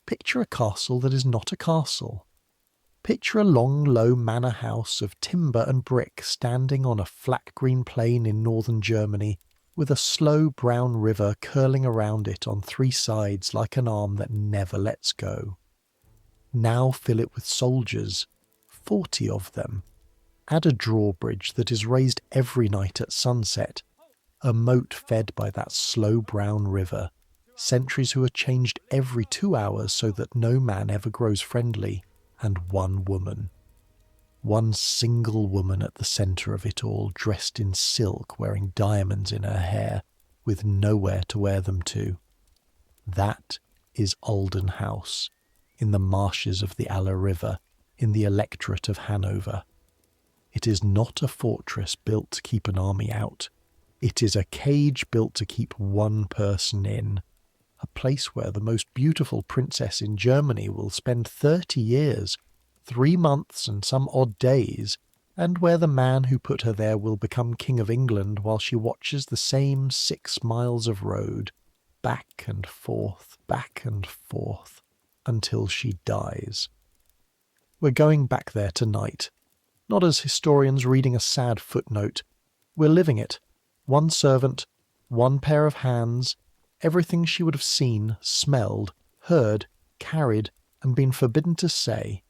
Picture a castle that is not a castle. Picture a long, low manor house of timber and brick standing on a flat green plain in northern Germany, with a slow brown river curling around it on three sides like an arm that never lets go. Now fill it with soldiers, 40 of them. Add a drawbridge that is raised every night at sunset, a moat fed by that slow brown river, sentries who are changed every 2 hours so that no man ever grows friendly, and one woman. One single woman at the centre of it all, dressed in silk, wearing diamonds in her hair, with nowhere to wear them to. That is Ahlden House, in the marshes of the Aller River, in the electorate of Hanover. It is not a fortress built to keep an army out. It is a cage built to keep one person in. A place where the most beautiful princess in Germany will spend 30 years, 3 months and some odd days, and where the man who put her there will become King of England while she watches the same 6 miles of road, back and forth, until she dies. We're going back there tonight, not as historians reading a sad footnote. We're living it. One servant, one pair of hands, everything she would have seen, smelled, heard, carried, and been forbidden to say.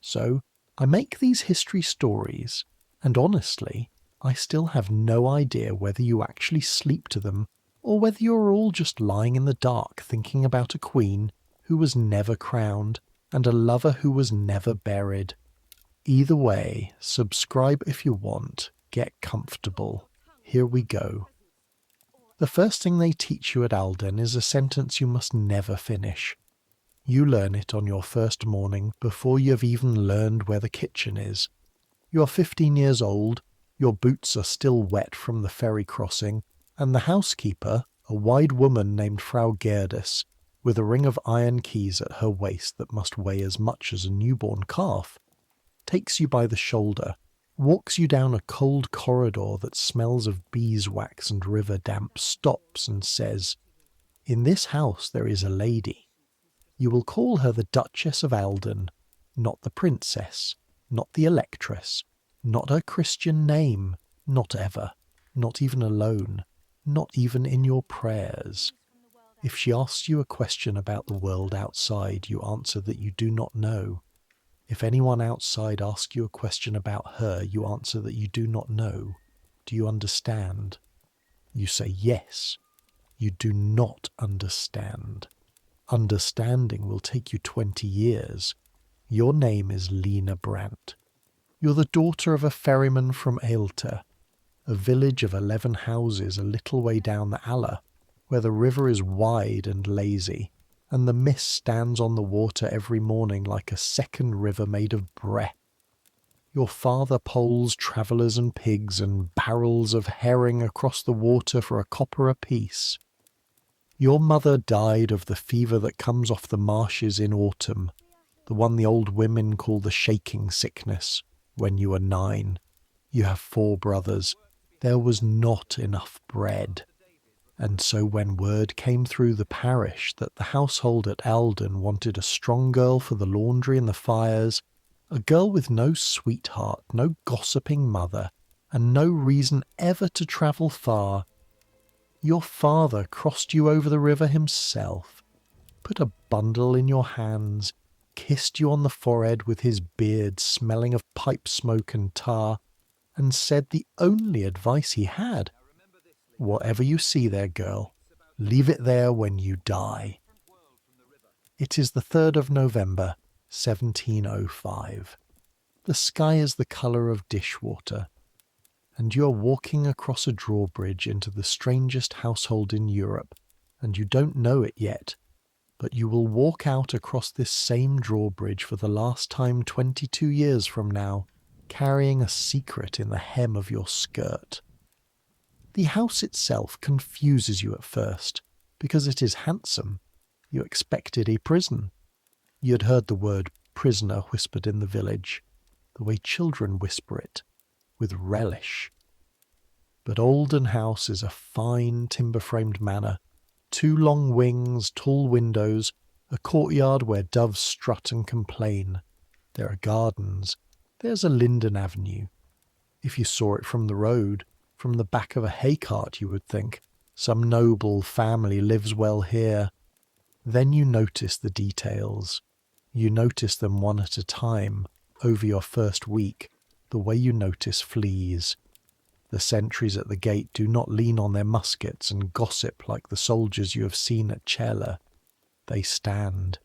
So, I make these history stories, and honestly, I still have no idea whether you actually sleep to them, or whether you're all just lying in the dark thinking about a queen who was never crowned, and a lover who was never buried. Either way, subscribe if you want, get comfortable. Here we go. The first thing they teach you at Ahlden is a sentence you must never finish. You learn it on your first morning before you have even learned where the kitchen is. You are 15 years old, your boots are still wet from the ferry crossing, and the housekeeper, a wide woman named Frau Gerdes, with a ring of iron keys at her waist that must weigh as much as a newborn calf, takes you by the shoulder, walks you down a cold corridor that smells of beeswax and river damp, stops and says, "In this house there is a lady. You will call her the Duchess of Ahlden, not the princess, not the electress, not her Christian name, not ever, not even alone, not even in your prayers. If she asks you a question about the world outside, you answer that you do not know. If anyone outside asks you a question about her, you answer that you do not know. Do you understand?" You say yes. You do not understand. Understanding will take you 20 years. Your name is Leine Brandt. You're the daughter of a ferryman from Ahlden, a village of 11 houses a little way down the Aller, where the river is wide and lazy, and the mist stands on the water every morning like a second river made of breath. Your father poles travellers and pigs and barrels of herring across the water for a copper apiece. Your mother died of the fever that comes off the marshes in autumn, the one the old women call the shaking sickness, when you were 9. You have 4 brothers. There was not enough bread. And so when word came through the parish that the household at Ahlden wanted a strong girl for the laundry and the fires, a girl with no sweetheart, no gossiping mother, and no reason ever to travel far, your father crossed you over the river himself, put a bundle in your hands, kissed you on the forehead with his beard smelling of pipe smoke and tar, and said the only advice he had: "Whatever you see there, girl, leave it there when you die." It is the 3rd of November, 1705. The sky is the colour of dishwater, and you are walking across a drawbridge into the strangest household in Europe, and you don't know it yet, but you will walk out across this same drawbridge for the last time 22 years from now, carrying a secret in the hem of your skirt. The house itself confuses you at first, because it is handsome. You expected a prison. You had heard the word prisoner whispered in the village, the way children whisper it, with relish. But Ahlden House is a fine timber-framed manor, 2 long wings, tall windows, A courtyard where doves strut and complain. There are gardens. There's a linden avenue. If you saw it from the road, from the back of a hay cart, you would think, some noble family lives well here. Then you notice the details. You notice them one at a time, over your first week, the way you notice fleas. The sentries at the gate do not lean on their muskets and gossip like the soldiers you have seen at Celle. They stand.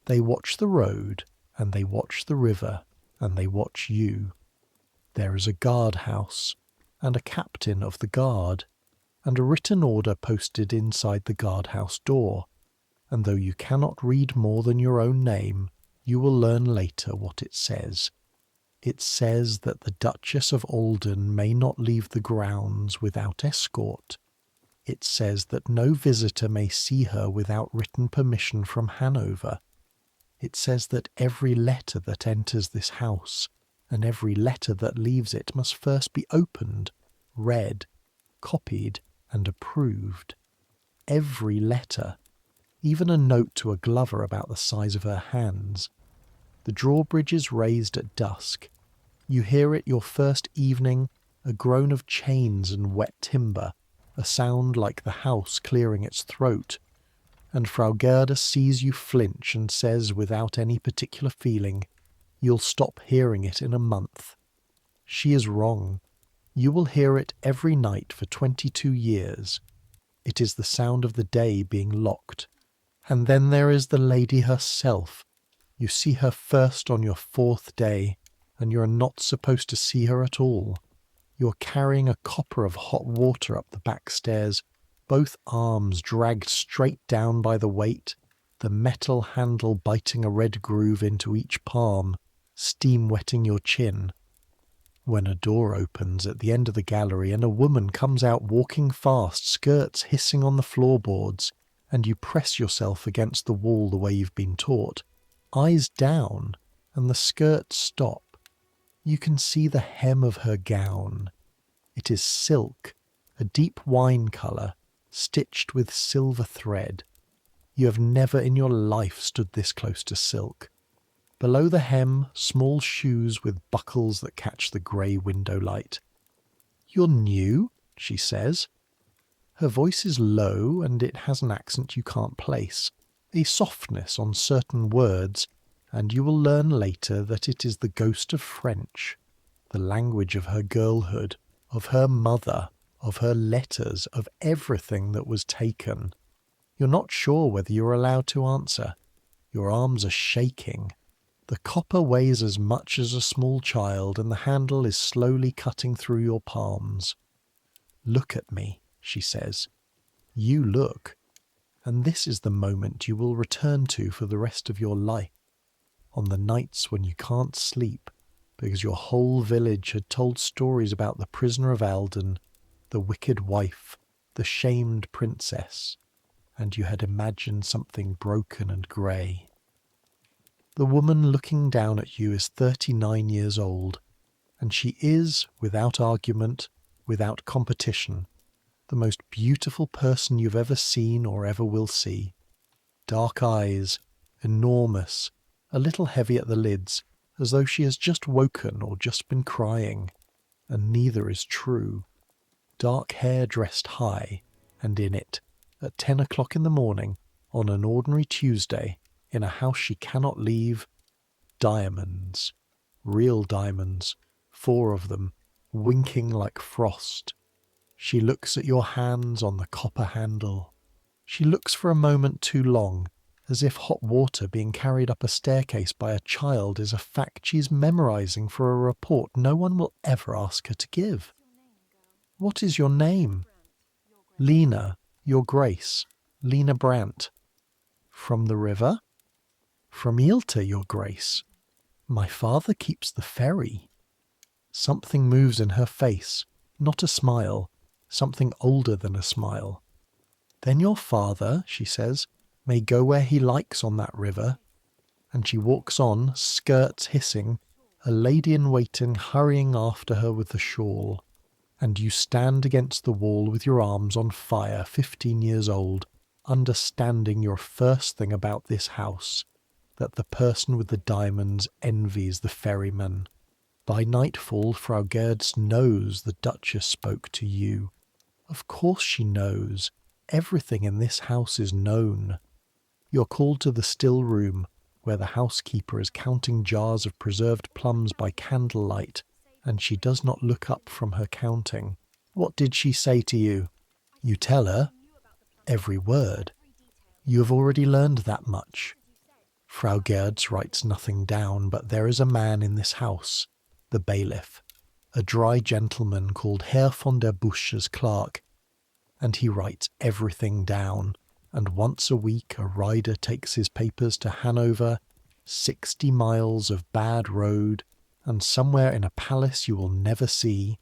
They watch the road, and they watch the river, and they watch you. There is a guard-house, and a captain of the guard, and a written order posted inside the guard-house door, and though you cannot read more than your own name, you will learn later what it says. It says that the Duchess of Ahlden may not leave the grounds without escort. It says that no visitor may see her without written permission from Hanover. It says that every letter that enters this house, and every letter that leaves it, must first be opened, read, copied, and approved. Every letter, even a note to a glover about the size of her hands. The drawbridge is raised at dusk. You hear it your first evening, a groan of chains and wet timber, a sound like the house clearing its throat, and Frau Gerda sees you flinch and says without any particular feeling, "You'll stop hearing it in a month." She is wrong. You will hear it every night for 22 years. It is the sound of the day being locked. And then there is the lady herself. You see her first on your 4th day, and you are not supposed to see her at all. You are carrying a copper of hot water up the back stairs, both arms dragged straight down by the weight, the metal handle biting a red groove into each palm, steam wetting your chin. When a door opens at the end of the gallery and a woman comes out walking fast, skirts hissing on the floorboards, and you press yourself against the wall the way you've been taught, eyes down, and the skirts stop. You can see the hem of her gown. It is silk, a deep wine colour, stitched with silver thread. You have never in your life stood this close to silk. Below the hem, small shoes with buckles that catch the grey window light. "You're new?" she says. Her voice is low, and it has an accent you can't place, a softness on certain words, and you will learn later that it is the ghost of French, the language of her girlhood, of her mother, of her letters, of everything that was taken. You're not sure whether you're allowed to answer. Your arms are shaking. The copper weighs as much as a small child, and the handle is slowly cutting through your palms. "Look at me," she says. You look, and this is the moment you will return to for the rest of your life. On the nights when you can't sleep, because your whole village had told stories about the prisoner of Ahlden, the wicked wife, the shamed princess, and you had imagined something broken and grey. The woman looking down at you is 39 years old, and she is, without argument, without competition, the most beautiful person you've ever seen or ever will see. Dark eyes, enormous, a little heavy at the lids, as though she has just woken or just been crying, and neither is true. Dark hair dressed high, and in it, at 10 o'clock in the morning, on an ordinary Tuesday, in a house she cannot leave, diamonds, real diamonds, 4 of them, winking like frost. She looks at your hands on the copper handle. She looks for a moment too long, as if hot water being carried up a staircase by a child is a fact she's memorizing for a report no one will ever ask her to give. "What is your name?" "Leine, your grace, Leine Brandt." "From the river?" "From Ilta, your grace. My father keeps the ferry." Something moves in her face, not a smile, something older than a smile. "Then your father," she says, "may go where he likes on that river." And she walks on, skirts hissing, a lady-in-waiting hurrying after her with the shawl. And you stand against the wall with your arms on fire, 15 years old, understanding your first thing about this house, that the person with the diamonds envies the ferryman. By nightfall, Frau Gerds knows the Duchess spoke to you. Of course she knows. Everything in this house is known. You're called to the still room, where the housekeeper is counting jars of preserved plums by candlelight, and she does not look up from her counting. What did she say to you? You tell her every word. You have already learned that much. Frau Gerds writes nothing down, but there is a man in this house, the bailiff, a dry gentleman called Herr von der Busch's clerk, and he writes everything down, and once a week a rider takes his papers to Hanover, 60 miles of bad road, and somewhere in a palace you will never see.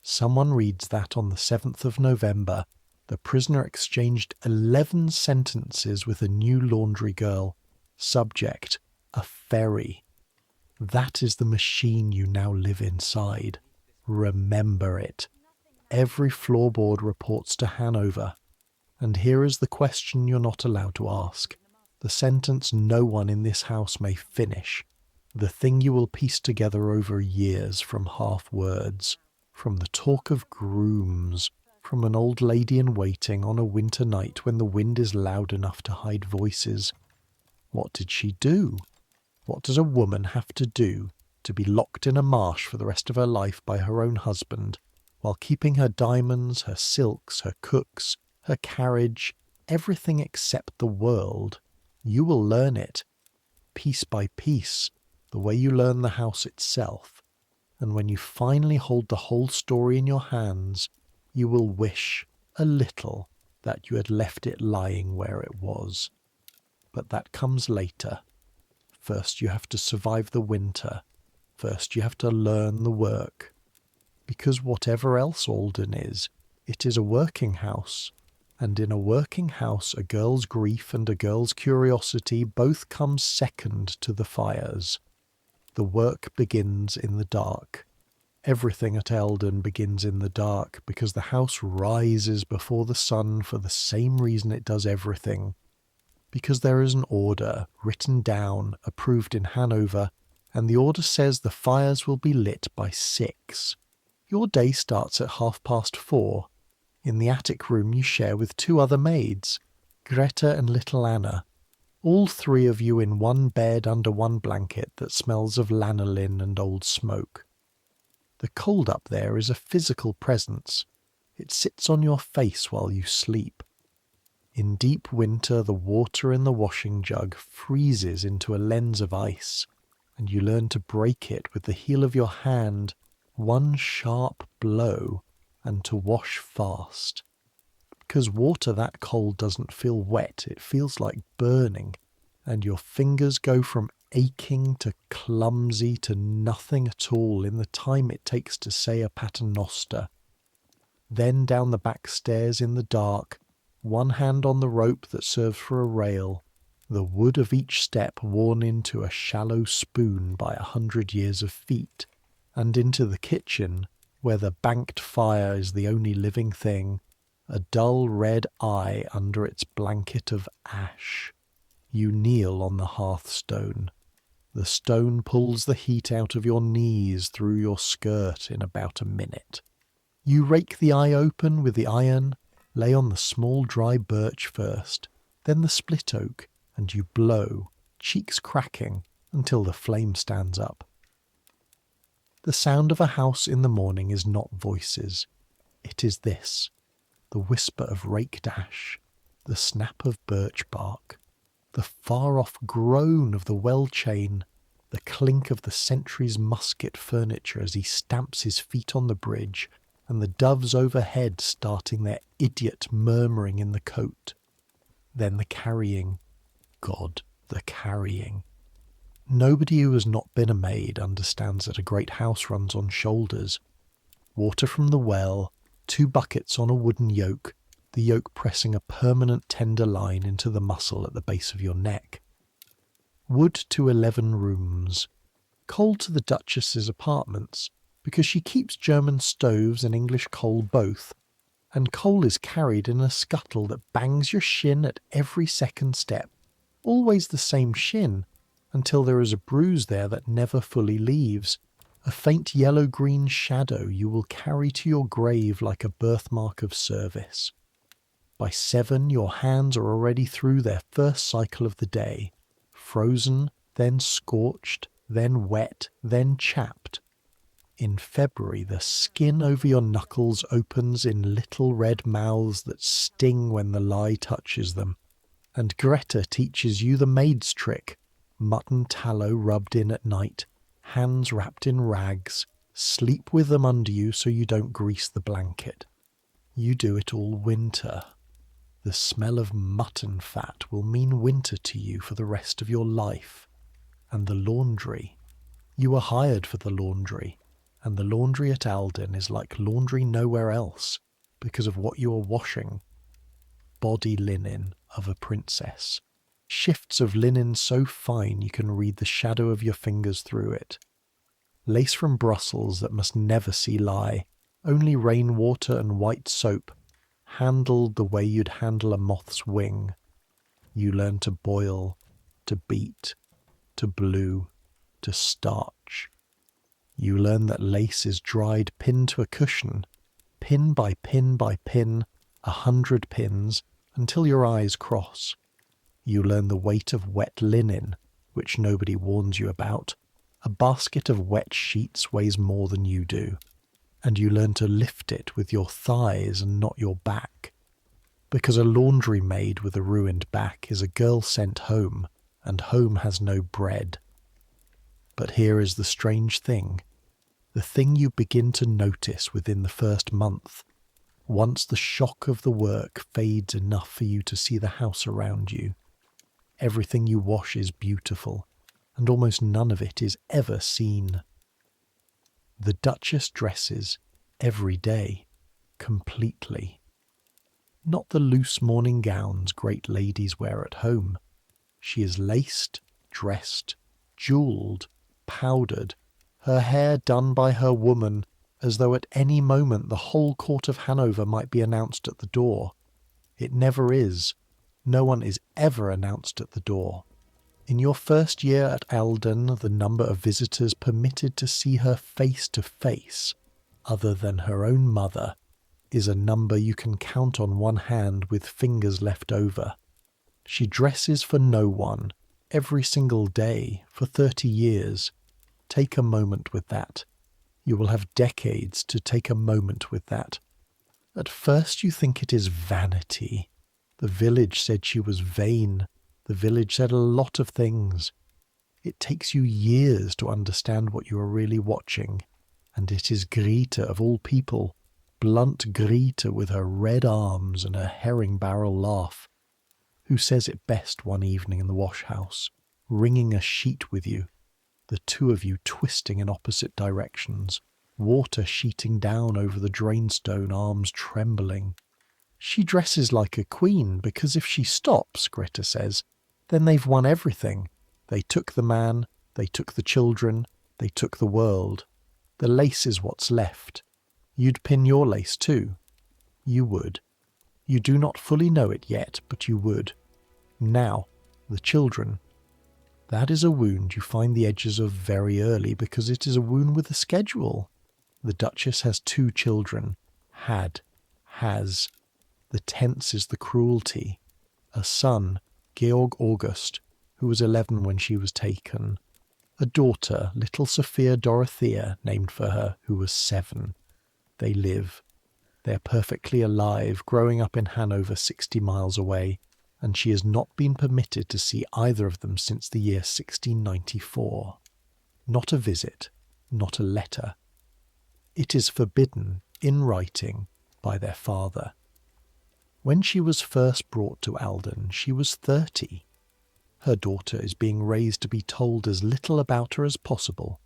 Someone reads that on the 7th of November, the prisoner exchanged 11 sentences with a new laundry girl. Subject, a ferry. That is the machine you now live inside. Remember it. Every floorboard reports to Hanover. And here is the question you're not allowed to ask. The sentence no one in this house may finish. The thing you will piece together over years from half words. From the talk of grooms. From an old lady in waiting on a winter night when the wind is loud enough to hide voices. What did she do? What does a woman have to do to be locked in a marsh for the rest of her life by her own husband, while keeping her diamonds, her silks, her cooks, her carriage, everything except the world? You will learn it, piece by piece, the way you learn the house itself. And when you finally hold the whole story in your hands, you will wish, a little, that you had left it lying where it was. But that comes later. First you have to survive the winter. First you have to learn the work. Because whatever else Ahlden is, it is a working house. And in a working house a girl's grief and a girl's curiosity both come second to the fires. The work begins in the dark. Everything at Ahlden begins in the dark, because the house rises before the sun for the same reason it does everything. Because there is an order, written down, approved in Hanover, and the order says the fires will be lit by 6. Your day starts at 4:30. In the attic room you share with 2 other maids, Greta and little Anna, all 3 of you in one bed under one blanket that smells of lanolin and old smoke. The cold up there is a physical presence. It sits on your face while you sleep. In deep winter the water in the washing jug freezes into a lens of ice, and you learn to break it with the heel of your hand, one sharp blow, and to wash fast. Because water that cold doesn't feel wet, it feels like burning, and your fingers go from aching to clumsy to nothing at all in the time it takes to say a paternoster. Then down the back stairs in the dark, one hand on the rope that serves for a rail, the wood of each step worn into a shallow spoon by 100 years of feet, and into the kitchen, where the banked fire is the only living thing, a dull red eye under its blanket of ash. You kneel on the hearthstone. The stone pulls the heat out of your knees through your skirt in about a minute. You rake the eye open with the iron, lay on the small dry birch first, then the split oak, and you blow, cheeks cracking, until the flame stands up. The sound of a house in the morning is not voices. It is this, the whisper of raked ash, the snap of birch bark, the far-off groan of the well chain, the clink of the sentry's musket furniture as he stamps his feet on the bridge, and the doves overhead starting their idiot murmuring in the cote. Then the carrying. God, the carrying. Nobody who has not been a maid understands that a great house runs on shoulders. Water from the well, 2 buckets on a wooden yoke, the yoke pressing a permanent tender line into the muscle at the base of your neck. Wood to 11 rooms. Coal to the Duchess's apartments, because she keeps German stoves and English coal both. and coal is carried in a scuttle that bangs your shin at every second step, always the same shin, until there is a bruise there that never fully leaves, a faint yellow-green shadow you will carry to your grave like a birthmark of service. By 7 your hands are already through their first cycle of the day, frozen, then scorched, then wet, then chapped. In February the skin over your knuckles opens in little red mouths that sting when the lye touches them, and Greta teaches you the maid's trick, mutton tallow rubbed in at night, hands wrapped in rags, sleep with them under you so you don't grease the blanket. You do it all winter. The smell of mutton fat will mean winter to you for the rest of your life. And the laundry. You were hired for the laundry, and the laundry at Ahlden is like laundry nowhere else because of what you are washing. Body linen of a princess. Shifts of linen so fine you can read the shadow of your fingers through it. Lace from Brussels that must never see lye, only rainwater and white soap, handled the way you'd handle a moth's wing. You learn to boil, to beat, to blue, to starch. You learn that lace is dried pinned to a cushion, pin by pin by pin, 100 pins, until your eyes cross. You learn the weight of wet linen, which nobody warns you about. A basket of wet sheets weighs more than you do, and you learn to lift it with your thighs and not your back, because a laundry maid with a ruined back is a girl sent home, and home has no bread. But here is the strange thing, the thing you begin to notice within the first month, once the shock of the work fades enough for you to see the house around you. Everything you wash is beautiful, and almost none of it is ever seen. The Duchess dresses every day, completely. Not the loose morning gowns great ladies wear at home. She is laced, dressed, jewelled, powdered, her hair done by her woman, as though at any moment the whole court of Hanover might be announced at the door. It never is. No one is ever announced at the door. In your first year at Ahlden, the number of visitors permitted to see her face to face, other than her own mother, is a number you can count on one hand with fingers left over. She dresses for no one, every single day, for 30 years. Take a moment with that. You will have decades to take a moment with that. At first you think it is vanity. The village said she was vain. The village said a lot of things. It takes you years to understand what you are really watching. And it is Greta of all people, blunt Greta with her red arms and her herring barrel laugh, who says it best one evening in the wash-house, wringing a sheet with you, the two of you twisting in opposite directions, water sheeting down over the drainstone, arms trembling. She dresses like a queen, because if she stops, Greta says, then they've won everything. They took the man, they took the children, they took the world. The lace is what's left. You'd pin your lace too. You would. You do not fully know it yet, but you would. Now, the children. That is a wound you find the edges of very early, because it is a wound with a schedule. The Duchess has 2 children. Had. Has. The tense is the cruelty. A son, Georg August, who was 11 when she was taken. A daughter, little Sophia Dorothea, named for her, who was 7. They live. They are perfectly alive, growing up in Hanover 60 miles away, and she has not been permitted to see either of them since the year 1694. Not a visit, not a letter. It is forbidden, in writing, by their father. When she was first brought to Ahlden, she was 30. Her daughter is being raised to be told as little about her as possible.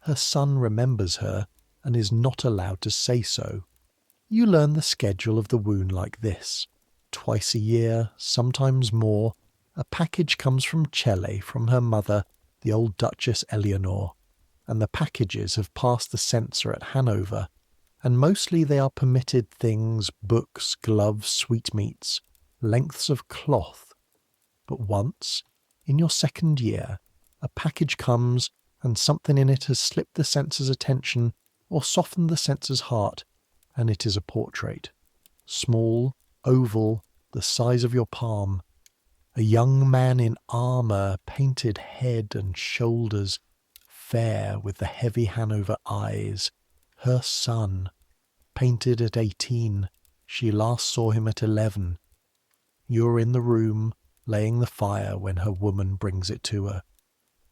Her son remembers her and is not allowed to say so. You learn the schedule of the wound like this. Twice a year, sometimes more, a package comes from Celle from her mother, the old Duchess Eleanor, and the packages have passed the censor at Hanover, and mostly they are permitted things, books, gloves, sweetmeats, lengths of cloth. But once, in your second year, a package comes and something in it has slipped the sensor's attention or softened the sensor's heart, and it is a portrait. Small, oval, the size of your palm. A young man in armour, painted head and shoulders, fair with the heavy Hanover eyes. Her son, painted at 18. She last saw him at 11. You're in the room, laying the fire when her woman brings it to her.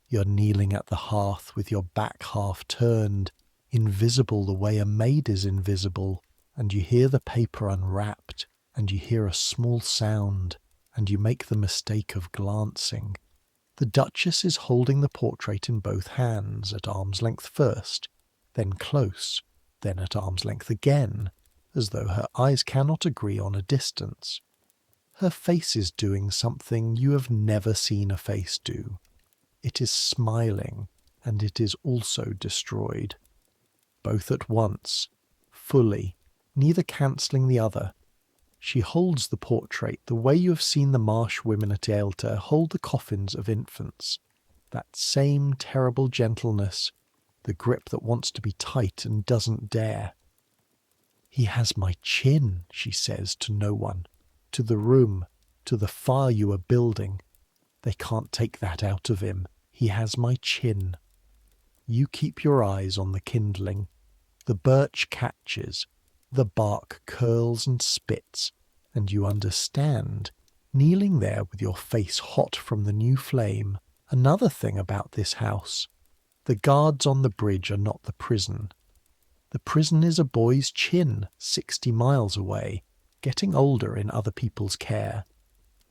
You're kneeling at the hearth with your back half turned, invisible the way a maid is invisible, and you hear the paper unwrapped, and you hear a small sound, and you make the mistake of glancing. The Duchess is holding the portrait in both hands, at arm's length first, then close, then at arm's length again, as though her eyes cannot agree on a distance. Her face is doing something you have never seen a face do. It is smiling, and it is also destroyed. Both at once, fully, neither cancelling the other. She holds the portrait the way you have seen the marsh women at Ahlden hold the coffins of infants. That same terrible gentleness, the grip that wants to be tight and doesn't dare. "He has my chin," she says to no one, to the room, to the fire you are building. "They can't take that out of him. He has my chin." You keep your eyes on the kindling. The birch catches, the bark curls and spits, and you understand, kneeling there with your face hot from the new flame, another thing about this house. The guards on the bridge are not the prison. The prison is a boy's chin 60 miles away, getting older in other people's care.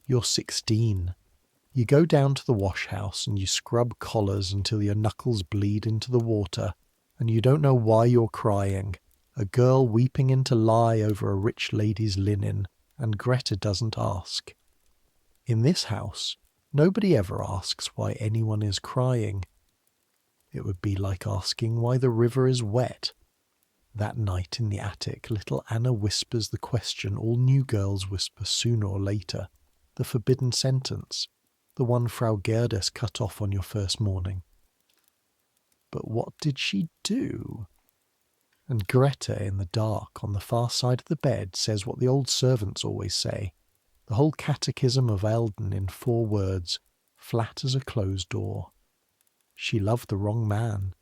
You're 16. You go down to the wash house and you scrub collars until your knuckles bleed into the water, and you don't know why you're crying. A girl weeping into lie over a rich lady's linen, and Greta doesn't ask. In this house, nobody ever asks why anyone is crying. It would be like asking why the river is wet. That night in the attic, little Anna whispers the question all new girls whisper sooner or later, the forbidden sentence, the one Frau Gerdes cut off on your first morning. But what did she do? And Greta, in the dark, on the far side of the bed, says what the old servants always say, the whole catechism of Ahlden in 4 words, flat as a closed door. She loved the wrong man.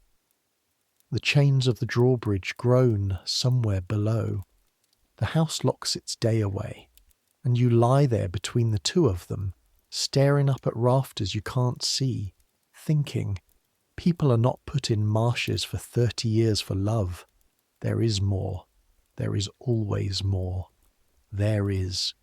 The chains of the drawbridge groan somewhere below. The house locks its day away, and you lie there between the two of them, staring up at rafters you can't see, thinking, people are not put in marshes for 30 years for love. There is more. There is always more. There is.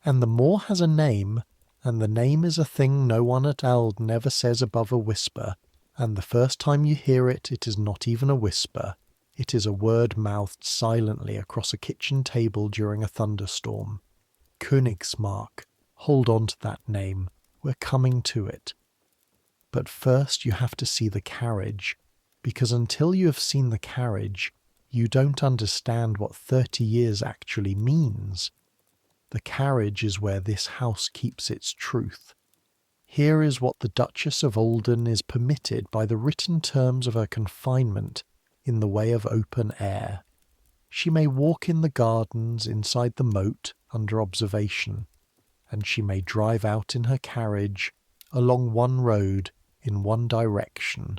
And the more has a name, and the name is a thing no one at Ahlden ever says above a whisper, and the first time you hear it, it is not even a whisper. It is a word mouthed silently across a kitchen table during a thunderstorm. Königsmarck. Hold on to that name. We're coming to it. But first you have to see the carriage, because until you have seen the carriage, you don't understand what 30 years actually means. The carriage is where this house keeps its truth. Here is what the Duchess of Ahlden is permitted by the written terms of her confinement in the way of open air. She may walk in the gardens inside the moat under observation, and she may drive out in her carriage along one road in one direction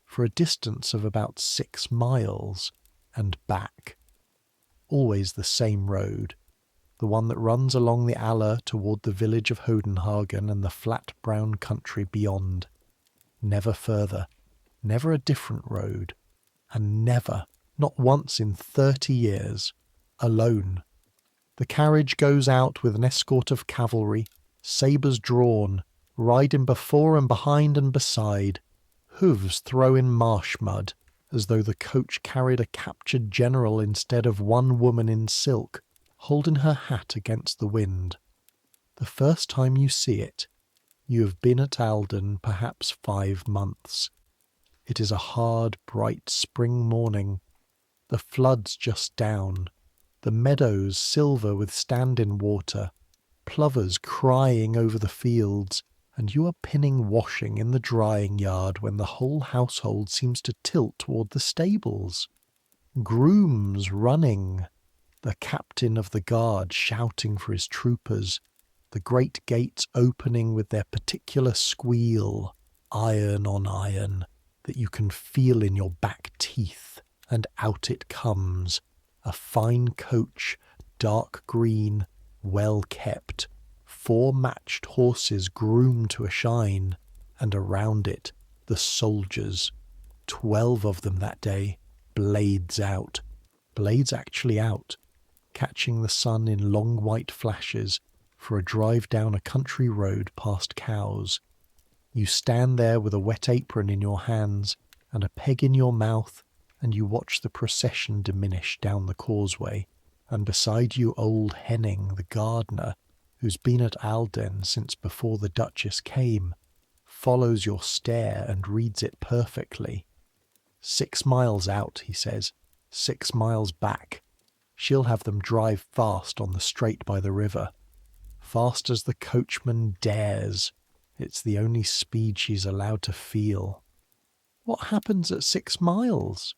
for a distance of about 6 miles and back. Always the same road, the one that runs along the Aller toward the village of Hodenhagen and the flat brown country beyond. Never further, never a different road, and never, not once in 30 years, alone. The carriage goes out with an escort of cavalry, sabres drawn, riding before and behind and beside, hooves throw in marsh mud, as though the coach carried a captured general instead of one woman in silk, holding her hat against the wind. The first time you see it, you have been at Ahlden perhaps 5 months. It is a hard, bright spring morning. the floods just down, the meadows silver with stand-in water, plovers crying over the fields, and you are pinning washing in the drying yard when the whole household seems to tilt toward the stables. Grooms running, the captain of the guard shouting for his troopers, the great gates opening with their particular squeal, iron on iron, that you can feel in your back teeth, and out it comes, a fine coach, dark green, well kept, 4 matched horses groomed to a shine, and around it the soldiers, 12 of them that day, blades actually out, catching the sun in long white flashes for a drive down a country road past cows. You stand there with a wet apron in your hands and a peg in your mouth, and you watch the procession diminish down the causeway, and beside you old Henning, the gardener, who's been at Ahlden since before the Duchess came, follows your stare and reads it perfectly. 6 miles out, he says, 6 miles back. She'll have them drive fast on the straight by the river. Fast as the coachman dares. It's the only speed she's allowed to feel. What happens at 6 miles?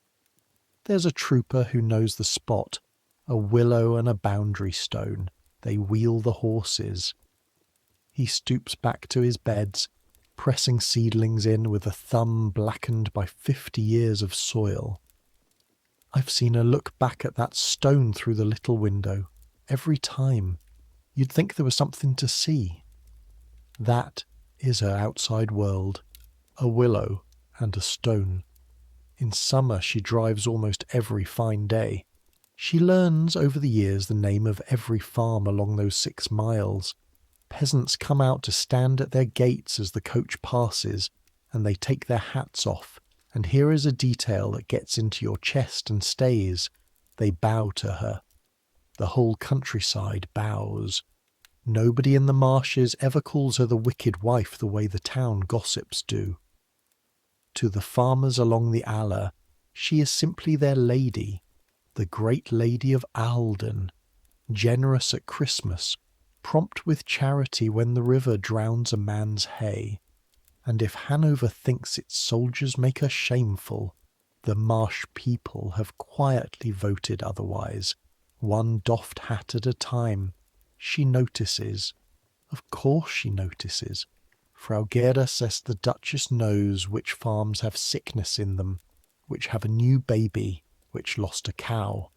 There's a trooper who knows the spot, a willow and a boundary stone. They wheel the horses. He stoops back to his beds, pressing seedlings in with a thumb blackened by 50 years of soil. I've seen her look back at that stone through the little window, every time. You'd think there was something to see. That is her outside world, a willow and a stone. In summer she drives almost every fine day. She learns over the years the name of every farm along those 6 miles. Peasants come out to stand at their gates as the coach passes, and they take their hats off, and here is a detail that gets into your chest and stays. They bow to her. The whole countryside bows. Nobody in the marshes ever calls her the wicked wife the way the town gossips do. To the farmers along the Aller, she is simply their lady, the great lady of Ahlden, generous at Christmas, prompt with charity when the river drowns a man's hay. And if Hanover thinks its soldiers make her shameful, the marsh people have quietly voted otherwise, one doffed hat at a time. She notices. Of course she notices. Frau Gerda says the Duchess knows which farms have sickness in them, which have a new baby, which lost a cow.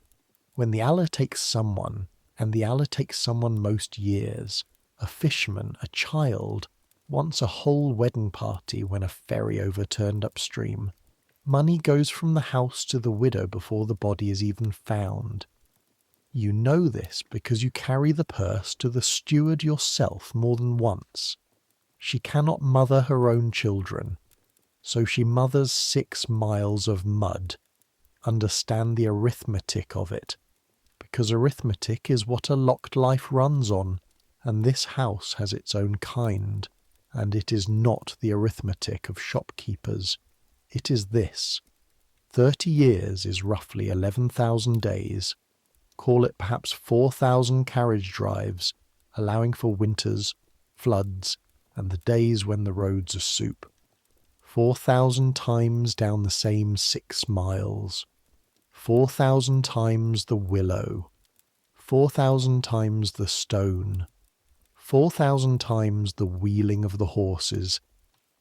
When the Aller takes someone, and the Aller takes someone most years, a fisherman, a child, once a whole wedding party when a ferry overturned upstream, money goes from the house to the widow before the body is even found. You know this because you carry the purse to the steward yourself more than once. She cannot mother her own children, so she mothers 6 miles of mud. Understand the arithmetic of it, because arithmetic is what a locked life runs on, and this house has its own kind, and it is not the arithmetic of shopkeepers. It is this. 30 years is roughly 11,000 days. Call it perhaps 4,000 carriage drives, allowing for winters, floods, and the days when the roads are soup. 4,000 times down the same 6 miles. 4,000 times the willow. 4,000 times the stone. 4,000 times the wheeling of the horses,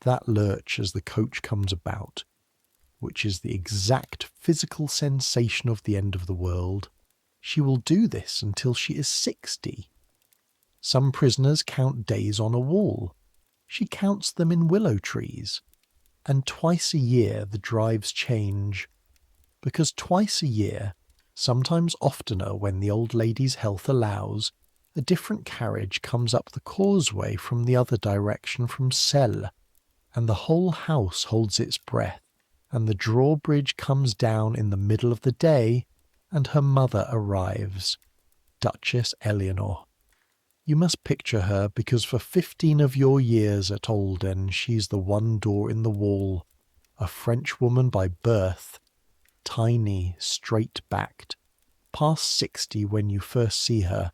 that lurch as the coach comes about, which is the exact physical sensation of the end of the world. She will do this until she is 60. Some prisoners count days on a wall. She counts them in willow trees. And twice a year the drives change. Because twice a year, sometimes oftener when the old lady's health allows, a different carriage comes up the causeway from the other direction from Celle, and the whole house holds its breath, and the drawbridge comes down in the middle of the day, and her mother arrives, Duchess Eleanor. You must picture her because for 15 of your years at Ahlden she's the one door in the wall, a French woman by birth, tiny, straight-backed, past 60 when you first see her,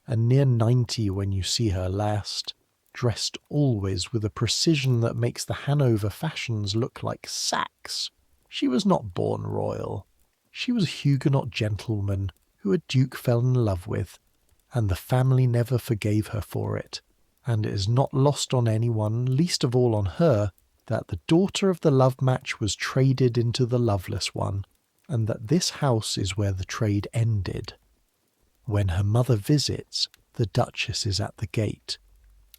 and near 90 when you see her last, dressed always with a precision that makes the Hanover fashions look like sacks. She was not born royal. She was a Huguenot gentleman who a duke fell in love with, and the family never forgave her for it, and it is not lost on anyone, least of all on her, that the daughter of the love match was traded into the loveless one, and that this house is where the trade ended. When her mother visits, the Duchess is at the gate,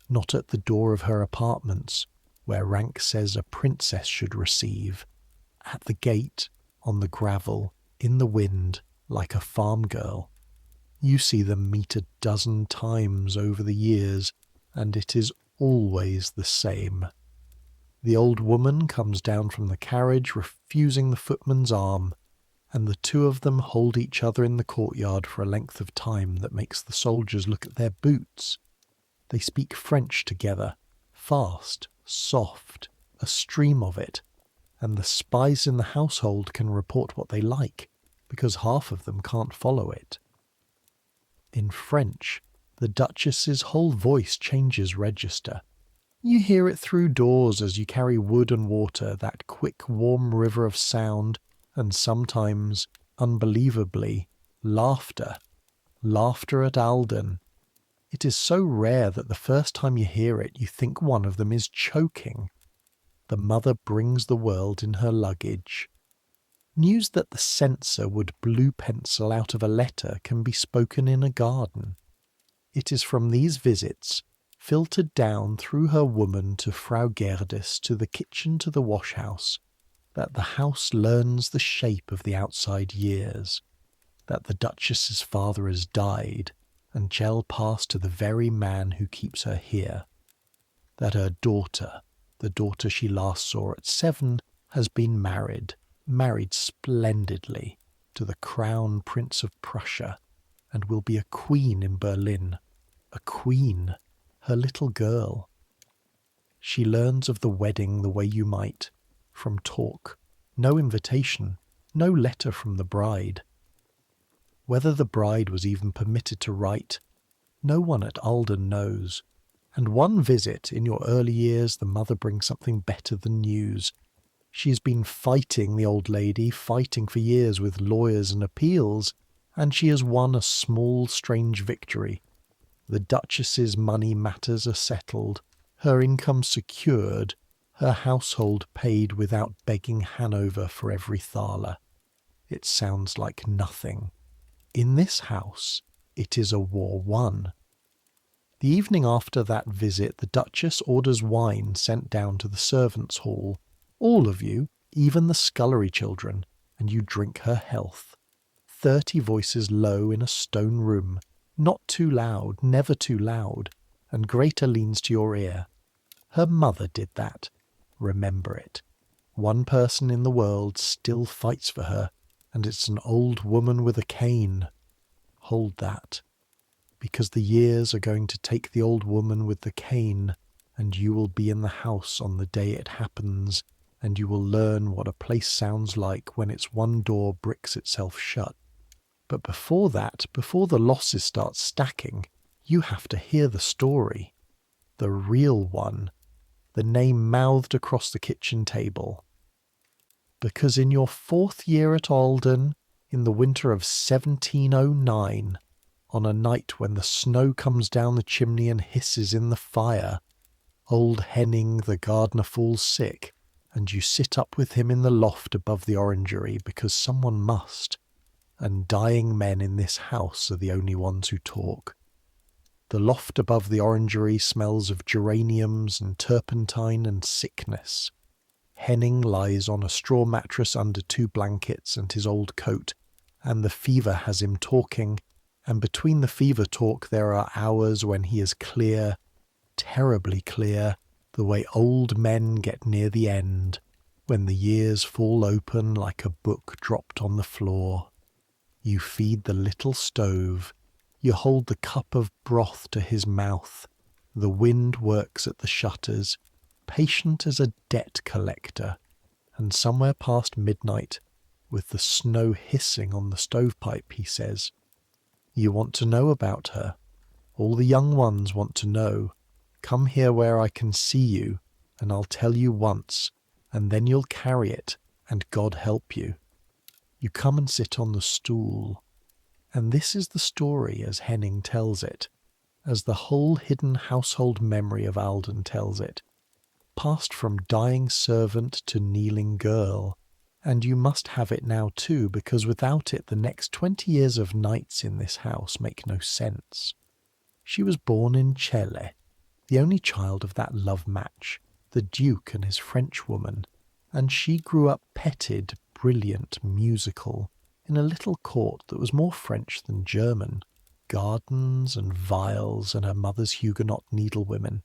not at the door of her apartments, where rank says a princess should receive, at the gate, on the gravel, in the wind, like a farm girl. You see them meet 12 times over the years, and it is always the same. The old woman comes down from the carriage, refusing the footman's arm, and the two of them hold each other in the courtyard for a length of time that makes the soldiers look at their boots. They speak French together, fast, soft, a stream of it, and the spies in the household can report what they like, because half of them can't follow it. In French, the Duchess's whole voice changes register. You hear it through doors as you carry wood and water, that quick, warm river of sound, and sometimes, unbelievably, laughter. Laughter at Ahlden. It is so rare that the first time you hear it, you think one of them is choking. The mother brings the world in her luggage. News that the censor would blue pencil out of a letter can be spoken in a garden. It is from these visits, filtered down through her woman to Frau Gerdis, to the kitchen, to the wash-house, that the house learns the shape of the outside years, that the Duchess's father has died and shall pass to the very man who keeps her here, that her daughter, the daughter she last saw at 7, has been married splendidly, to the Crown Prince of Prussia, and will be a queen in Berlin, a queen, her little girl. She learns of the wedding the way you might, from talk, no invitation, no letter from the bride. Whether the bride was even permitted to write, no one at Ahlden knows, and one visit in your early years the mother brings something better than news. She has been fighting, the old lady, fighting for years with lawyers and appeals, and she has won a small, strange victory. The Duchess's money matters are settled, her income secured, her household paid without begging Hanover for every thaler. It sounds like nothing. In this house, it is a war won. The evening after that visit, the Duchess orders wine sent down to the servants' hall, all of you, even the scullery children, and you drink her health. 30 voices low in a stone room, not too loud, never too loud, and Greta leans to your ear. Her mother did that. Remember it. One person in the world still fights for her, and it's an old woman with a cane. Hold that. Because the years are going to take the old woman with the cane, and you will be in the house on the day it happens, and you will learn what a place sounds like when its one door bricks itself shut. But before that, before the losses start stacking, you have to hear the story. The real one. The name mouthed across the kitchen table. Because in your 4th year at Ahlden, in the winter of 1709, on a night when the snow comes down the chimney and hisses in the fire, old Henning the gardener falls sick, and you sit up with him in the loft above the orangery because someone must, and dying men in this house are the only ones who talk. The loft above the orangery smells of geraniums and turpentine and sickness. Henning lies on a straw mattress under 2 blankets and his old coat, and the fever has him talking, and between the fever talk there are hours when he is clear, terribly clear, the way old men get near the end, when the years fall open like a book dropped on the floor. You feed the little stove, you hold the cup of broth to his mouth, the wind works at the shutters, patient as a debt collector, and somewhere past midnight, with the snow hissing on the stovepipe, he says. You want to know about her. All the young ones want to know. Come here where I can see you, and I'll tell you once, and then you'll carry it, and God help you. You come and sit on the stool. And this is the story as Henning tells it, as the whole hidden household memory of Ahlden tells it, passed from dying servant to kneeling girl. And you must have it now too, because without it the next 20 years of nights in this house make no sense. She was born in Celle, the only child of that love match, the Duke and his Frenchwoman, and she grew up petted, brilliant, musical, in a little court that was more French than German, gardens and vials and her mother's Huguenot needlewomen.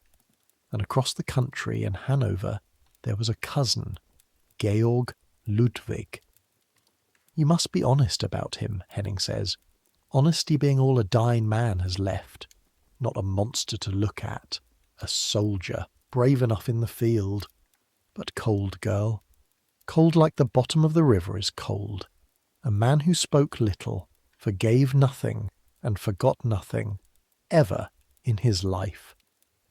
And across the country in Hanover there was a cousin, Georg Ludwig. You must be honest about him, Henning says. Honesty being all a dying man has left. Not a monster to look at. A soldier, brave enough in the field. But cold, girl. Cold like the bottom of the river is cold. A man who spoke little, forgave nothing, and forgot nothing, ever in his life.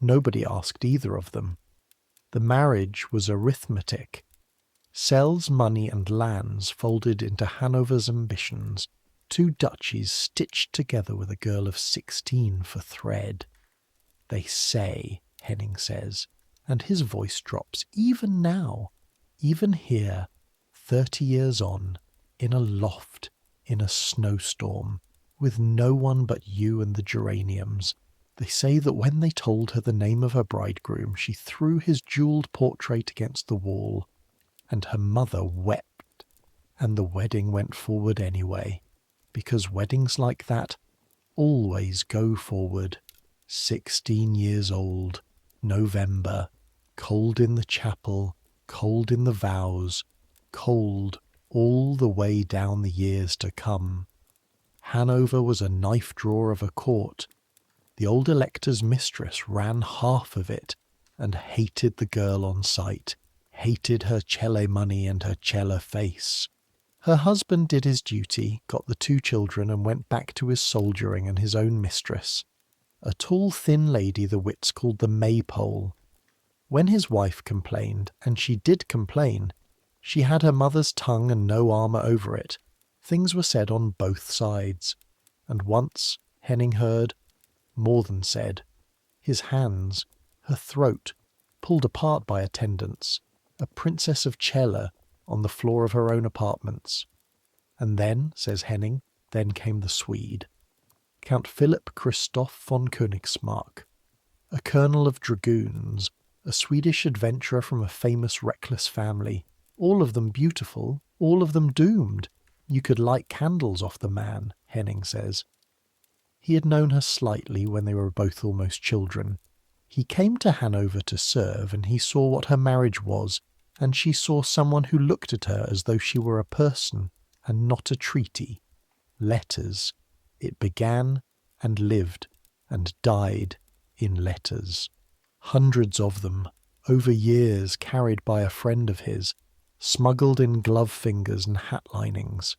Nobody asked either of them. The marriage was arithmetic. Cells, money and lands folded into Hanover's ambitions, 2 duchies stitched together with a girl of 16 for thread. They say, Henning says, and his voice drops even now, even here, 30 years on, in a loft, in a snowstorm, with no one but you and the geraniums. They say that when they told her the name of her bridegroom, she threw his jewelled portrait against the wall, and her mother wept, and the wedding went forward anyway, because weddings like that always go forward. 16 years old, November, cold in the chapel, cold in the vows, cold all the way down the years to come. Hanover was a knife drawer of a court. The old elector's mistress ran half of it, and hated the girl on sight, hated her Celle money and her Celle face. Her husband did his duty, got the 2 children, and went back to his soldiering and his own mistress, a tall thin lady the wits called the Maypole. When his wife complained, and she did complain, she had her mother's tongue and no armour over it. Things were said on both sides, and once Henning heard, more than said, his hands, her throat, pulled apart by attendants, a princess of Celle on the floor of her own apartments. And then, says Henning, then came the Swede, Count Philip Christoph von Königsmarck, a colonel of dragoons, a Swedish adventurer from a famous reckless family, all of them beautiful, all of them doomed. You could light candles off the man, Henning says. He had known her slightly when they were both almost children. He came to Hanover to serve, and he saw what her marriage was, and she saw someone who looked at her as though she were a person, and not a treaty. Letters. It began, and lived, and died in letters. Hundreds of them, over years carried by a friend of his, smuggled in glove fingers and hat linings.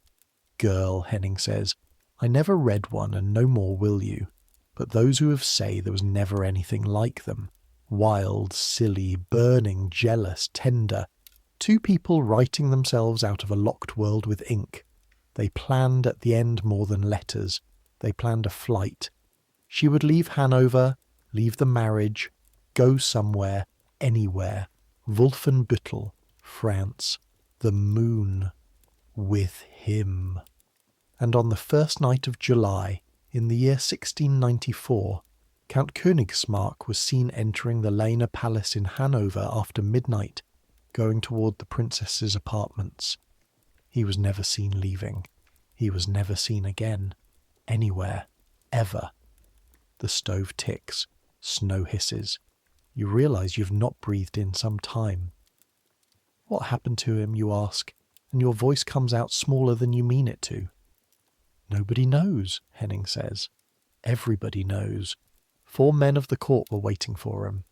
Girl, Henning says, I never read one, and no more will you. But those who have say there was never anything like them. Wild, silly, burning, jealous, tender. 2 people writing themselves out of a locked world with ink. They planned at the end more than letters. They planned a flight. She would leave Hanover, leave the marriage, go somewhere, anywhere. Wolfenbüttel, France. The moon. With him. And on the first night of July, in the year 1694, Count Königsmarck was seen entering the Leine Palace in Hanover after midnight, going toward the princess's apartments. He was never seen leaving. He was never seen again. Anywhere. Ever. The stove ticks. Snow hisses. You realize you've not breathed in some time. What happened to him, you ask, and your voice comes out smaller than you mean it to. Nobody knows, Henning says. Everybody knows. 4 men of the court were waiting for him.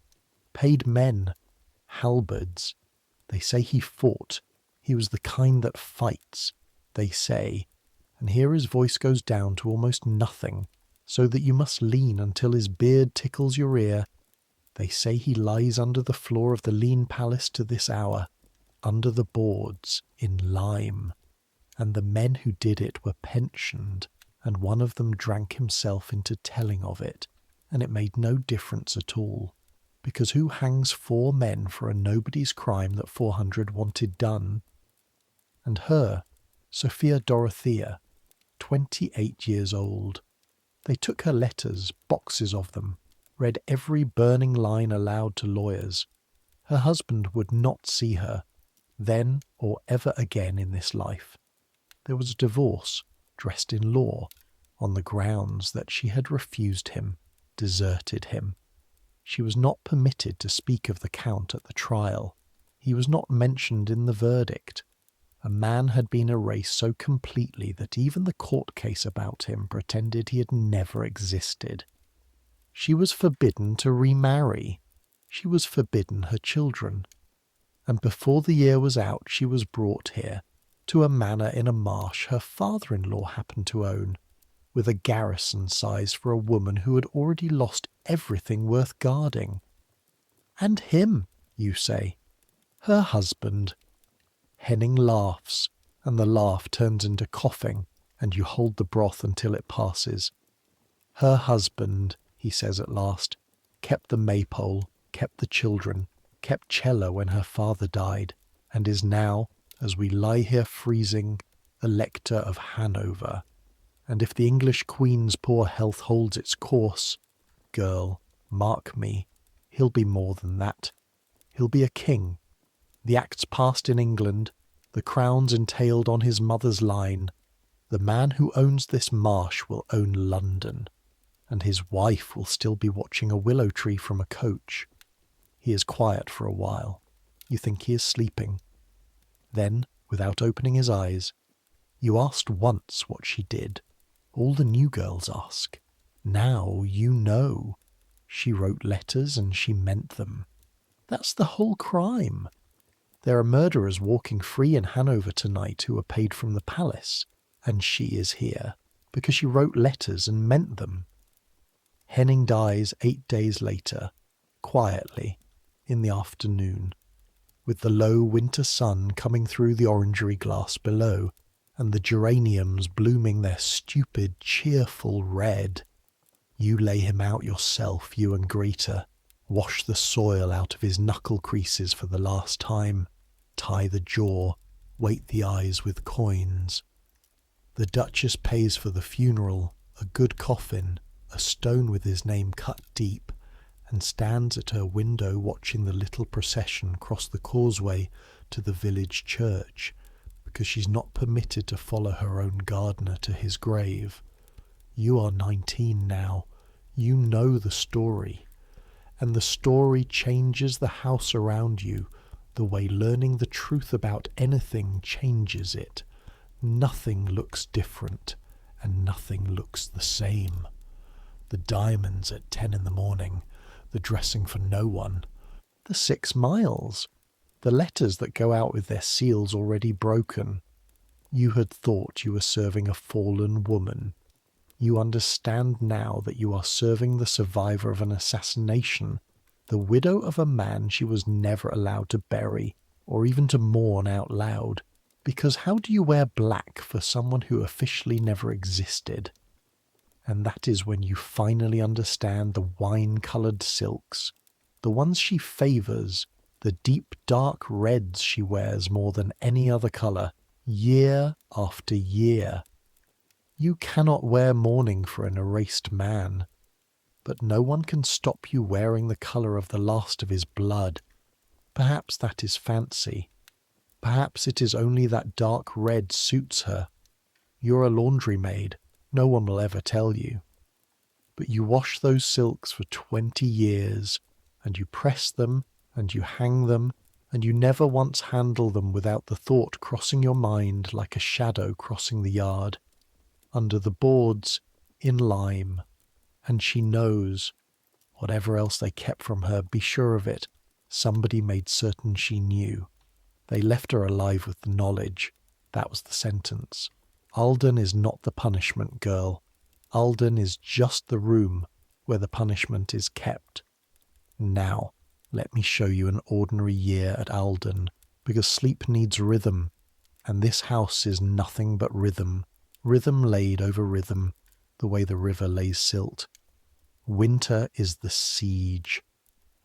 Paid men. Halberds. They say he fought. He was the kind that fights. they say, and here his voice goes down to almost nothing, so that you must lean until his beard tickles your ear. They say he lies under the floor of the Leine Palace to this hour, under the boards, in lime, and the men who did it were pensioned, and one of them drank himself into telling of it, and it made no difference at all, because who hangs 4 men for a nobody's crime that 400 wanted done? And her, Sophia Dorothea, 28 years old. They took her letters, boxes of them, read every burning line aloud to lawyers. Her husband would not see her, then or ever again in this life. There was a divorce, dressed in law, on the grounds that she had refused him, deserted him. She was not permitted to speak of the Count at the trial. He was not mentioned in the verdict. A man had been erased so completely that even the court case about him pretended he had never existed. She was forbidden to remarry. She was forbidden her children. And before the year was out, she was brought here, to a manor in a marsh her father-in-law happened to own, with a garrison size for a woman who had already lost everything worth guarding. And him, you say. Her husband. Henning laughs, and the laugh turns into coughing, and you hold the broth until it passes. Her husband, he says at last, kept the maypole, kept the children, kept Cella when her father died, and is now, as we lie here freezing, Elector of Hanover. And if the English Queen's poor health holds its course, girl, mark me, he'll be more than that. He'll be a king. The act's passed in England, the crown's entailed on his mother's line. The man who owns this marsh will own London, and his wife will still be watching a willow tree from a coach. He is quiet for a while. You think he is sleeping. Then, without opening his eyes, you asked once what she did. All the new girls ask. Now you know. She wrote letters and she meant them. That's the whole crime. There are murderers walking free in Hanover tonight who are paid from the palace, and she is here, because she wrote letters and meant them. Henning dies 8 days later, quietly, in the afternoon, with the low winter sun coming through the orangery glass below, and the geraniums blooming their stupid, cheerful red. You lay him out yourself, you and Greta. Wash the soil out of his knuckle creases for the last time. Tie the jaw. Weight the eyes with coins. The Duchess pays for the funeral, a good coffin, a stone with his name cut deep, and stands at her window watching the little procession cross the causeway to the village church, because she's not permitted to follow her own gardener to his grave. You are 19 now. You know the story. And the story changes the house around you, the way learning the truth about anything changes it. Nothing looks different, and nothing looks the same. The diamonds at 10 in the morning, the dressing for no one, the 6 miles, the letters that go out with their seals already broken. You had thought you were serving a fallen woman. You understand now that you are serving the survivor of an assassination, the widow of a man she was never allowed to bury, or even to mourn out loud, because how do you wear black for someone who officially never existed? And that is when you finally understand the wine-coloured silks, the ones she favours, the deep dark reds she wears more than any other colour, year after year. You cannot wear mourning for an erased man, but no one can stop you wearing the colour of the last of his blood. Perhaps that is fancy. Perhaps it is only that dark red suits her. You're a laundry maid. No one will ever tell you. But you wash those silks for 20 years, and you press them, and you hang them, and you never once handle them without the thought crossing your mind like a shadow crossing the yard. Under the boards, in lime. And she knows. Whatever else they kept from her, be sure of it. Somebody made certain she knew. They left her alive with the knowledge. That was the sentence. Ahlden is not the punishment, girl. Ahlden is just the room where the punishment is kept. Now, let me show you an ordinary year at Ahlden, because sleep needs rhythm, and this house is nothing but rhythm, rhythm laid over rhythm, the way the river lays silt. Winter is the siege.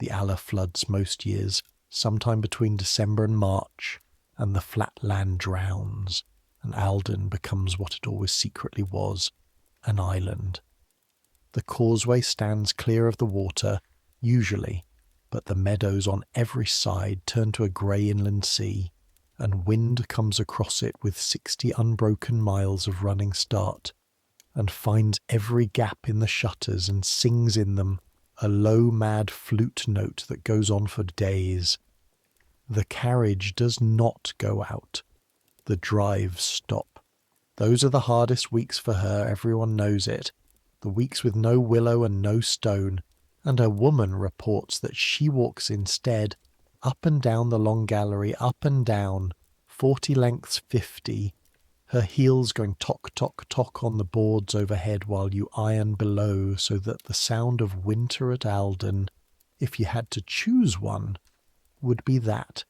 The Aller floods most years, sometime between December and March, and the flat land drowns, and Ahlden becomes what it always secretly was, an island. The causeway stands clear of the water, usually, but the meadows on every side turn to a grey inland sea, and wind comes across it with 60 unbroken miles of running start, and finds every gap in the shutters and sings in them a low mad flute note that goes on for days. The carriage does not go out. The drives stop. Those are the hardest weeks for her, everyone knows it. The weeks with no willow and no stone, and her woman reports that she walks instead up and down the long gallery, up and down, 40 lengths 50, her heels going tock, tock, tock on the boards overhead while you iron below, so that the sound of winter at Ahlden, if you had to choose one, would be that.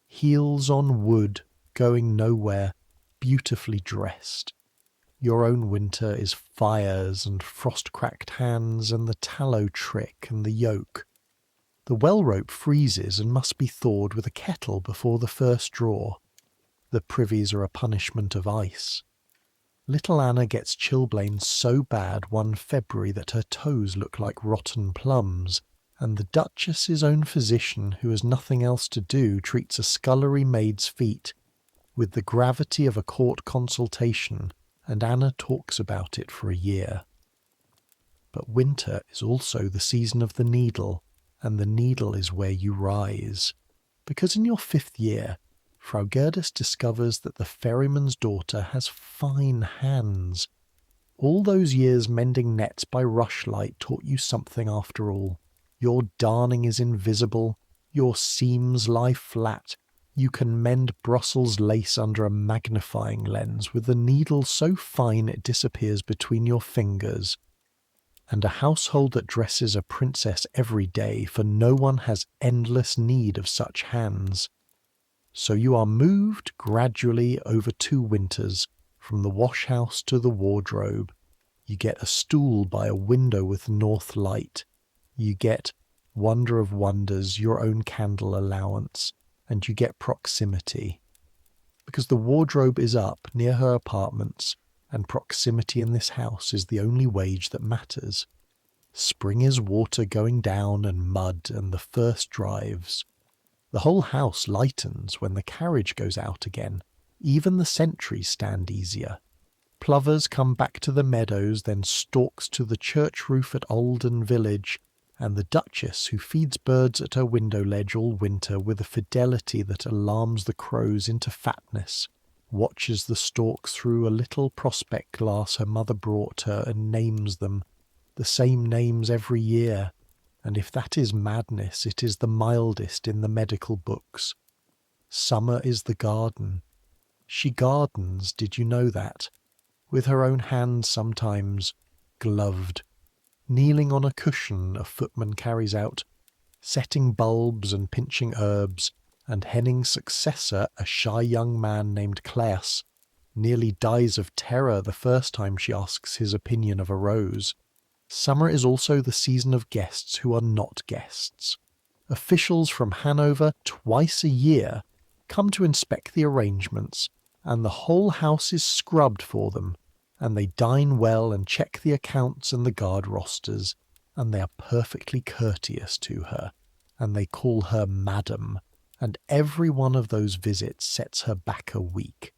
Heels on wood, going nowhere, beautifully dressed. Your own winter is fires and frost-cracked hands and the tallow trick and the yoke. The well rope freezes and must be thawed with a kettle before the first draw. The privies are a punishment of ice. Little Anna gets chilblains so bad one February that her toes look like rotten plums, and the Duchess's own physician, who has nothing else to do, treats a scullery maid's feet with the gravity of a court consultation, and Anna talks about it for a year. But winter is also the season of the needle, and the needle is where you rise. Because in your 5th year, Frau Gerdes discovers that the ferryman's daughter has fine hands. All those years mending nets by rushlight taught you something after all. Your darning is invisible, your seams lie flat, you can mend Brussels lace under a magnifying lens with the needle so fine it disappears between your fingers. And a household that dresses a princess every day, for no one has endless need of such hands. So you are moved gradually over 2 winters, from the wash-house to the wardrobe. You get a stool by a window with north light. You get, wonder of wonders, your own candle allowance, and you get proximity. Because the wardrobe is up near her apartments, and proximity in this house is the only wage that matters. Spring is water going down and mud and the first drives. The whole house lightens when the carriage goes out again. Even the sentries stand easier. Plovers come back to the meadows, then stalks to the church roof at Ahlden village, and the Duchess, who feeds birds at her window ledge all winter with a fidelity that alarms the crows into fatness, watches the storks through a little prospect glass her mother brought her and names them, the same names every year, and if that is madness, it is the mildest in the medical books. Summer is the garden. She gardens, did you know that? With her own hands sometimes, gloved. Kneeling on a cushion a footman carries out, setting bulbs and pinching herbs, and Henning's successor, a shy young man named Claes, nearly dies of terror the first time she asks his opinion of a rose. Summer is also the season of guests who are not guests. Officials from Hanover, twice a year, come to inspect the arrangements, and the whole house is scrubbed for them, and they dine well and check the accounts and the guard rosters, and they are perfectly courteous to her, and they call her Madam, and every one of those visits sets her back a week.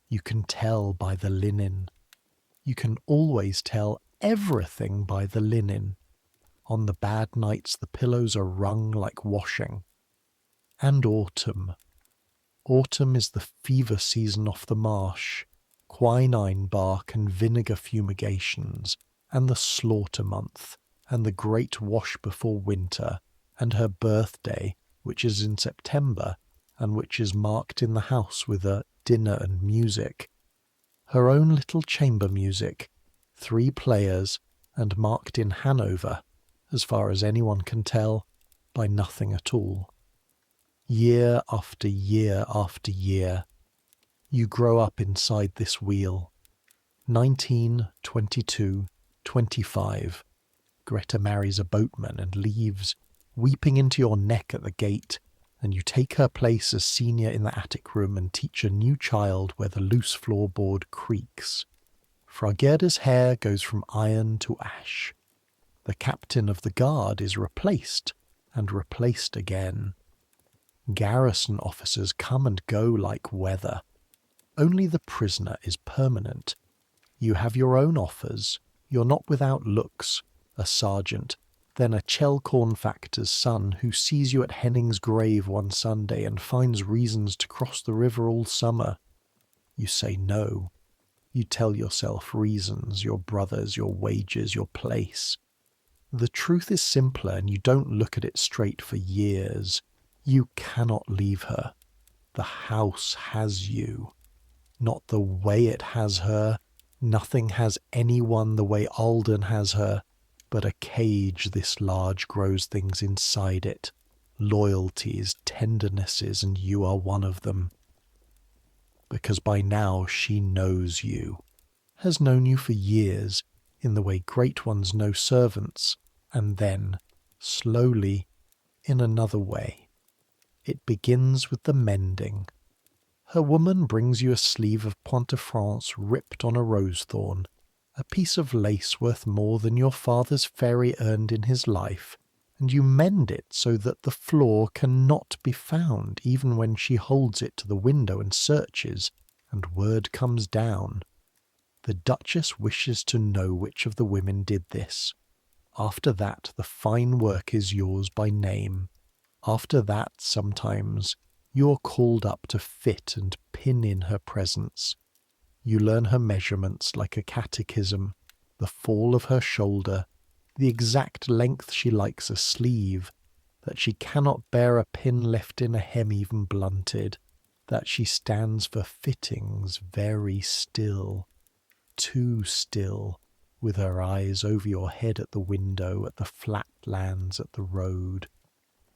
You can tell by the linen. You can always tell everything by the linen. On the bad nights the pillows are wrung like washing. And autumn. Autumn is the fever season off the marsh, quinine bark and vinegar fumigations, and the slaughter month, and the great wash before winter, and her birthday, which is in September, and which is marked in the house with a dinner and music. Her own little chamber music, 3 players, and marked in Hanover, as far as anyone can tell, by nothing at all. Year after year after year, you grow up inside this wheel. 19, 22, 25. Greta marries a boatman and leaves, weeping into your neck at the gate, and you take her place as senior in the attic room and teach a new child where the loose floorboard creaks. Frau Gerda's hair goes from iron to ash. The captain of the guard is replaced and replaced again. Garrison officers come and go like weather. Only the prisoner is permanent. You have your own offers. You're not without looks. A sergeant, then a Chelcorn factor's son who sees you at Henning's grave one Sunday and finds reasons to cross the river all summer. You say no. You tell yourself reasons, your brothers, your wages, your place. The truth is simpler and you don't look at it straight for years. You cannot leave her. The house has you. Not the way it has her. Nothing has anyone the way Ahlden has her. But a cage this large grows things inside it. Loyalties, tendernesses, and you are one of them. Because by now she knows you. Has known you for years, in the way great ones know servants, and then, slowly, in another way. It begins with the mending. Her woman brings you a sleeve of Pointe-de-France ripped on a rose thorn, a piece of lace worth more than your father's ferry earned in his life, and you mend it so that the flaw cannot be found even when she holds it to the window and searches, and word comes down. The Duchess wishes to know which of the women did this. After that, the fine work is yours by name. After that, sometimes, you are called up to fit and pin in her presence. You learn her measurements like a catechism, the fall of her shoulder, the exact length she likes a sleeve, that she cannot bear a pin left in a hem even blunted, that she stands for fittings very still, too still, with her eyes over your head at the window, at the flat lands, at the road.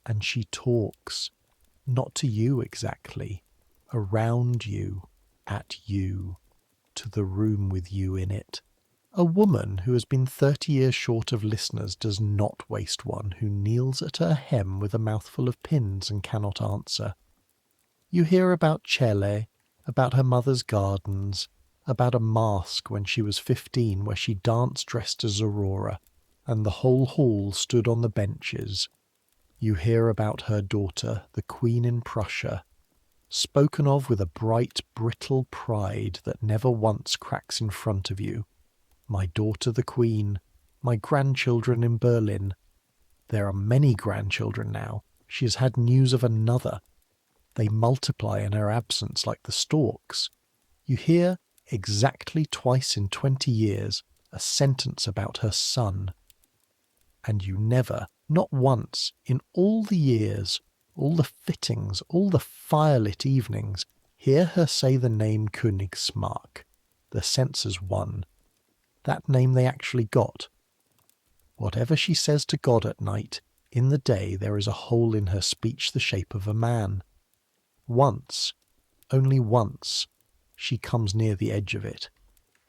And she talks, not to you exactly, around you, at you, to the room with you in it. A woman who has been 30 years short of listeners does not waste one who kneels at her hem with a mouthful of pins and cannot answer. You hear about Celle, about her mother's gardens, about a masque when she was 15 where she danced dressed as Aurora, and the whole hall stood on the benches. You hear about her daughter, the Queen in Prussia, spoken of with a bright, brittle pride that never once cracks in front of you. My daughter the Queen, my grandchildren in Berlin. There are many grandchildren now. She has had news of another. They multiply in her absence like the storks. You hear, exactly twice in 20 years, a sentence about her son. And you never, not once, in all the years, all the fittings, all the firelit evenings, hear her say the name Königsmarck, the censors won. That name they actually got. Whatever she says to God at night, in the day there is a hole in her speech the shape of a man. Once, only once, she comes near the edge of it.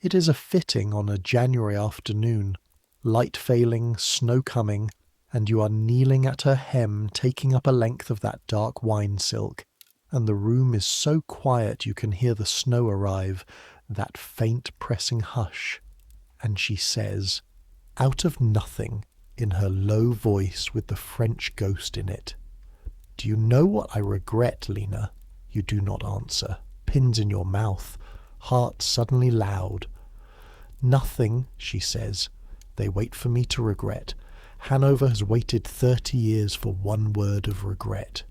It is a fitting on a January afternoon, light failing, snow coming, and you are kneeling at her hem, taking up a length of that dark wine silk, and the room is so quiet you can hear the snow arrive, that faint pressing hush, and she says, out of nothing, in her low voice with the French ghost in it, "Do you know what I regret, Leine?" You do not answer. Pins in your mouth, heart suddenly loud. "Nothing," she says. "They wait for me to regret. Hanover has waited 30 years for one word of regret,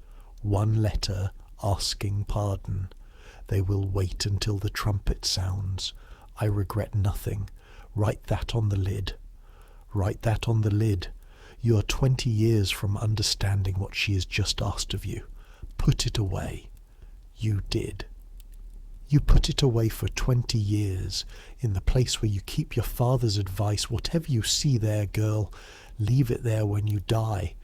one letter asking pardon. They will wait until the trumpet sounds. I regret nothing. Write that on the lid. Write that on the lid. You are 20 years from understanding what she has just asked of you. Put it away. You did. You put it away for 20 years, in the place where you keep your father's advice. Whatever you see there, girl, leave it there when you die.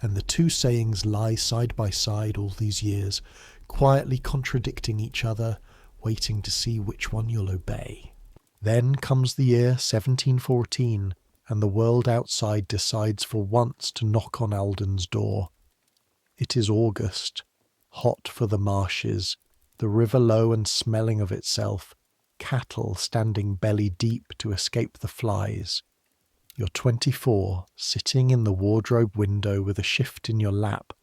And the two sayings lie side by side all these years, quietly contradicting each other, waiting to see which one you'll obey. Then comes the year 1714, and the world outside decides for once to knock on Ahlden's door. It is August, hot for the marshes, the river low and smelling of itself, cattle standing belly deep to escape the flies. You're 24, sitting in the wardrobe window with a shift in your lap,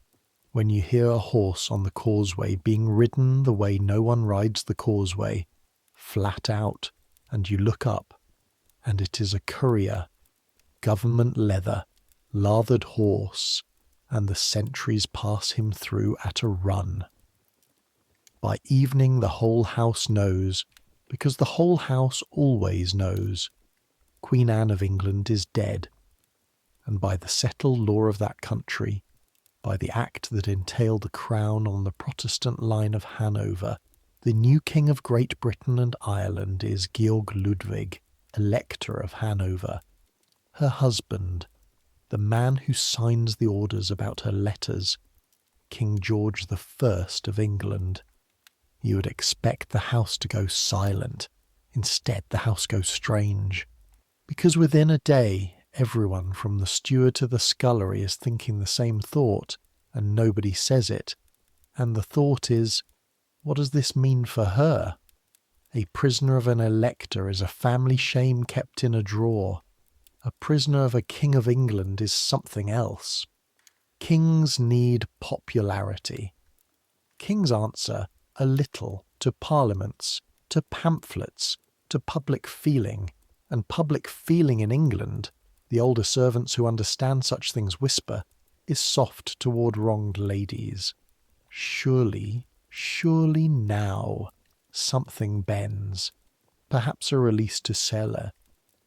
when you hear a horse on the causeway being ridden the way no one rides the causeway, flat out, and you look up, and it is a courier, government leather, lathered horse, and the sentries pass him through at a run. By evening the whole house knows, because the whole house always knows, Queen Anne of England is dead, and by the settled law of that country, by the act that entailed the crown on the Protestant line of Hanover, the new King of Great Britain and Ireland is Georg Ludwig, Elector of Hanover. Her husband, the man who signs the orders about her letters, King George I of England. You would expect the house to go silent. Instead, the house goes strange. Because within a day, everyone from the steward to the scullery is thinking the same thought, and nobody says it. And the thought is, what does this mean for her? A prisoner of an elector is a family shame kept in a drawer. A prisoner of a King of England is something else. Kings need popularity. Kings answer a little to parliaments, to pamphlets, to public feeling, and public feeling in England, the older servants who understand such things whisper, is soft toward wronged ladies. Surely now, something bends. Perhaps a release to Celle,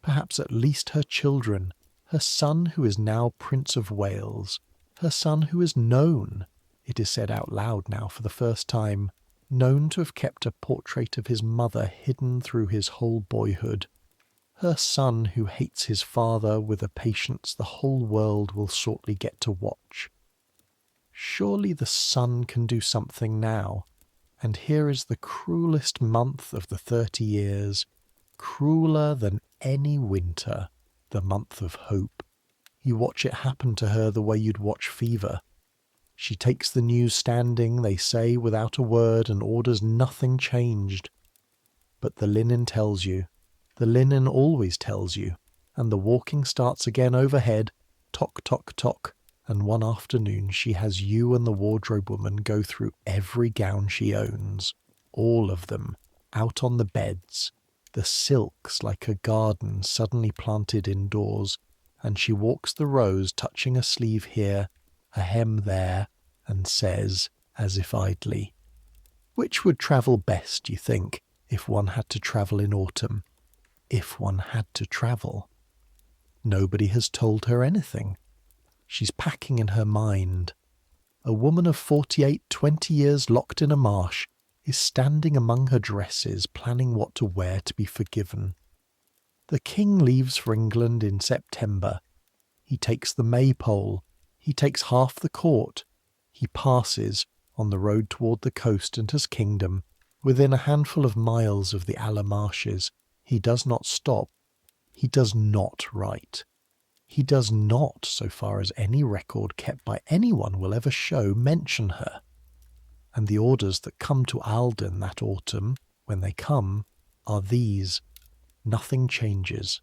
perhaps at least her children, her son who is now Prince of Wales, her son who is known, it is said out loud now for the first time, known to have kept a portrait of his mother hidden through his whole boyhood. Her son who hates his father with a patience the whole world will shortly get to watch. Surely the sun can do something now, and here is the cruelest month of the 30 years, crueler than any winter, the month of hope. You watch it happen to her the way you'd watch fever. She takes the news standing, they say, without a word, and orders nothing changed. But the linen tells you. The linen always tells you, and the walking starts again overhead, tock, tock, tock, and one afternoon she has you and the wardrobe woman go through every gown she owns, all of them, out on the beds, the silks like a garden suddenly planted indoors, and she walks the rows touching a sleeve here, a hem there, and says, as if idly, "Which would travel best, you think, if one had to travel in autumn? If one had to travel." Nobody has told her anything. She's packing in her mind. A woman of 48, 20 years locked in a marsh, is standing among her dresses, planning what to wear to be forgiven. The king leaves for England in September. He takes the maypole. He takes half the court. He passes, on the road toward the coast and his kingdom, within a handful of miles of the Aller marshes. He does not stop. He does not write. He does not, so far as any record kept by anyone will ever show, mention her. And the orders that come to Ahlden that autumn, when they come, are these. Nothing changes.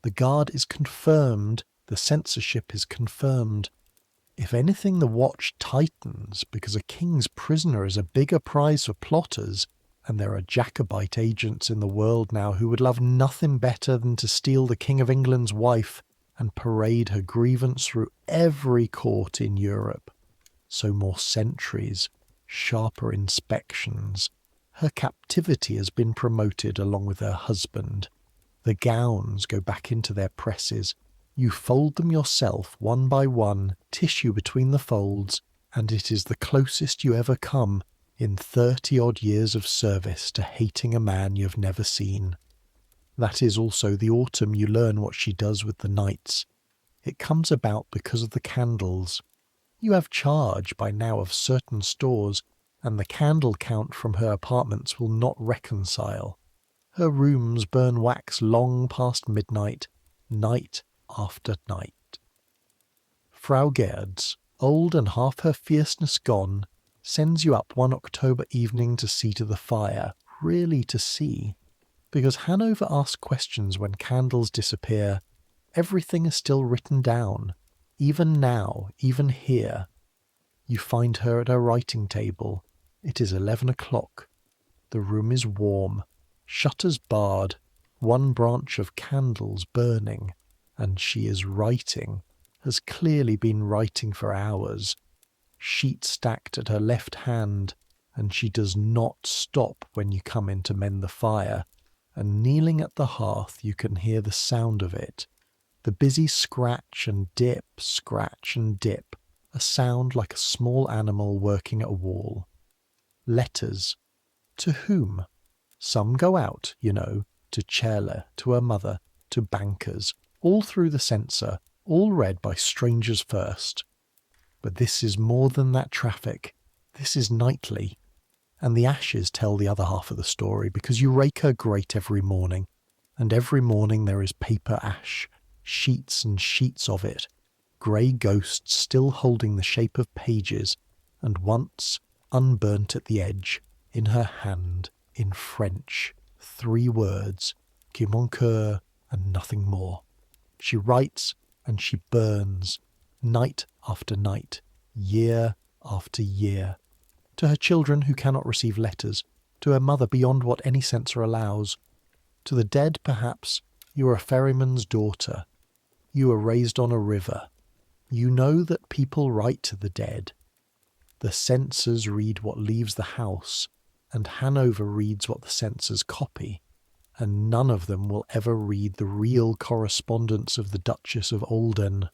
The guard is confirmed, the censorship is confirmed. If anything, the watch tightens, because a king's prisoner is a bigger prize for plotters, and there are Jacobite agents in the world now who would love nothing better than to steal the King of England's wife and parade her grievance through every court in Europe. So more sentries, sharper inspections. Her captivity has been promoted along with her husband. The gowns go back into their presses. You fold them yourself, one by one, tissue between the folds, and it is the closest you ever come, in 30-odd years of service to hating a man you've never seen. That is also the autumn you learn what she does with the nights. It comes about because of the candles. You have charge by now of certain stores, and the candle count from her apartments will not reconcile. Her rooms burn wax long past midnight, night after night. Frau Gerds, old and half her fierceness gone, sends you up one October evening to see to the fire, really to see. Because Hanover asks questions when candles disappear. Everything is still written down, even now, even here. You find her at her writing table. It is 11 o'clock. The room is warm, shutters barred, one branch of candles burning, and she is writing, has clearly been writing for hours. Sheet stacked at her left hand, and she does not stop when you come in to mend the fire, and kneeling at the hearth you can hear the sound of it. The busy scratch and dip, a sound like a small animal working at a wall. Letters. To whom? Some go out, you know, to Celle, to her mother, to bankers, all through the censor, all read by strangers first. But this is more than that traffic. This is nightly. And the ashes tell the other half of the story, because you rake her grate every morning, and every morning there is paper ash, sheets and sheets of it, grey ghosts still holding the shape of pages, and once, unburnt at the edge, in her hand, in French, 3 words, que mon cœur, and nothing more. She writes and she burns, night after night, year after year. To her children who cannot receive letters, to her mother beyond what any censor allows. To the dead, perhaps, you are a ferryman's daughter. You were raised on a river. You know that people write to the dead. The censors read what leaves the house, and Hanover reads what the censors copy, and none of them will ever read the real correspondence of the Duchess of Ahlden,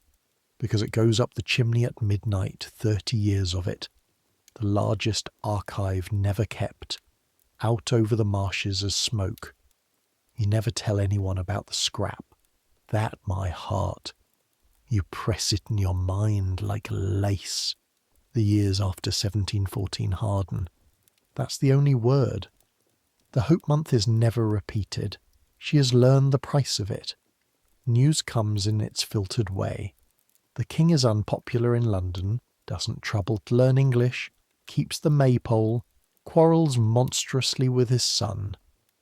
because it goes up the chimney at midnight, 30 years of it, the largest archive never kept, out over the marshes as smoke. You never tell anyone about the scrap. That, my heart. You press it in your mind like lace. The years after 1714 Ahlden. That's the only word. The Hope Month is never repeated. She has learned the price of it. News comes in its filtered way. The king is unpopular in London, doesn't trouble to learn English, keeps the maypole, quarrels monstrously with his son.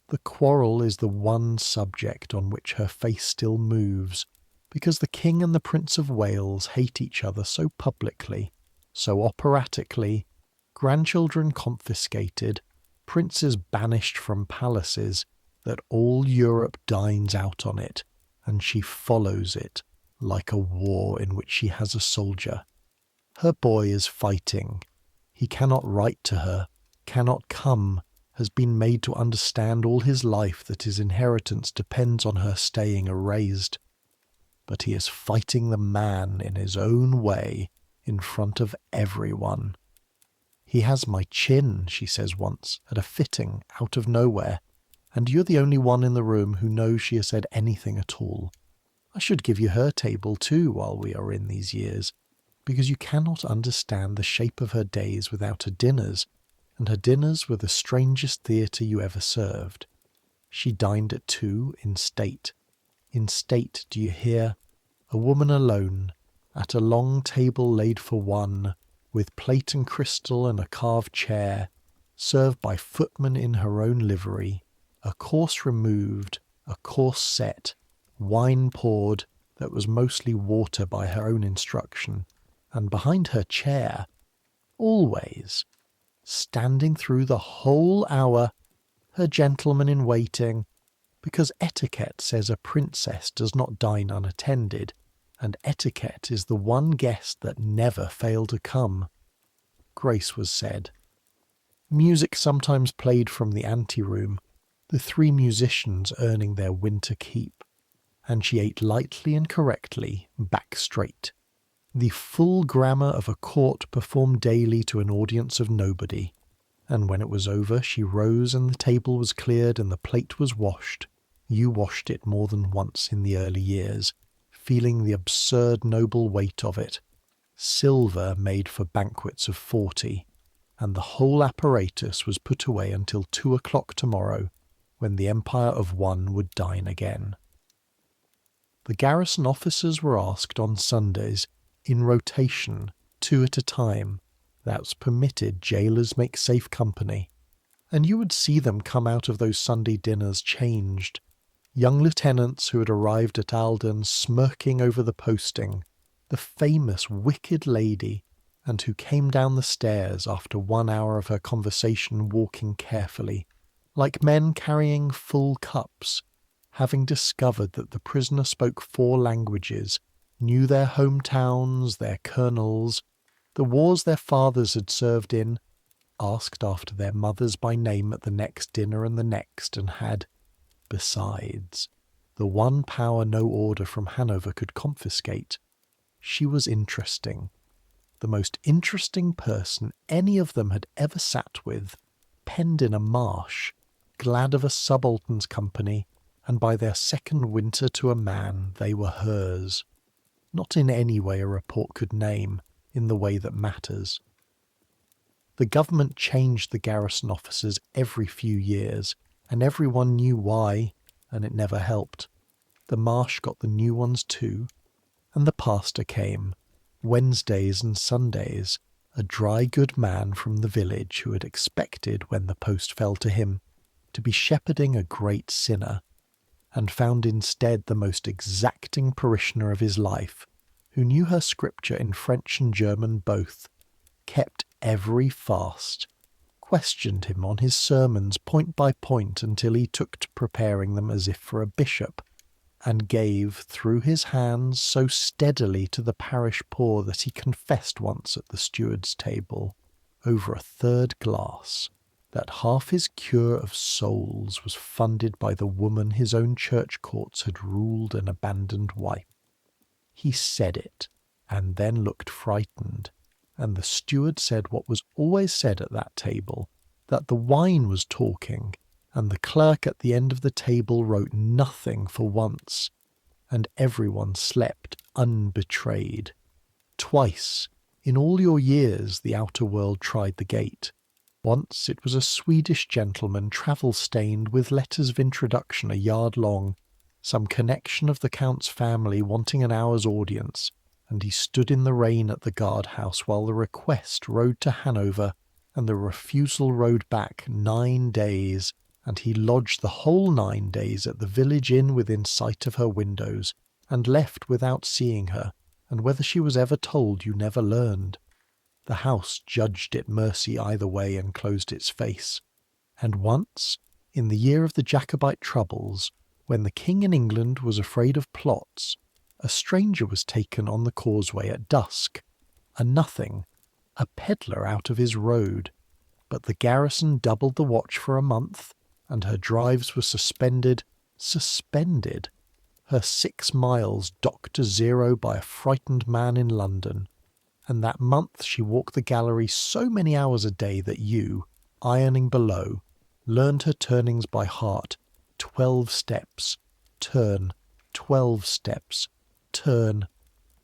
The quarrel is the one subject on which her face still moves, because the king and the Prince of Wales hate each other so publicly, so operatically, grandchildren confiscated, princes banished from palaces, that all Europe dines out on it, and she follows it like a war in which she has a soldier. Her boy is fighting. He cannot write to her, cannot come, has been made to understand all his life that his inheritance depends on her staying erased. But he is fighting the man in his own way, in front of everyone. He has my chin, she says once, at a fitting, out of nowhere, and you're the only one in the room who knows she has said anything at all. I should give you her table too while we are in these years, because you cannot understand the shape of her days without her dinners, and her dinners were the strangest theatre you ever served. She dined at 2 in state. In state, do you hear? A woman alone, at a long table laid for one, with plate and crystal and a carved chair, served by footmen in her own livery, a course removed, a course set, wine poured that was mostly water by her own instruction, and behind her chair, always, standing through the whole hour, her gentleman in waiting, because etiquette says a princess does not dine unattended, and etiquette is the one guest that never failed to come. Grace was said. Music sometimes played from the anteroom, the 3 musicians earning their winter keep, and she ate lightly and correctly, back straight. The full grammar of a court performed daily to an audience of nobody. and when it was over she rose and the table was cleared and the plate was washed. You washed it more than once in the early years, feeling the absurd noble weight of it. Silver made for banquets of 40, and the whole apparatus was put away until 2 o'clock tomorrow, when the Empire of One would dine again. The garrison officers were asked on Sundays, in rotation, 2 at a time. That's permitted, jailers make safe company. And you would see them come out of those Sunday dinners changed. Young lieutenants who had arrived at Ahlden smirking over the posting, the famous wicked lady, and who came down the stairs after 1 hour of her conversation walking carefully, like men carrying full cups, having discovered that the prisoner spoke 4 languages, knew their hometowns, their colonels, the wars their fathers had served in, asked after their mothers by name at the next dinner and the next, and had, besides, the one power no order from Hanover could confiscate. She was interesting. The most interesting person any of them had ever sat with, penned in a marsh, glad of a subaltern's company, and by their second winter to a man they were hers. Not in any way a report could name, in the way that matters. The government changed the garrison officers every few years, and everyone knew why, and it never helped. The marsh got the new ones too, and the pastor came, Wednesdays and Sundays, a dry good man from the village who had expected, when the post fell to him, to be shepherding a great sinner, and found instead the most exacting parishioner of his life, who knew her scripture in French and German both, kept every fast, questioned him on his sermons point by point until he took to preparing them as if for a bishop, and gave through his hands so steadily to the parish poor that he confessed once at the steward's table, over a 3rd glass, that half his cure of souls was funded by the woman his own church courts had ruled an abandoned wife. He said it, and then looked frightened, and the steward said what was always said at that table, that the wine was talking, and the clerk at the end of the table wrote nothing for once, and everyone slept unbetrayed. Twice, in all your years, the outer world tried the gate. Once it was a Swedish gentleman, travel-stained, with letters of introduction a yard long, some connection of the Count's family wanting an hour's audience, and he stood in the rain at the guard-house while the request rode to Hanover, and the refusal rode back 9 days, and he lodged the whole 9 days at the village inn within sight of her windows, and left without seeing her, and whether she was ever told you never learned. The house judged it mercy either way and closed its face. And once, in the year of the Jacobite troubles, when the king in England was afraid of plots, a stranger was taken on the causeway at dusk, a nothing, a pedlar out of his road, but the garrison doubled the watch for a month, and her drives were suspended, her 6 miles docked to 0 by a frightened man in London, and that month she walked the gallery so many hours a day that you, ironing below, learned her turnings by heart, 12 steps, turn, 12 steps, turn,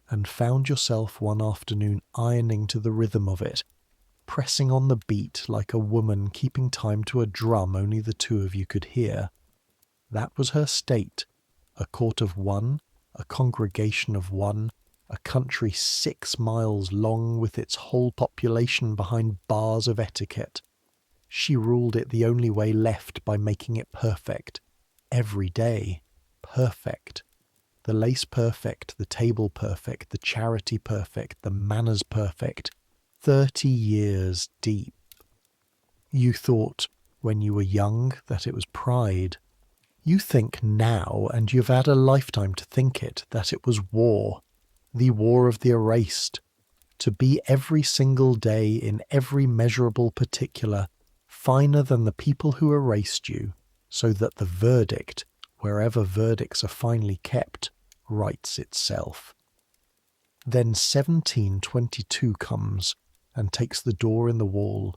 and found yourself one afternoon ironing to the rhythm of it, pressing on the beat like a woman keeping time to a drum only the 2 of you could hear. That was her state, a court of 1, a congregation of 1, a country 6 miles long with its whole population behind bars of etiquette. She ruled it the only way left by making it perfect. Every day. Perfect. The lace perfect, the table perfect, the charity perfect, the manners perfect. 30 years deep. You thought, when you were young, that it was pride. You think now, and you've had a lifetime to think it, that it was war. The war of the erased. To be every single day, in every measurable particular, finer than the people who erased you, so that the verdict, wherever verdicts are finely kept, writes itself. Then 1722 comes, and takes the door in the wall.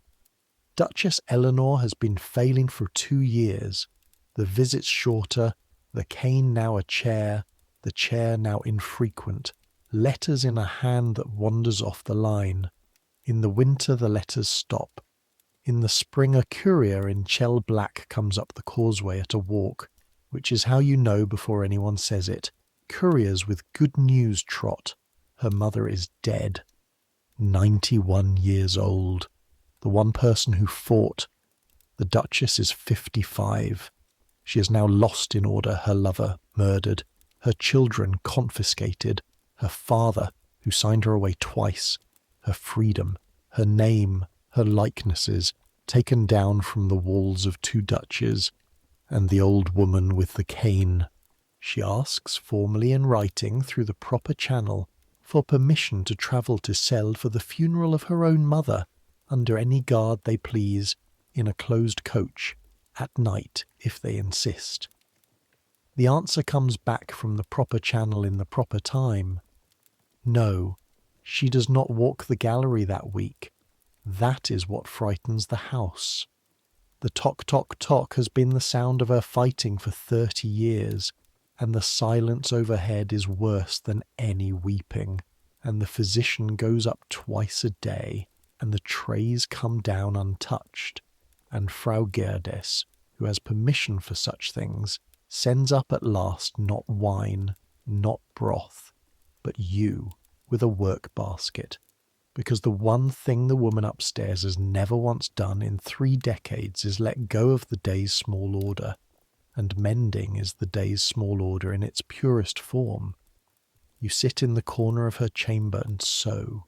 Duchess Eleanor has been failing for 2 years. The visits shorter, the cane now a chair, the chair now infrequent, letters in a hand that wanders off the line. In the winter the letters stop. In the spring a courier in shell black comes up the causeway at a walk, which is how you know before anyone says it. Couriers with good news trot. Her mother is dead. 91 years old. The one person who fought. The Duchess is 55. She is now lost in order, her lover murdered, her children confiscated, her father, who signed her away twice, her freedom, her name, her likenesses, taken down from the walls of 2 duchies, and the old woman with the cane. She asks, formally in writing, through the proper channel, for permission to travel to Celle for the funeral of her own mother, under any guard they please, in a closed coach, at night, if they insist. The answer comes back from the proper channel in the proper time. No, she does not walk the gallery that week. That is what frightens the house. The tock, tock, tock has been the sound of her fighting for 30 years, and the silence overhead is worse than any weeping, and the physician goes up twice a day, and the trays come down untouched, and Frau Gerdes, who has permission for such things, sends up at last not wine, not broth, but you with a work basket, because the one thing the woman upstairs has never once done in 3 decades is let go of the day's small order, and mending is the day's small order in its purest form. You sit in the corner of her chamber and sew.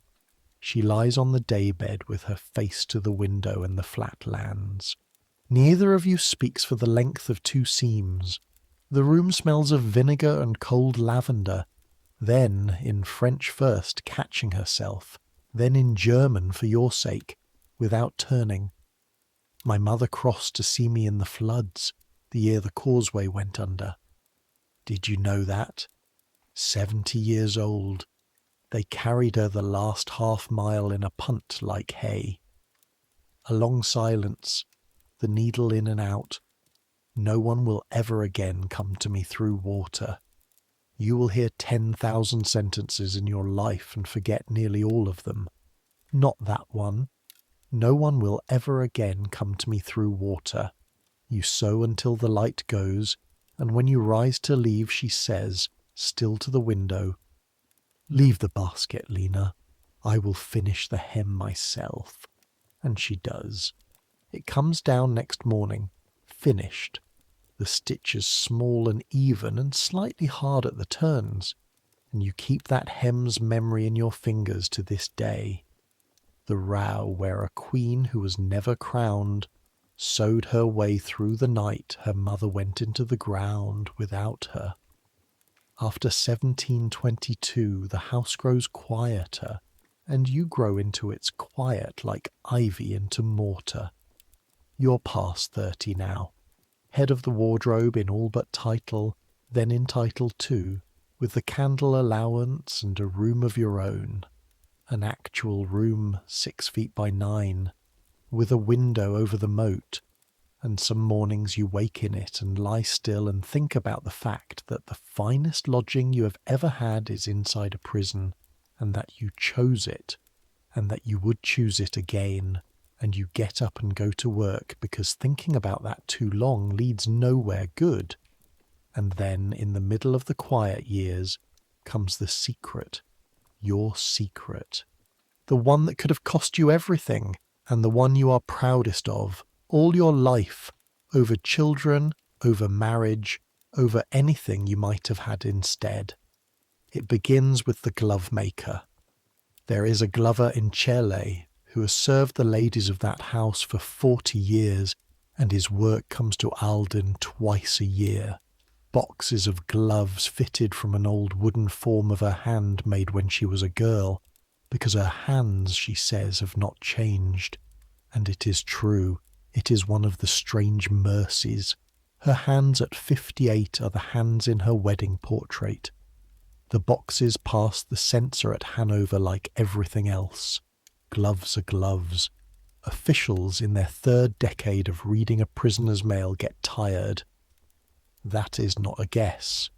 She lies on the daybed with her face to the window and the flat lands. Neither of you speaks for the length of 2 seams. The room smells of vinegar and cold lavender, then in French first, catching herself, then in German for your sake, without turning. My mother crossed to see me in the floods, the year the causeway went under. Did you know that? 70 years old. They carried her the last half-mile in a punt like hay. A long silence, the needle in and out. No one will ever again come to me through water. You will hear 10,000 sentences in your life and forget nearly all of them. Not that one. No one will ever again come to me through water. You sew until the light goes, and when you rise to leave, she says, still to the window, "Leave the basket, Leine. I will finish the hem myself." And she does. It comes down next morning, finished. The stitches small and even and slightly hard at the turns, and you keep that hem's memory in your fingers to this day. The row where a queen who was never crowned sewed her way through the night her mother went into the ground without her. After 1722 the house grows quieter, and you grow into its quiet like ivy into mortar. You're past 30 now, head of the wardrobe in all but title, then in title too, with the candle allowance and a room of your own. An actual room 6 feet by 9, with a window over the moat, and some mornings you wake in it and lie still and think about the fact that the finest lodging you have ever had is inside a prison, and that you chose it, and that you would choose it again, and you get up and go to work because thinking about that too long leads nowhere good. And then, in the middle of the quiet years, comes the secret, your secret, the one that could have cost you everything, and the one you are proudest of, all your life, over children, over marriage, over anything you might have had instead. It begins with the glove maker. There is a glover in Celle who has served the ladies of that house for 40 years, and his work comes to Ahlden twice a year. Boxes of gloves fitted from an old wooden form of her hand made when she was a girl, because her hands, she says, have not changed. And it is true. It is one of the strange mercies. Her hands at 58 are the hands in her wedding portrait. The boxes pass the censor at Hanover like everything else. Gloves are gloves. Officials in their third decade of reading a prisoner's mail get tired. That is not a guess.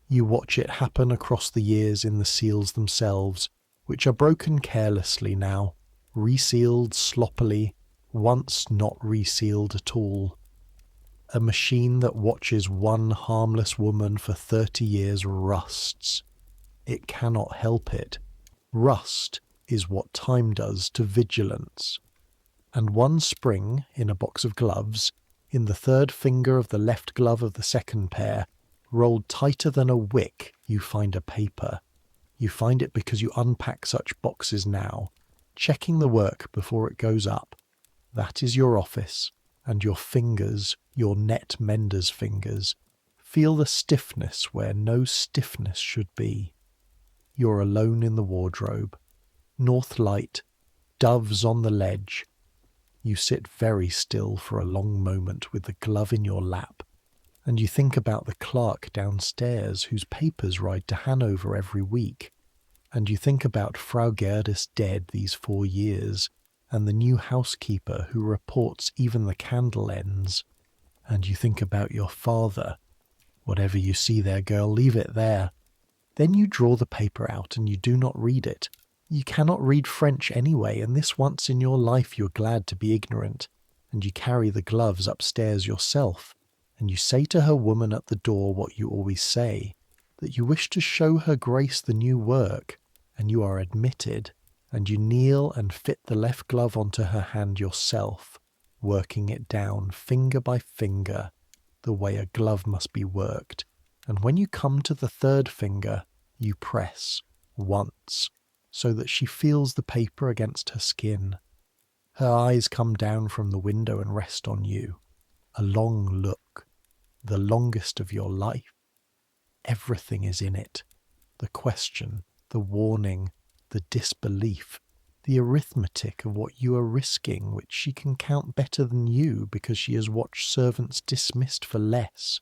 You watch it happen across the years in the seals themselves, which are broken carelessly now, resealed sloppily, once not resealed at all. A machine that watches one harmless woman for 30 years rusts. It cannot help it. Rust is what time does to vigilance. And one spring, in a box of gloves, in the third finger of the left glove of the second pair, rolled tighter than a wick, you find a paper. You find it because you unpack such boxes now, checking the work before it goes up. That is your office, and your fingers, your net mender's fingers, feel the stiffness where no stiffness should be. You're alone in the wardrobe. North light, doves on the ledge. You sit very still for a long moment with the glove in your lap, and you think about the clerk downstairs whose papers ride to Hanover every week, and you think about Frau Gerdis dead these 4 years, and the new housekeeper who reports even the candle ends, and you think about your father. Whatever you see there, girl, leave it there. Then you draw the paper out and you do not read it. You cannot read French anyway, and this once in your life you're glad to be ignorant, and you carry the gloves upstairs yourself, and you say to her woman at the door what you always say, that you wish to show her grace the new work, and you are admitted, and you kneel and fit the left glove onto her hand yourself, working it down finger by finger, the way a glove must be worked, and when you come to the third finger, you press, once, so that she feels the paper against her skin. Her eyes come down from the window and rest on you. A long look, the longest of your life. Everything is in it. The question, the warning, the disbelief, the arithmetic of what you are risking, which she can count better than you because she has watched servants dismissed for less,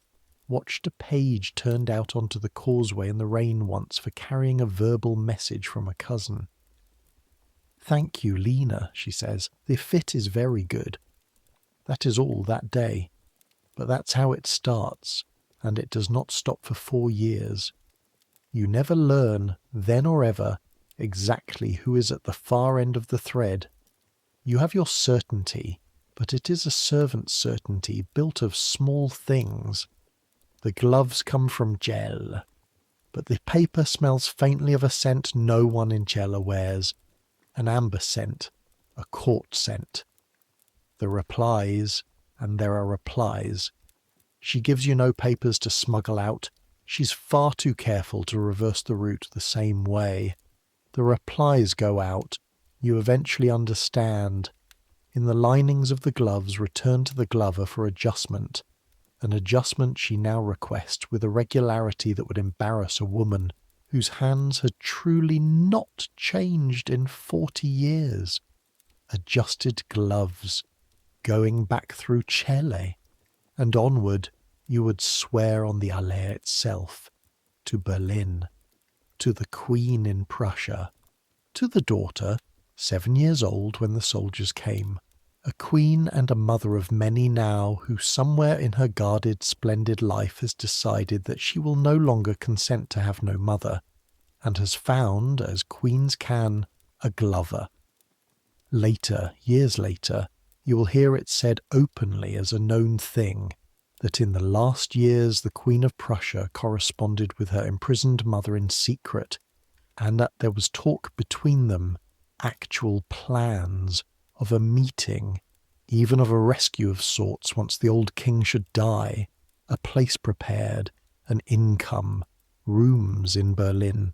watched a page turned out onto the causeway in the rain once for carrying a verbal message from a cousin. "Thank you, Leine," she says. "The fit is very good." That is all that day. But that's how it starts, and it does not stop for 4 years. You never learn, then or ever, exactly who is at the far end of the thread. You have your certainty, but it is a servant's certainty built of small things. The gloves come from Gel, but the paper smells faintly of a scent no one in Cella wears, an amber scent, a court scent. The replies, and there are replies. She gives you no papers to smuggle out. She's far too careful to reverse the route the same way. The replies go out. You eventually understand. In the linings of the gloves return to the glover for adjustment. An adjustment she now requests with a regularity that would embarrass a woman whose hands had truly not changed in 40 years. Adjusted gloves, going back through Celle, and onward you would swear on the Allee itself, to Berlin, to the Queen in Prussia, to the daughter, 7 years old when the soldiers came, a queen and a mother of many now, who somewhere in her guarded, splendid life has decided that she will no longer consent to have no mother, and has found, as queens can, a glover. Later, years later, you will hear it said openly as a known thing, that in the last years the Queen of Prussia corresponded with her imprisoned mother in secret, and that there was talk between them, actual plans, of a meeting, even of a rescue of sorts once the old king should die, a place prepared, an income, rooms in Berlin.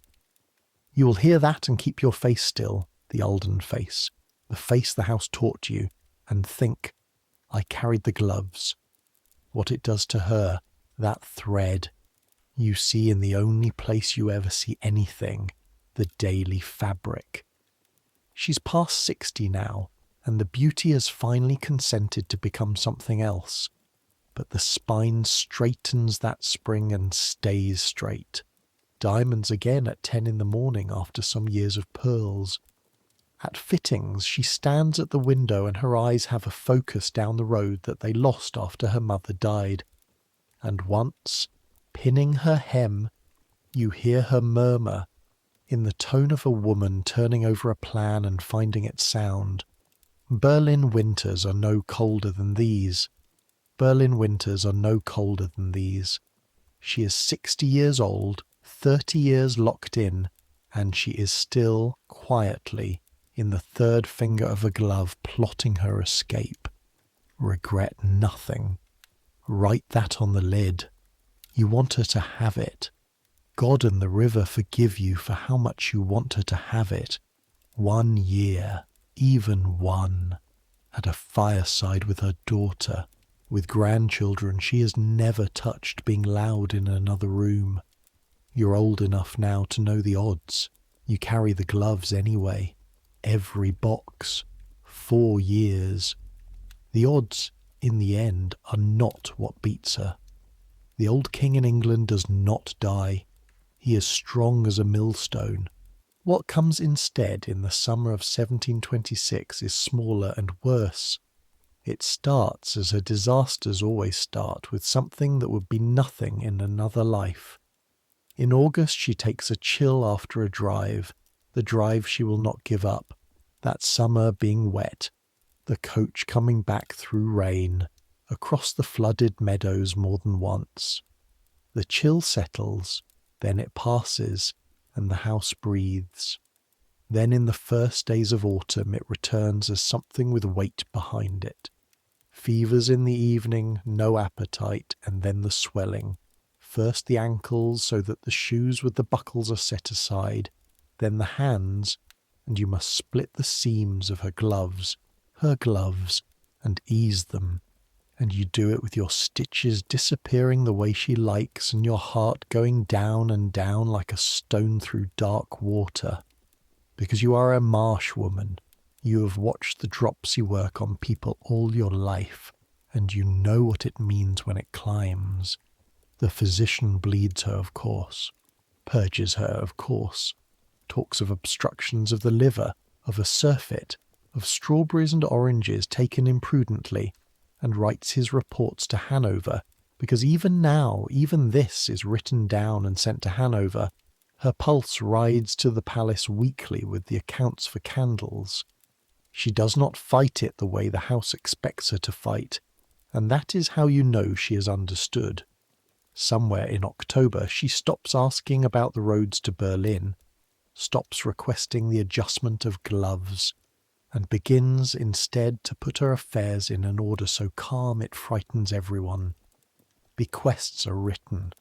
You will hear that and keep your face still, the Ahlden face, the face the house taught you, and think, I carried the gloves. What it does to her, that thread, you see in the only place you ever see anything, the daily fabric. She's past 60 now, and the beauty has finally consented to become something else. But the spine straightens that spring and stays straight. Diamonds again at 10 in the morning after some years of pearls. At fittings, she stands at the window and her eyes have a focus down the road that they lost after her mother died. And once, pinning her hem, you hear her murmur, in the tone of a woman turning over a plan and finding it sound, "Berlin winters are no colder than these. Berlin winters are no colder than these." She is 60 years old, 30 years locked in, and she is still, quietly, in the third finger of a glove plotting her escape. Regret nothing. Write that on the lid. You want her to have it. God and the river forgive you for how much you want her to have it. 1 year, even one, at a fireside with her daughter, with grandchildren she has never touched, being loud in another room. You're old enough now to know the odds. You carry the gloves anyway. Every box. 4 years. The odds, in the end, are not what beats her. The old king in England does not die. He is strong as a millstone. What comes instead in the summer of 1726 is smaller and worse. It starts, as her disasters always start, with something that would be nothing in another life. In August she takes a chill after a drive, the drive she will not give up, that summer being wet, the coach coming back through rain, across the flooded meadows more than once. The chill settles, then it passes, and the house breathes. Then in the first days of autumn it returns as something with weight behind it. Fevers in the evening, no appetite, and then the swelling. First the ankles, so that the shoes with the buckles are set aside, then the hands, and you must split the seams of her gloves, and ease them. And you do it with your stitches disappearing the way she likes, and your heart going down and down like a stone through dark water. Because you are a marsh woman, you have watched the dropsy work on people all your life, and you know what it means when it climbs. The physician bleeds her, of course, purges her, of course, talks of obstructions of the liver, of a surfeit, of strawberries and oranges taken imprudently, and writes his reports to Hanover, because even now, even this is written down and sent to Hanover. Her pulse rides to the palace weekly with the accounts for candles. She does not fight it the way the house expects her to fight, and that is how you know she is understood. Somewhere in October she stops asking about the roads to Berlin, stops requesting the adjustment of gloves, and begins instead to put her affairs in an order so calm it frightens everyone. Bequests are written.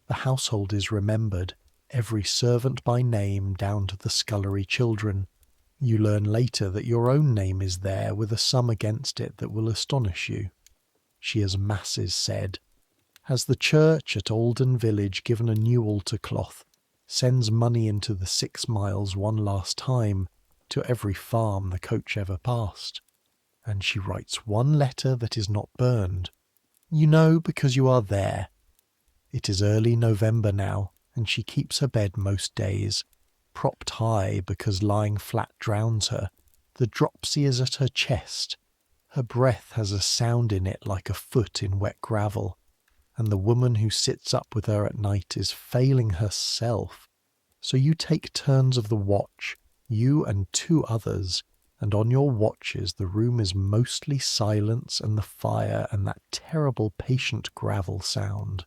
The household is remembered, every servant by name down to the scullery children. You learn later that your own name is there with a sum against it that will astonish you. She has masses said, has the church at Ahlden village given a new altar cloth, sends money into the 6 miles one last time, to every farm the coach ever passed. And she writes one letter that is not burned. You know because you are there. It is early November now, and she keeps her bed most days, propped high because lying flat drowns her. The dropsy is at her chest. Her breath has a sound in it like a foot in wet gravel, and the woman who sits up with her at night is failing herself. So you take turns of the watch, you and 2 others, and on your watches the room is mostly silence and the fire and that terrible patient gravel sound.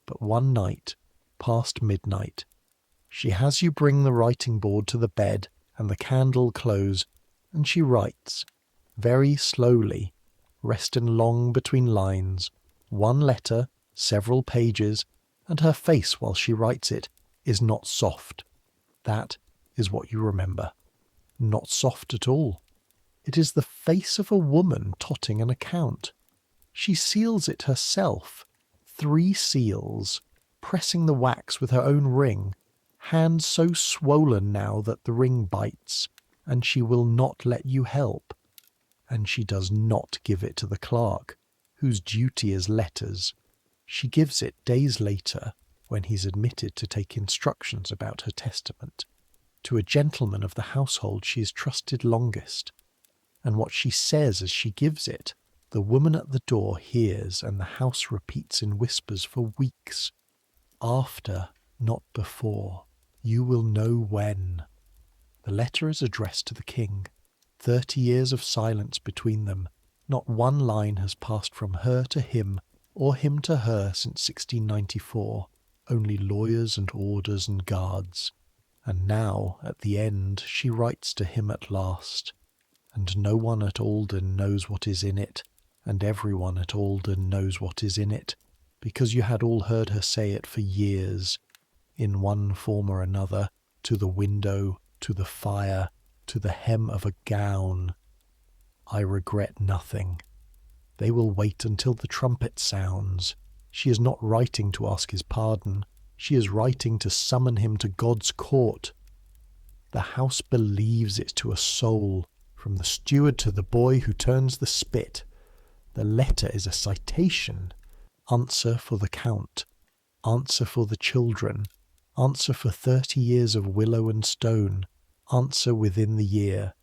But one night, past midnight, she has you bring the writing board to the bed and the candle close, and she writes, very slowly, resting long between lines, one letter, several pages, and her face while she writes it is not soft. That is what you remember. Not soft at all. It is the face of a woman totting an account. She seals it herself, 3 seals, pressing the wax with her own ring, hands so swollen now that the ring bites, and she will not let you help. And she does not give it to the clerk, whose duty is letters. She gives it days later, when he's admitted to take instructions about her testament. to a gentleman of the household she has trusted longest, and what she says as she gives it, the woman at the door hears and the house repeats in whispers for weeks. After, not before. You will know when. The letter is addressed to the king. 30 years of silence between them. Not one line has passed from her to him, or him to her since 1694. Only lawyers and orders and guards. And now, at the end, she writes to him at last. And no one at Ahlden knows what is in it, and everyone at Ahlden knows what is in it, because you had all heard her say it for years, in one form or another, to the window, to the fire, to the hem of a gown. I regret nothing. They will wait until the trumpet sounds. She is not writing to ask his pardon. She is writing to summon him to God's court. The house believes it to a soul, from the steward to the boy who turns the spit. The letter is a citation. Answer for the Count. Answer for the children. Answer for 30 years of willow and stone. Answer within the year.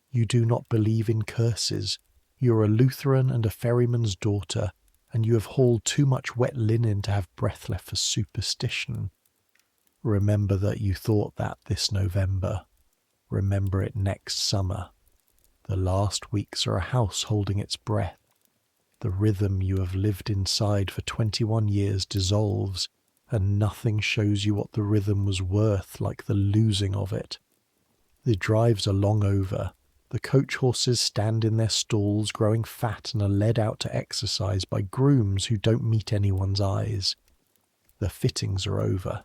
You do not believe in curses. You're a Lutheran and a ferryman's daughter, and you have hauled too much wet linen to have breath left for superstition. Remember that you thought that this November. Remember it next summer. The last weeks are a house holding its breath. The rhythm you have lived inside for 21 years dissolves, and nothing shows you what the rhythm was worth like the losing of it. The drives are long over. The coach horses stand in their stalls growing fat and are led out to exercise by grooms who don't meet anyone's eyes. The fittings are over.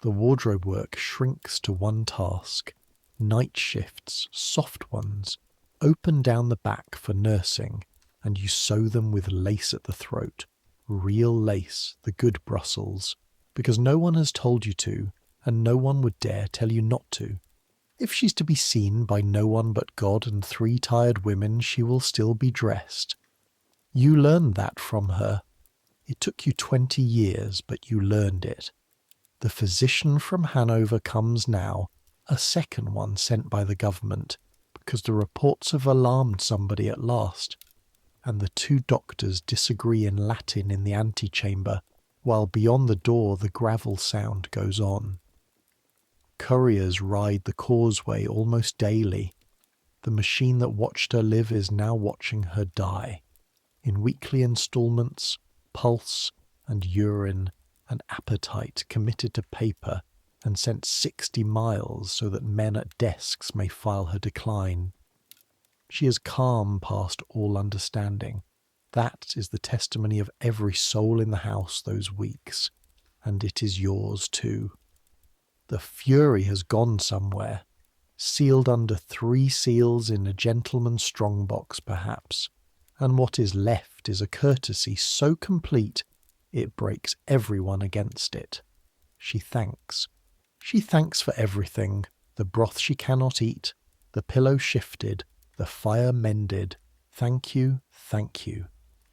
The wardrobe work shrinks to one task. Night shifts, soft ones, open down the back for nursing, and you sew them with lace at the throat. Real lace, the good Brussels, because no one has told you to, and no one would dare tell you not to. If she's to be seen by no one but God and 3 tired women, she will still be dressed. You learned that from her. It took you 20 years, but you learned it. The physician from Hanover comes now, a second one sent by the government, because the reports have alarmed somebody at last, and the 2 doctors disagree in Latin in the antechamber, while beyond the door the gravel sound goes on. Couriers ride the causeway almost daily. The machine that watched her live is now watching her die. In weekly instalments, pulse and urine and appetite committed to paper and sent 60 miles so that men at desks may file her decline. She is calm past all understanding. That is the testimony of every soul in the house those weeks, and it is yours too. The fury has gone somewhere, sealed under 3 seals in a gentleman's strong-box perhaps, and what is left is a courtesy so complete it breaks everyone against it. She thanks. She thanks for everything, the broth she cannot eat, the pillow shifted, the fire mended. Thank you,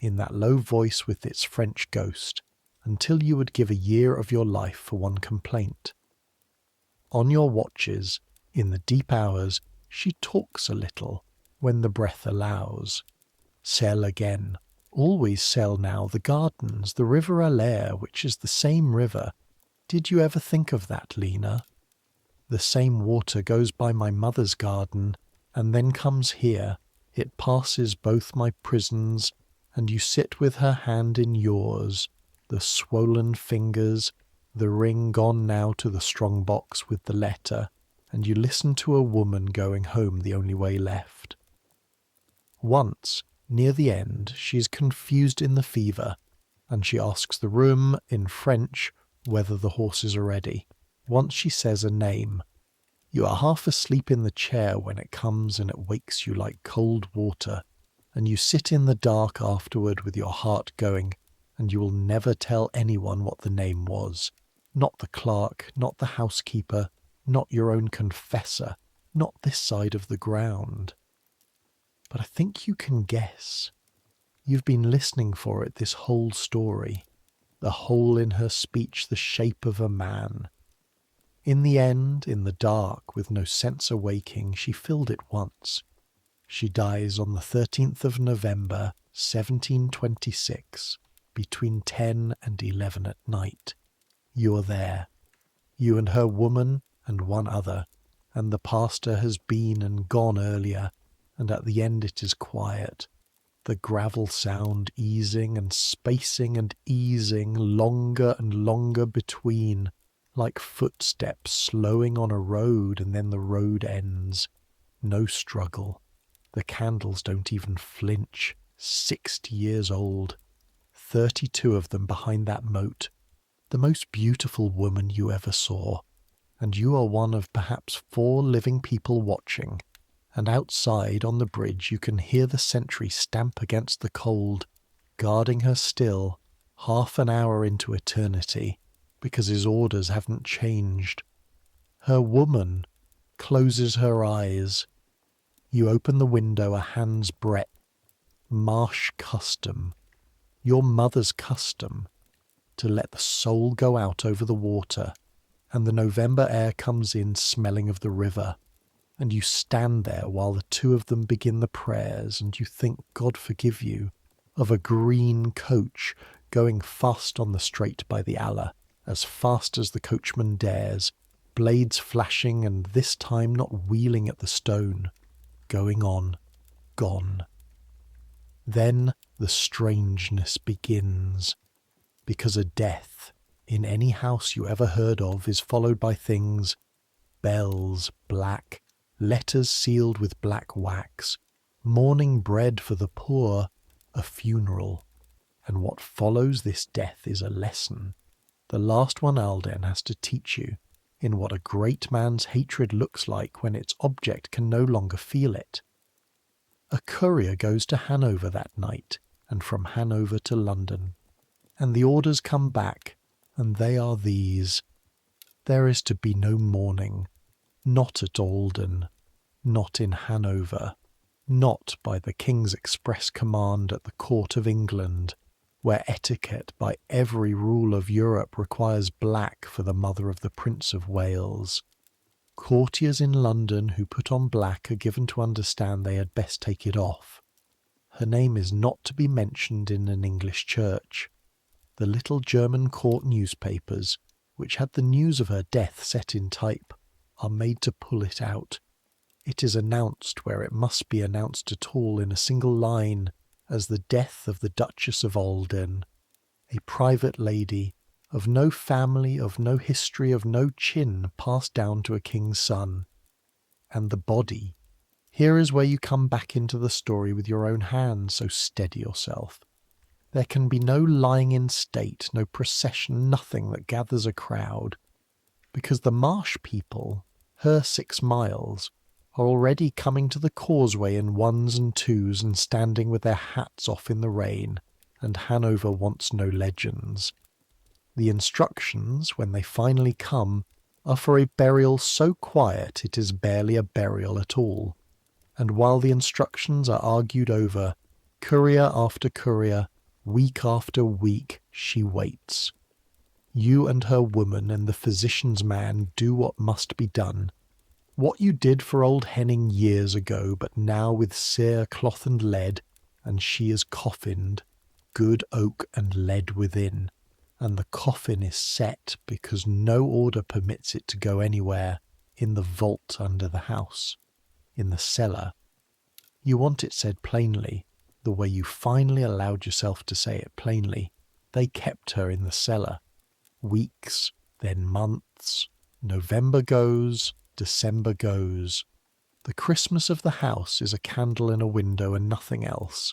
in that low voice with its French ghost, until you would give a year of your life for one complaint. On your watches, in the deep hours, she talks a little, when the breath allows. Sell again. Always sell now the gardens, the river Aller, which is the same river. Did you ever think of that, Leine? The same water goes by my mother's garden, and then comes here. It passes both my prisons, and you sit with her hand in yours, the swollen fingers, the ring gone now to the strong box with the letter, and you listen to a woman going home the only way left. Once, near the end, she is confused in the fever, and she asks the room, in French, whether the horses are ready. Once she says a name. You are half asleep in the chair when it comes, and it wakes you like cold water, and you sit in the dark afterward with your heart going, and you will never tell anyone what the name was. Not the clerk, not the housekeeper, not your own confessor, not this side of the ground. But I think you can guess. You've been listening for it this whole story. The hole in her speech the shape of a man. In the end, in the dark, with no sense awaking, she filled it once. She dies on the 13th of November, 1726, between 10 and 11 at night. You are there. You and her woman and one other, and the pastor has been and gone earlier, and at the end it is quiet, the gravel sound easing and spacing and easing longer and longer between, like footsteps slowing on a road, and then the road ends. No struggle. The candles don't even flinch. 60 years old. 32 of them behind that moat. The most beautiful woman you ever saw. And you are one of perhaps 4 living people watching. And outside on the bridge you can hear the sentry stamp against the cold, guarding her still, half an hour into eternity, because his orders haven't changed. Her woman closes her eyes. You open the window a hand's breadth. Marsh custom, your mother's custom, to let the soul go out over the water, and the November air comes in smelling of the river, and you stand there while the 2 of them begin the prayers, and you think, God forgive you, of a green coach going fast on the straight by the Aller, as fast as the coachman dares, blades flashing, and this time not wheeling at the stone, going on, gone. Then the strangeness begins, because a death, in any house you ever heard of, is followed by things, bells, black, letters sealed with black wax, mourning bread for the poor, a funeral. And what follows this death is a lesson, the last one Ahlden has to teach you, in what a great man's hatred looks like when its object can no longer feel it. A courier goes to Hanover that night, and from Hanover to London. And the orders come back, and they are these. There is to be no mourning, not at Ahlden, not in Hanover, not by the King's express command at the court of England, where etiquette by every rule of Europe requires black for the mother of the Prince of Wales. Courtiers in London who put on black are given to understand they had best take it off. Her name is not to be mentioned in an English church. The little German court newspapers, which had the news of her death set in type, are made to pull it out. It is announced where it must be announced at all in a single line, as the death of the Duchess of Ahlden, a private lady, of no family, of no history, of no chin, passed down to a king's son. And the body. Here is where you come back into the story with your own hand, so steady yourself. There can be no lying in state, no procession, nothing that gathers a crowd, because the marsh people, her 6 miles, are already coming to the causeway in 1s and 2s and standing with their hats off in the rain, and Hanover wants no legends. The instructions, when they finally come, are for a burial so quiet it is barely a burial at all. And while the instructions are argued over, courier after courier, week after week, she waits. You and her woman and the physician's man do what must be done. What you did for old Henning years ago, but now with cere, cloth and lead, and she is coffined, good oak and lead within. And the coffin is set, because no order permits it to go anywhere, in the vault under the house, in the cellar. You want it said plainly, the way you finally allowed yourself to say it plainly. They kept her in the cellar. Weeks, then months. November goes, December goes. The Christmas of the house is a candle in a window and nothing else.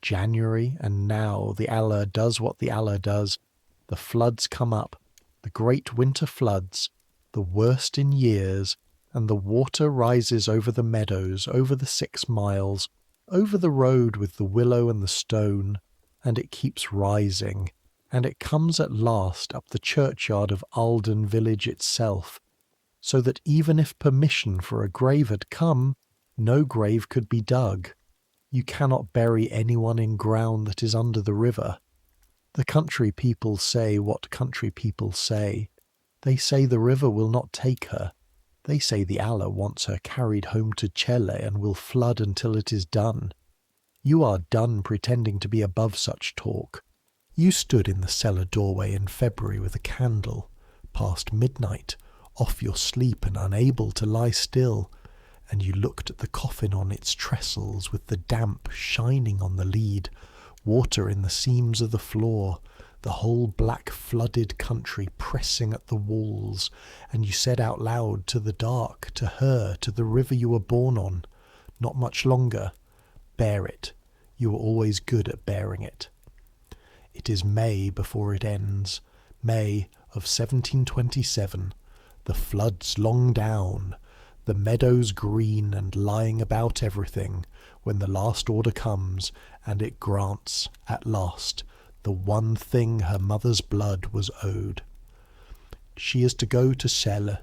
January, and now the Aller does what the Aller does. The floods come up, the great winter floods, the worst in years, and the water rises over the meadows, over the 6 miles, over the road with the willow and the stone, and it keeps rising, and it comes at last up the churchyard of Ahlden village itself, so that even if permission for a grave had come, no grave could be dug. You cannot bury anyone in ground that is under the river. The country people say what country people say. They say the river will not take her. They say the Allah wants her carried home to Celle and will flood until it is done. You are done pretending to be above such talk. You stood in the cellar doorway in February with a candle, past midnight, off your sleep and unable to lie still, and you looked at the coffin on its trestles with the damp shining on the lead, water in the seams of the floor, the whole black flooded country pressing at the walls, and you said out loud to the dark, to her, to the river you were born on, "Not much longer. Bear it. You were always good at bearing it." It is May before it ends, May of 1727, the floods long down, the meadows green and lying about everything, when the last order comes, and it grants, at last, the one thing her mother's blood was owed. She is to go to Celle,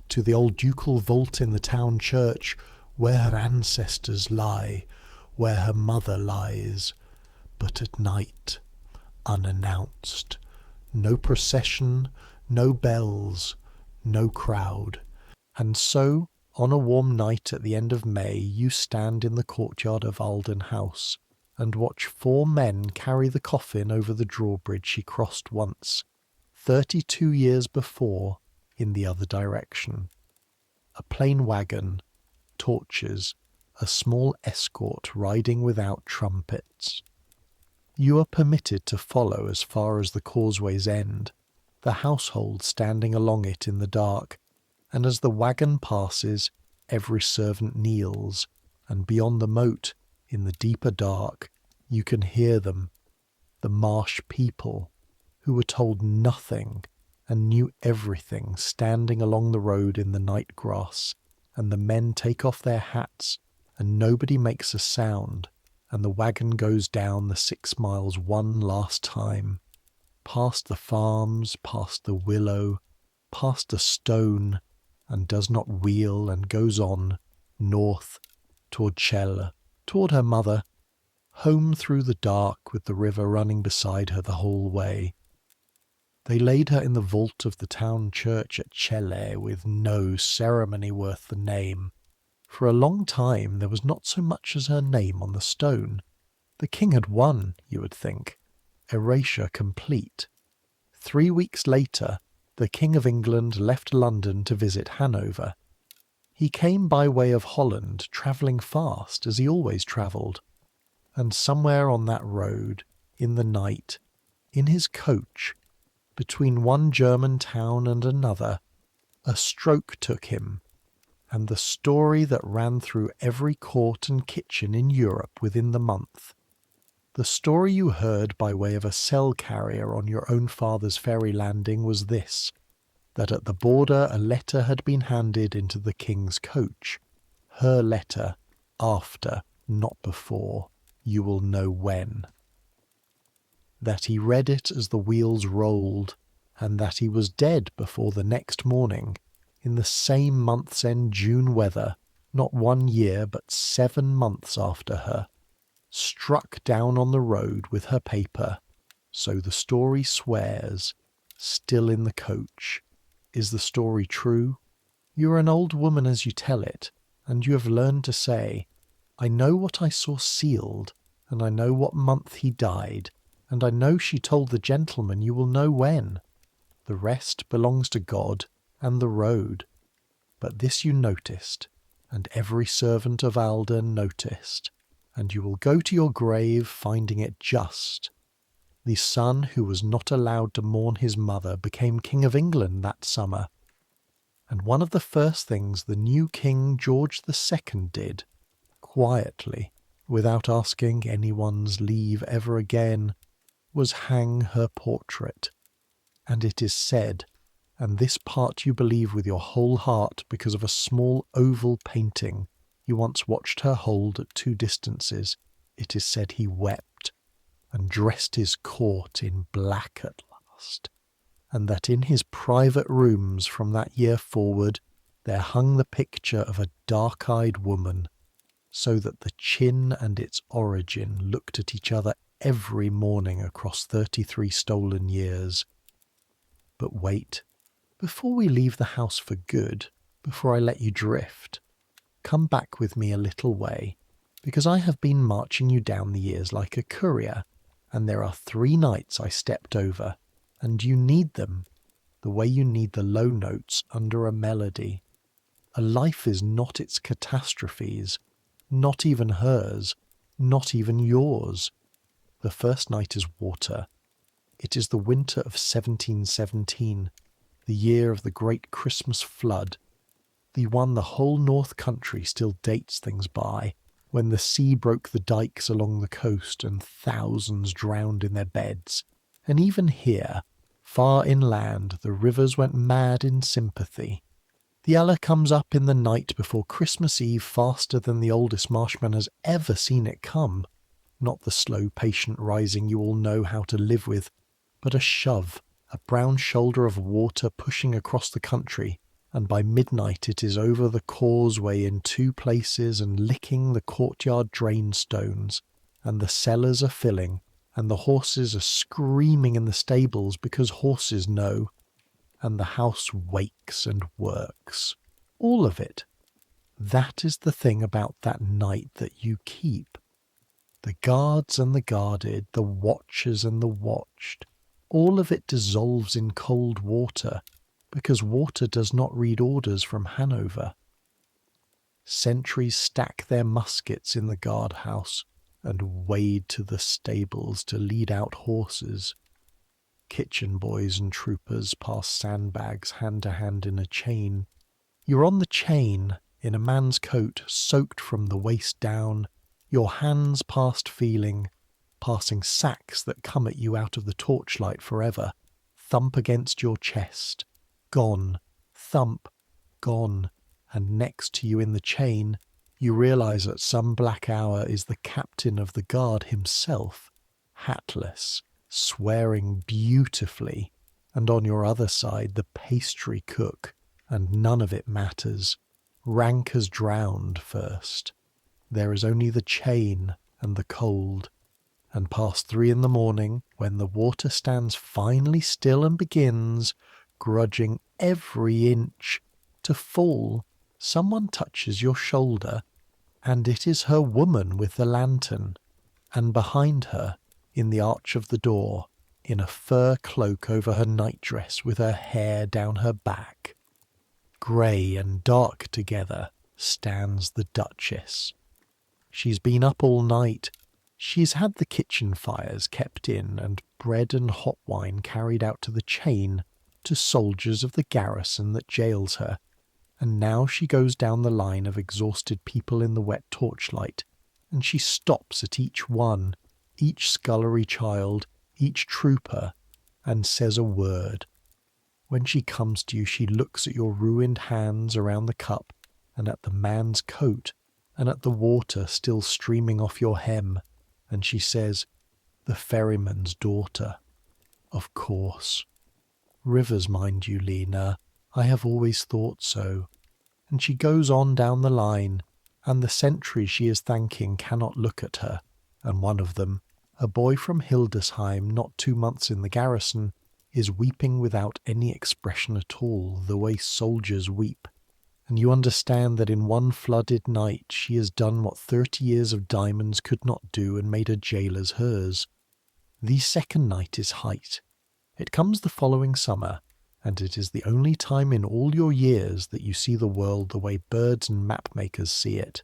to the old ducal vault in the town church, where her ancestors lie, where her mother lies, but at night, unannounced. No procession, no bells, no crowd. And so, on a warm night at the end of May, you stand in the courtyard of Ahlden House, and watch 4 men carry the coffin over the drawbridge she crossed once, 32 years before, in the other direction. A plain wagon, torches, a small escort riding without trumpets. You are permitted to follow as far as the causeway's end, the household standing along it in the dark, and as the wagon passes, every servant kneels, and beyond the moat, in the deeper dark, you can hear them, the marsh people, who were told nothing and knew everything, standing along the road in the night grass, and the men take off their hats, and nobody makes a sound, and the wagon goes down the 6 miles one last time, past the farms, past the willow, past the stone, and does not wheel, and goes on, north, toward Celle, toward her mother, home through the dark with the river running beside her the whole way. They laid her in the vault of the town church at Celle with no ceremony worth the name. For a long time there was not so much as her name on the stone. The king had won, you would think. Erasure complete. 3 weeks later, the King of England left London to visit Hanover. He came by way of Holland, travelling fast, as he always travelled. And somewhere on that road, in the night, in his coach, between one German town and another, a stroke took him, and the story that ran through every court and kitchen in Europe within the month, the story you heard by way of a cell carrier on your own father's ferry landing was this, that at the border a letter had been handed into the king's coach, her letter, after, not before, you will know when. That he read it as the wheels rolled, and that he was dead before the next morning, in the same month's end June weather, not 1 year but 7 months after her, struck down on the road with her paper, so the story swears, still in the coach. Is the story true? You are an old woman as you tell it, and you have learned to say, "I know what I saw sealed, and I know what month he died, and I know she told the gentleman you will know when. The rest belongs to God and the road. But this you noticed, and every servant of Ahlden noticed, and you will go to your grave finding it just. The son who was not allowed to mourn his mother became King of England that summer, and one of the first things the new King Georg II did, quietly, without asking anyone's leave ever again, was hang her portrait. And it is said, and this part you believe with your whole heart because of a small oval painting you once watched her hold at 2 distances, it is said he wept, and dressed his court in black at last, and that in his private rooms from that year forward there hung the picture of a dark-eyed woman, so that the chin and its origin looked at each other every morning across 33 stolen years. But wait, Before we leave the house for good, before I let you drift, come back with me a little way, because I have been marching you down the years like a courier, and there are 3 nights I stepped over, and you need them, the way you need the low notes under a melody. A life is not its catastrophes, not even hers, not even yours. The first night is water. It is the winter of 1717, the year of the great Christmas flood, the one the whole North Country still dates things by, when the sea broke the dikes along the coast and thousands drowned in their beds. And even here, far inland, the rivers went mad in sympathy. The Aller comes up in the night before Christmas Eve faster than the oldest marshman has ever seen it come. Not the slow, patient rising you all know how to live with, but a shove, a brown shoulder of water pushing across the country, and by midnight it is over the causeway in 2 places and licking the courtyard drain stones, and the cellars are filling, and the horses are screaming in the stables because horses know, and the house wakes and works. All of it. That is the thing about that night that you keep. The guards and the guarded, the watchers and the watched, all of it dissolves in cold water, because water does not read orders from Hanover. Sentries stack their muskets in the guard-house and wade to the stables to lead out horses. Kitchen boys and troopers pass sandbags hand to hand in a chain. You're on the chain, in a man's coat, soaked from the waist down, your hands past feeling, passing sacks that come at you out of the torchlight forever, thump against your chest. Gone, thump, gone, and next to you in the chain, you realise at some black hour is the captain of the guard himself, hatless, swearing beautifully, and on your other side the pastry cook, and none of it matters. Rank has drowned first. There is only the chain and the cold. And past 3 in the morning, when the water stands finally still and begins, grudging every inch, to fall, someone touches your shoulder, and it is her woman with the lantern, and behind her, in the arch of the door, in a fur cloak over her nightdress with her hair down her back, grey and dark together, stands the Duchess. She's been up all night. She's had the kitchen fires kept in and bread and hot wine carried out to the chain, to soldiers of the garrison that jails her, and now she goes down the line of exhausted people in the wet torchlight, and she stops at each one, each scullery child, each trooper, and says a word. When she comes to you, she looks at your ruined hands around the cup, and at the man's coat, and at the water still streaming off your hem, and she says, "The ferryman's daughter." Of course. Rivers, mind you, Leine, I have always thought so. And she goes on down the line, and the sentries she is thanking cannot look at her, and one of them, a boy from Hildesheim, not 2 months in the garrison, is weeping without any expression at all, the way soldiers weep. And you understand that in one flooded night she has done what 30 years of diamonds could not do and made her jailers hers. The second night is height. It comes the following summer, and it is the only time in all your years that you see the world the way birds and map-makers see it.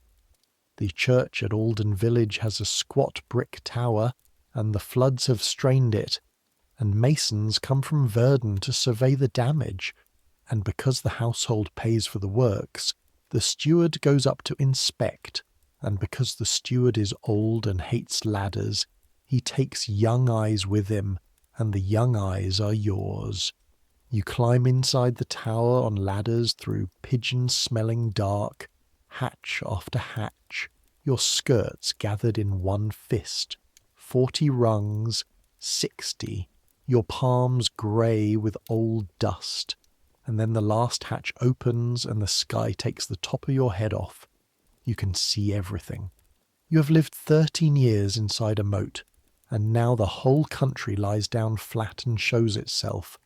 The church at Ahlden village has a squat brick tower, and the floods have strained it, and masons come from Verden to survey the damage, and because the household pays for the works, the steward goes up to inspect, and because the steward is old and hates ladders, he takes young eyes with him, and the young eyes are yours. You climb inside the tower on ladders through pigeon-smelling dark, hatch after hatch, your skirts gathered in one fist, 40 rungs, 60, your palms grey with old dust, and then the last hatch opens and the sky takes the top of your head off. You can see everything. You have lived 13 years inside a moat, and now the whole country lies down flat and shows itself.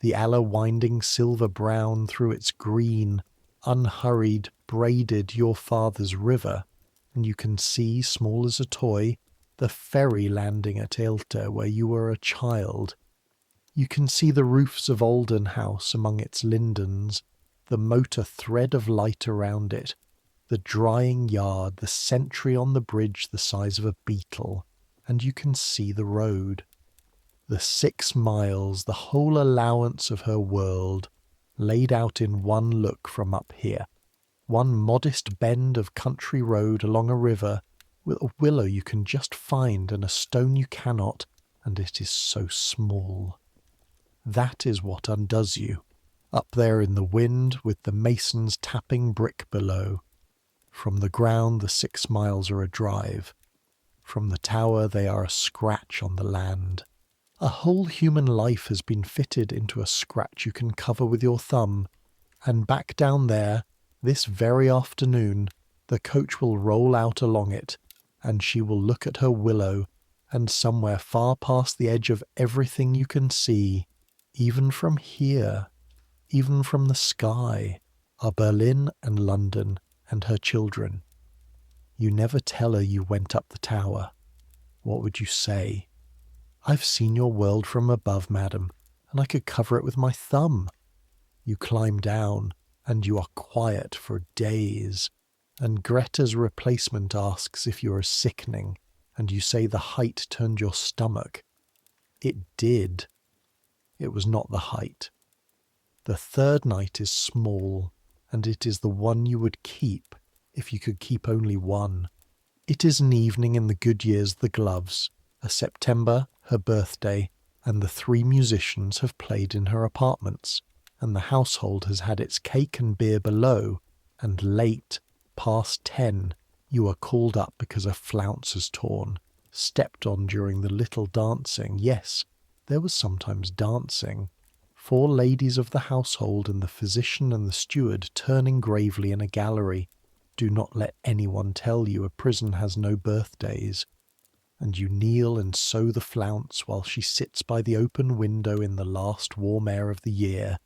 the Aller winding silver-brown through its green, unhurried, braided your father's river, and you can see, small as a toy, the ferry landing at Ahlden where you were a child. You can see the roofs of Ahlden House among its lindens, the motor thread of light around it, the drying yard, the sentry on the bridge the size of a beetle, and you can see the road. The 6 miles, the whole allowance of her world, laid out in one look from up here. One modest bend of country road along a river, with a willow you can just find and a stone you cannot, and it is so small. That is what undoes you, up there in the wind with the masons tapping brick below. From the ground the 6 miles are a drive. From the tower they are a scratch on the land. A whole human life has been fitted into a scratch you can cover with your thumb, and back down there, this very afternoon, the coach will roll out along it, and she will look at her willow, and somewhere far past the edge of everything you can see, even from here, even from the sky, are Berlin and London and her children. You never tell her you went up the tower. What would you say? I've seen your world from above, madam, and I could cover it with my thumb. You climb down, and you are quiet for days, and Greta's replacement asks if you are sickening, and you say the height turned your stomach. It did. It was not the height. The 3rd night is small, and it is the one you would keep if you could keep only one. It is an evening in the good years the gloves, a September, her birthday, and the 3 musicians have played in her apartments, and the household has had its cake and beer below, and late, past 10, you are called up because a flounce is torn, stepped on during the little dancing. Yes, there was sometimes dancing. 4 ladies of the household and the physician and the steward turning gravely in a gallery. Do not let anyone tell you a prison has no birthdays. And you kneel and sew the flounce while she sits by the open window in the last warm air of the year,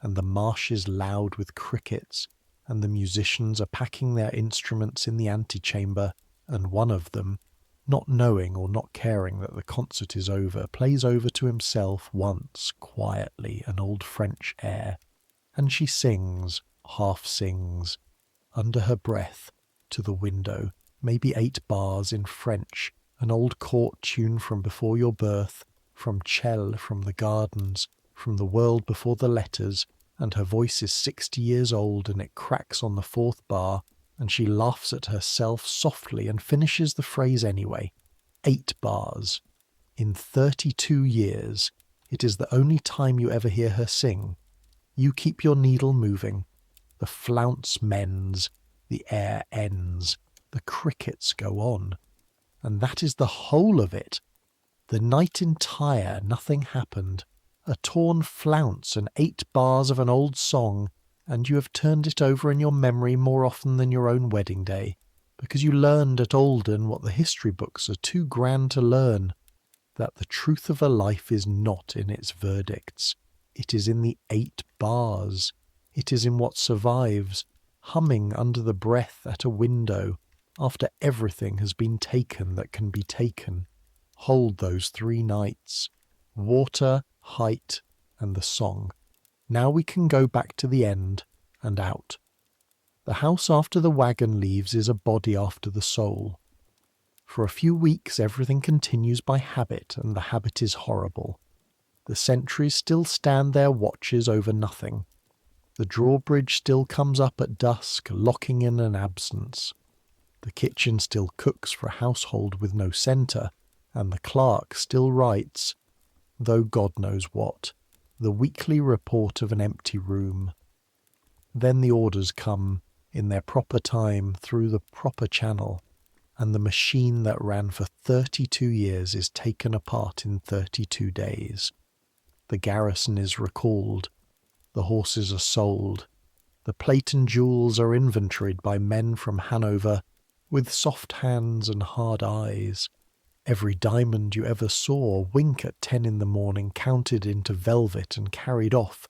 and the marsh is loud with crickets, and the musicians are packing their instruments in the antechamber, and one of them, not knowing or not caring that the concert is over, plays over to himself once, quietly, an old French air, and she sings, half sings, under her breath, to the window, maybe 8 bars in French, an old court tune from before your birth, from Chell, from the gardens, from the world before the letters, and her voice is 60 years old, and it cracks on the 4th bar, and she laughs at herself softly and finishes the phrase anyway. 8 bars. In 32 years, it is the only time you ever hear her sing. You keep your needle moving. The flounce mends, the air ends, the crickets go on. And that is the whole of it. The night entire nothing happened. A torn flounce and 8 bars of an old song, and you have turned it over in your memory more often than your own wedding day, because you learned at Ahlden what the history books are too grand to learn, that the truth of a life is not in its verdicts. It is in the 8 bars. It is in what survives, humming under the breath at a window, after everything has been taken that can be taken. Hold those 3 nights. Water, height, and the song. Now we can go back to the end and out. The house after the wagon leaves is a body after the soul. For a few weeks everything continues by habit, and the habit is horrible. The sentries still stand their watches over nothing. The drawbridge still comes up at dusk, locking in an absence. The kitchen still cooks for a household with no centre, and the clerk still writes, though God knows what, the weekly report of an empty room. Then the orders come, in their proper time, through the proper channel, and the machine that ran for 32 years is taken apart in 32 days. The garrison is recalled. The horses are sold. The plate and jewels are inventoried by men from Hanover, with soft hands and hard eyes. Every diamond you ever saw wink at 10 in the morning counted into velvet and carried off,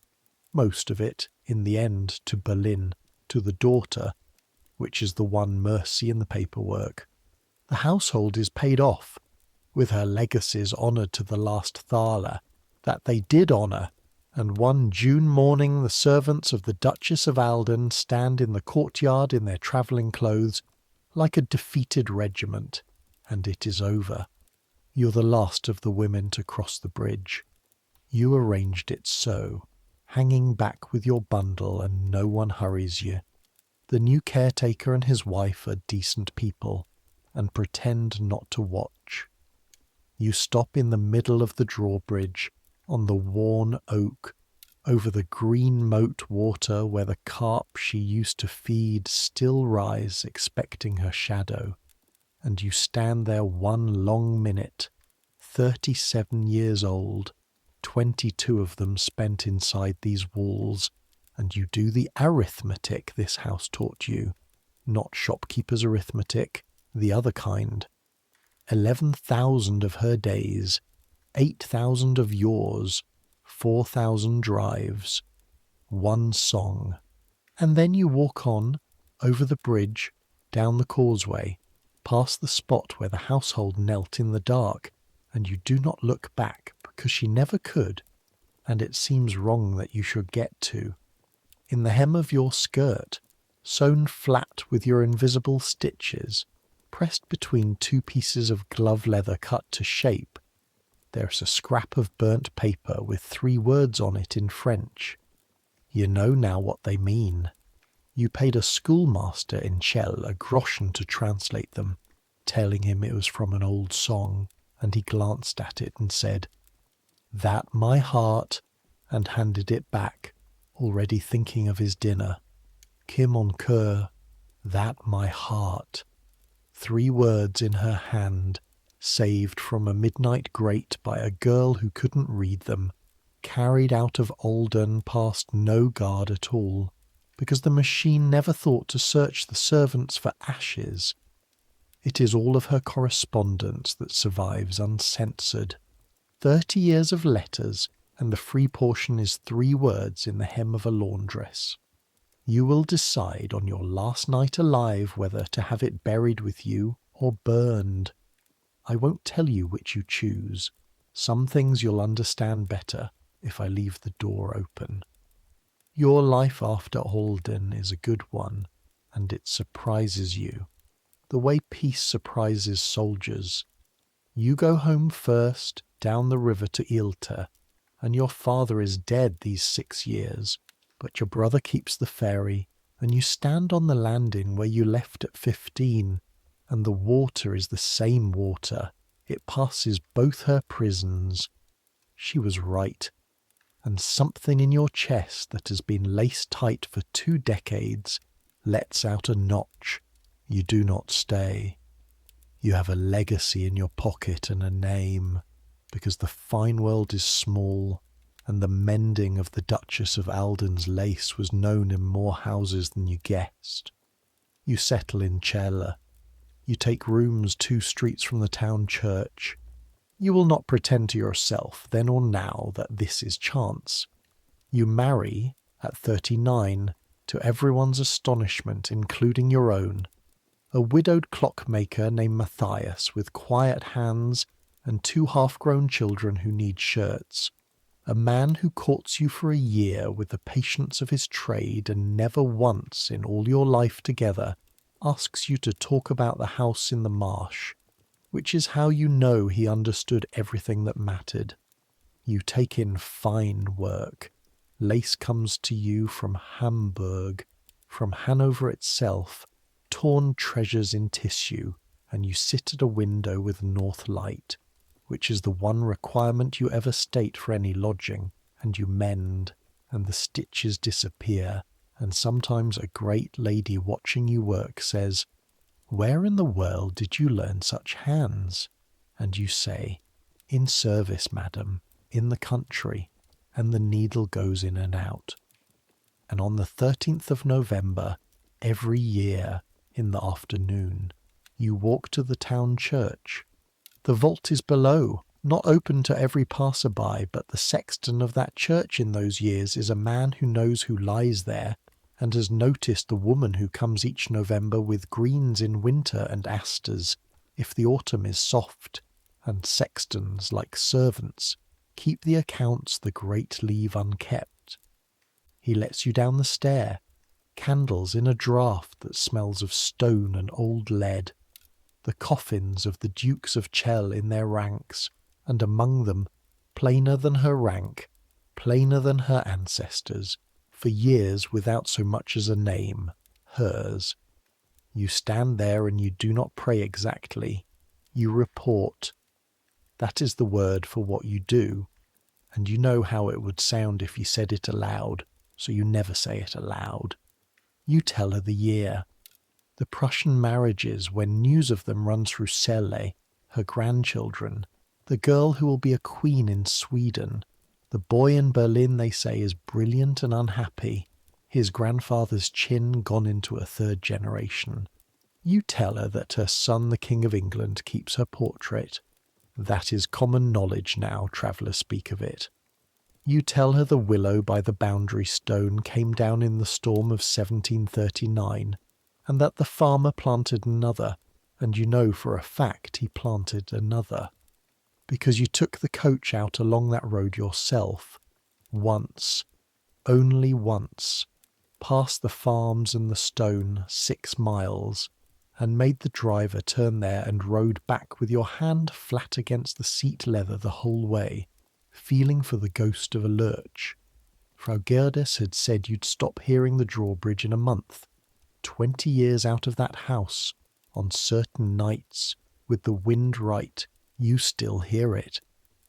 most of it, in the end, to Berlin, to the daughter, which is the one mercy in the paperwork. The household is paid off, with her legacies honoured to the last thaler, that they did honour, and one June morning the servants of the Duchess of Ahlden stand in the courtyard in their travelling clothes, like a defeated regiment, and it is over. You're the last of the women to cross the bridge. You arranged it so, hanging back with your bundle, and no one hurries you. The new caretaker and his wife are decent people, and pretend not to watch. You stop in the middle of the drawbridge, on the worn oak, over the green moat water where the carp she used to feed still rise expecting her shadow, and you stand there one long minute, 37 years old, 22 of them spent inside these walls, and you do the arithmetic this house taught you, not shopkeeper's arithmetic, the other kind. 11,000 of her days, 8,000 of yours, 4,000 drives, one song. And then you walk on, over the bridge, down the causeway, past the spot where the household knelt in the dark, and you do not look back because she never could, and it seems wrong that you should get to. In the hem of your skirt, sewn flat with your invisible stitches, pressed between two pieces of glove leather cut to shape, there's a scrap of burnt paper with 3 words on it in French. You know now what they mean. You paid a schoolmaster in Chelles a groschen to translate them, telling him it was from an old song, and he glanced at it and said, "That my heart," and handed it back, already thinking of his dinner. "Que mon cœur," that my heart. 3 words in her hand, saved from a midnight grate by a girl who couldn't read them, carried out of Ahlden past no guard at all, because the machine never thought to search the servants for ashes. It is all of her correspondence that survives uncensored. 30 years of letters, and the free portion is 3 words in the hem of a laundress. You will decide on your last night alive whether to have it buried with you or burned. I won't tell you which you choose. Some things you'll understand better if I leave the door open. Your life after Ahlden is a good one, and it surprises you, the way peace surprises soldiers. You go home first, down the river to Ilta, and your father is dead these 6 years, but your brother keeps the ferry, and you stand on the landing where you left at 15, and the water is the same water. It passes both her prisons. She was right. And something in your chest that has been laced tight for 2 decades lets out a notch. You do not stay. You have a legacy in your pocket and a name, because the fine world is small, and the mending of the Duchess of Ahlden's lace was known in more houses than you guessed. You settle in Celle. You take rooms 2 streets from the town church. You will not pretend to yourself, then or now, that this is chance. You marry, at 39, to everyone's astonishment, including your own, a widowed clockmaker named Matthias, with quiet hands and 2 half-grown children who need shirts, a man who courts you for a year with the patience of his trade and never once in all your life together asks you to talk about the house in the marsh, which is how you know he understood everything that mattered. You take in fine work. Lace comes to you from Hamburg, from Hanover itself, torn treasures in tissue, and you sit at a window with north light, which is the one requirement you ever state for any lodging, and you mend, and the stitches disappear, and sometimes a great lady watching you work says, "Where in the world did you learn such hands?" And you say, "In service, madam, in the country," and the needle goes in and out. And on the 13th of November, every year, in the afternoon, you walk to the town church. The vault is below, not open to every passer-by, but the sexton of that church in those years is a man who knows who lies there, and has noticed the woman who comes each November with greens in winter and asters, if the autumn is soft, and sextons, like servants, keep the accounts the great leave unkept. He lets you down the stair, candles in a draught that smells of stone and old lead, the coffins of the Dukes of Chell in their ranks, and among them, plainer than her rank, plainer than her ancestors, for years without so much as a name, hers. You stand there and you do not pray exactly. You report. That is the word for what you do, and you know how it would sound if you said it aloud, so you never say it aloud. You tell her the year. The Prussian marriages, when news of them runs through Celle, her grandchildren, the girl who will be a queen in Sweden, the boy in Berlin they say is brilliant and unhappy, his grandfather's chin gone into a third generation. You tell her that her son the King of England keeps her portrait. That is common knowledge now, travellers speak of it. You tell her the willow by the boundary stone came down in the storm of 1739, and that the farmer planted another, and you know for a fact he planted another, because you took the coach out along that road yourself, once, only once, past the farms and the stone 6 miles, and made the driver turn there and rode back with your hand flat against the seat leather the whole way, feeling for the ghost of a lurch. Frau Gerdes had said you'd stop hearing the drawbridge in a month. 20 years out of that house, on certain nights, with the wind right, you still hear it.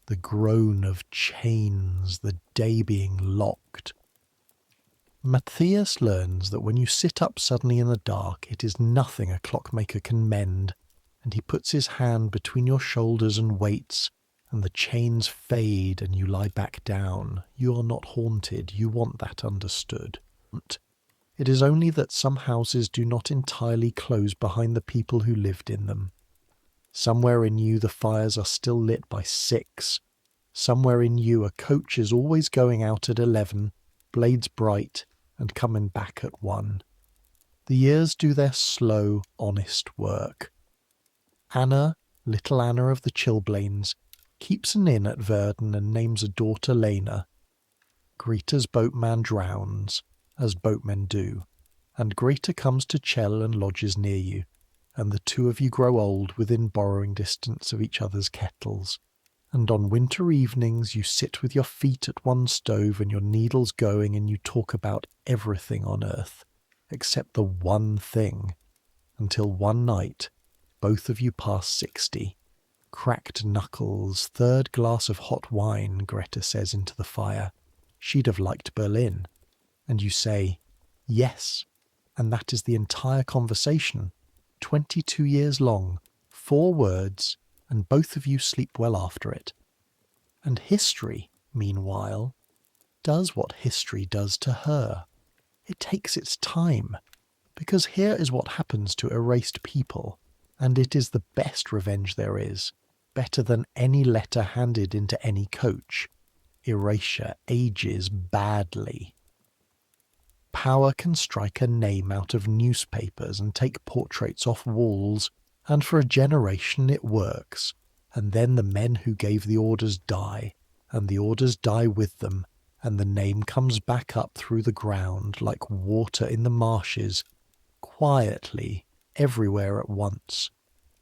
The groan of chains, the day being locked. Matthias learns that when you sit up suddenly in the dark, it is nothing a clockmaker can mend, and he puts his hand between your shoulders and waits, and the chains fade and you lie back down. You are not haunted, you want that understood. It is only that some houses do not entirely close behind the people who lived in them. Somewhere in you the fires are still lit by 6. Somewhere in you a coach is always going out at 11, blades bright, and coming back at 1. The years do their slow, honest work. Anna, little Anna of the Chilblains, keeps an inn at Verden and names a daughter Leine. Greta's boatman drowns, as boatmen do, and Greta comes to Chell and lodges near you, and the two of you grow old within borrowing distance of each other's kettles, and on winter evenings you sit with your feet at one stove and your needles going and you talk about everything on earth, except the one thing, until one night, both of you pass 60, cracked knuckles, 3rd glass of hot wine, Greta says into the fire. She'd have liked Berlin. And you say, yes, and that is the entire conversation, 22 years long, 4 words, and both of you sleep well after it. And history, meanwhile, does what history does to her. It takes its time, because here is what happens to erased people, and it is the best revenge there is, better than any letter handed into any coach. Erasure ages badly. Power can strike a name out of newspapers and take portraits off walls, and for a generation it works, and then the men who gave the orders die, and the orders die with them, and the name comes back up through the ground like water in the marshes, quietly, everywhere at once.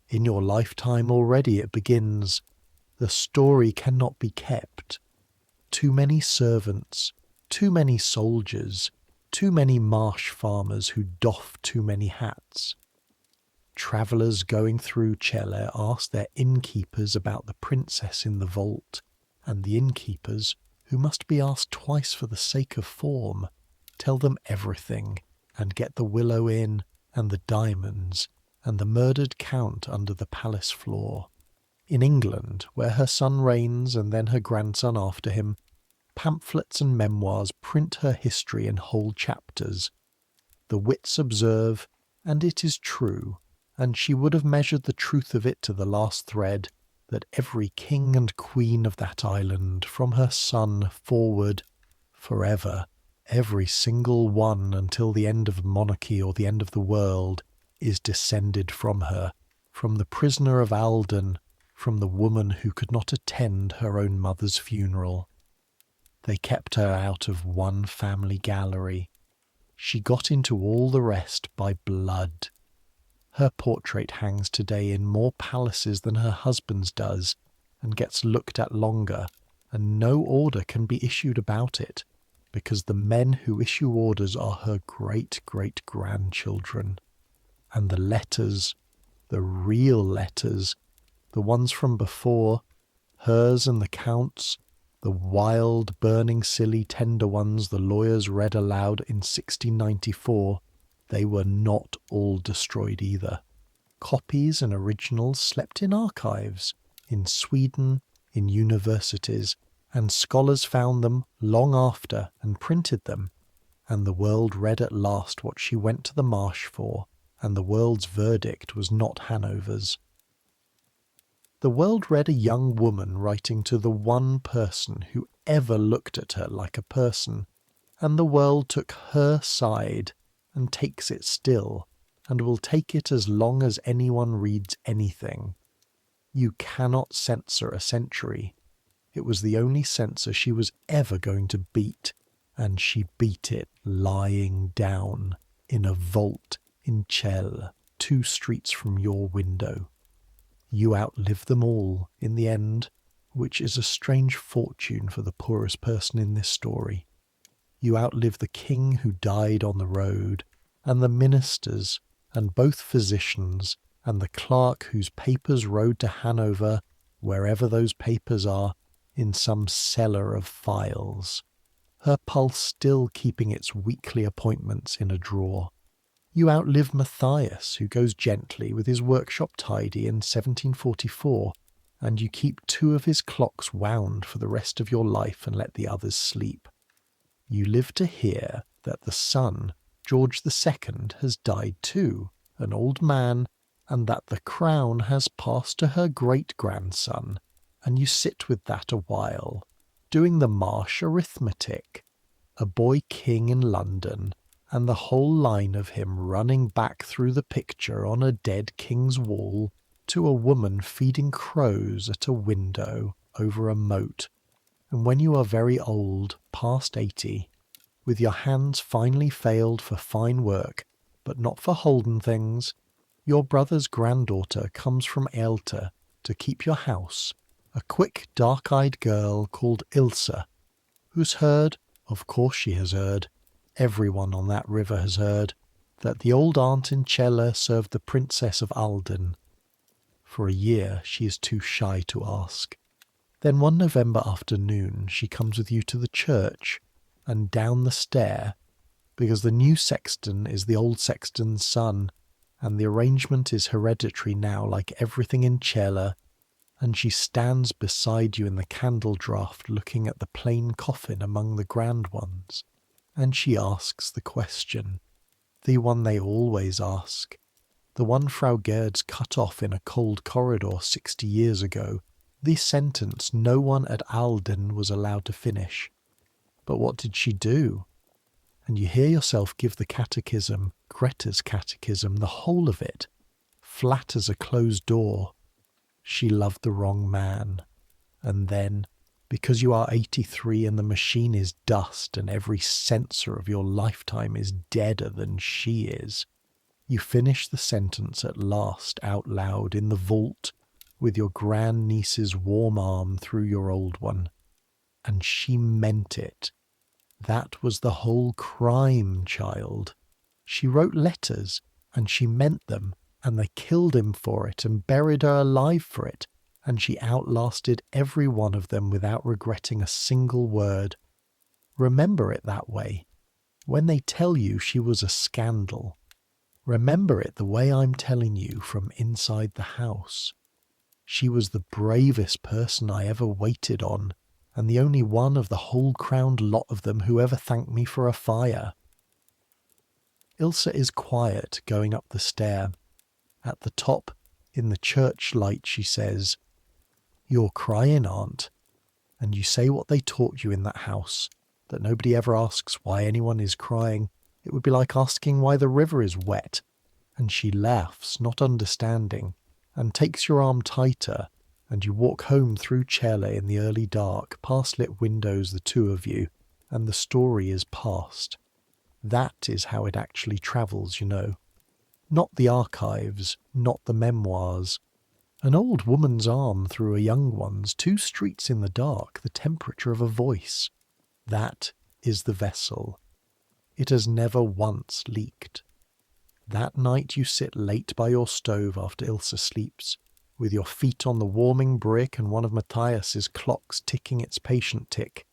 In your lifetime already it begins. The story cannot be kept. Too many servants, too many soldiers, too many marsh farmers who doff too many hats. Travellers going through Celle ask their innkeepers about the princess in the vault, and the innkeepers, who must be asked twice for the sake of form, tell them everything, and get the willow in, and the diamonds, and the murdered count under the palace floor. In England, where her son reigns and then her grandson after him, pamphlets and memoirs print her history in whole chapters. The wits observe, and it is true, and she would have measured the truth of it to the last thread, that every king and queen of that island, from her son forward, forever, every single one until the end of monarchy or the end of the world, is descended from her, from the prisoner of Ahlden, from the woman who could not attend her own mother's funeral. They kept her out of one family gallery. She got into all the rest by blood. Her portrait hangs today in more palaces than her husband's does, and gets looked at longer, and no order can be issued about it, because the men who issue orders are her great-great-grandchildren. And the letters, the real letters, the ones from before, hers and the Count's, the wild, burning, silly, tender ones the lawyers read aloud in 1694, they were not all destroyed either. Copies and originals slept in archives, in Sweden, in universities, and scholars found them long after and printed them, and the world read at last what she went to the marsh for, and the world's verdict was not Hanover's. The world read a young woman writing to the one person who ever looked at her like a person, and the world took her side and takes it still, and will take it as long as anyone reads anything. You cannot censor a century. It was the only censor she was ever going to beat, and she beat it lying down in a vault in Celle, 2 streets from your window. You outlive them all in the end, which is a strange fortune for the poorest person in this story. You outlive the king who died on the road, and the ministers, and both physicians, and the clerk whose papers rode to Hanover, wherever those papers are, in some cellar of files, her pulse still keeping its weekly appointments in a drawer. You outlive Matthias, who goes gently with his workshop tidy in 1744, and you keep 2 of his clocks wound for the rest of your life and let the others sleep. You live to hear that the son, George II, has died too, an old man, and that the crown has passed to her great-grandson, and you sit with that a while, doing the marsh arithmetic. A boy king in London, and the whole line of him running back through the picture on a dead king's wall to a woman feeding crows at a window over a moat. And when you are very old, past 80, with your hands finally failed for fine work, but not for Holden things, your brother's granddaughter comes from Alte to keep your house, a quick, dark-eyed girl called Ilse, who's heard, of course she has heard, everyone on that river has heard, that the old aunt in Celle served the Princess of Ahlden. For a year she is too shy to ask. Then one November afternoon she comes with you to the church, and down the stair, because the new sexton is the old sexton's son, and the arrangement is hereditary now like everything in Celle, and she stands beside you in the candle draught looking at the plain coffin among the grand ones, and she asks the question, the one they always ask, the one Frau Gerd's cut off in a cold corridor 60 years ago, the sentence no one at Ahlden was allowed to finish. But what did she do? And you hear yourself give the catechism, Greta's catechism, the whole of it, flat as a closed door. She loved the wrong man. And then, because you are 83 and the machine is dust and every censor of your lifetime is deader than she is, you finish the sentence at last out loud in the vault with your grandniece's warm arm through your old one. And she meant it. That was the whole crime, child. She wrote letters, and she meant them, and they killed him for it and buried her alive for it, and she outlasted every one of them without regretting a single word. Remember it that way. When they tell you she was a scandal, remember it the way I'm telling you from inside the house. She was the bravest person I ever waited on, and the only one of the whole-crowned lot of them who ever thanked me for a fire. Ilse is quiet going up the stair. At the top, in the church light, she says, You're crying, aunt. And you say what they taught you in that house, that nobody ever asks why anyone is crying. It would be like asking why the river is wet. And she laughs, not understanding, and takes your arm tighter, and you walk home through Celle in the early dark, past lit windows, the two of you, and the story is past. That is how it actually travels, you know. Not the archives, not the memoirs. An old woman's arm through a young one's, 2 streets in the dark, the temperature of a voice. That is the vessel. It has never once leaked. That night you sit late by your stove after Ilse sleeps, with your feet on the warming brick and one of Matthias's clocks ticking its patient tick,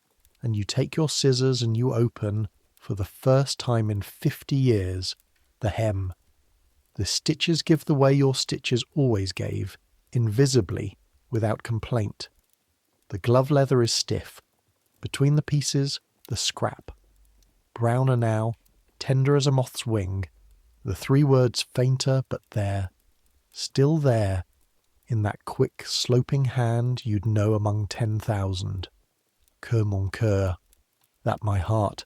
and you take your scissors and you open, for the first time in 50 years, the hem. The stitches give the way your stitches always gave, invisibly, without complaint. The glove leather is stiff. Between the pieces, the scrap. Browner now, tender as a moth's wing. The 3 words fainter, but there. Still there, in that quick, sloping hand you'd know among 10,000. Que mon cœur. That my heart.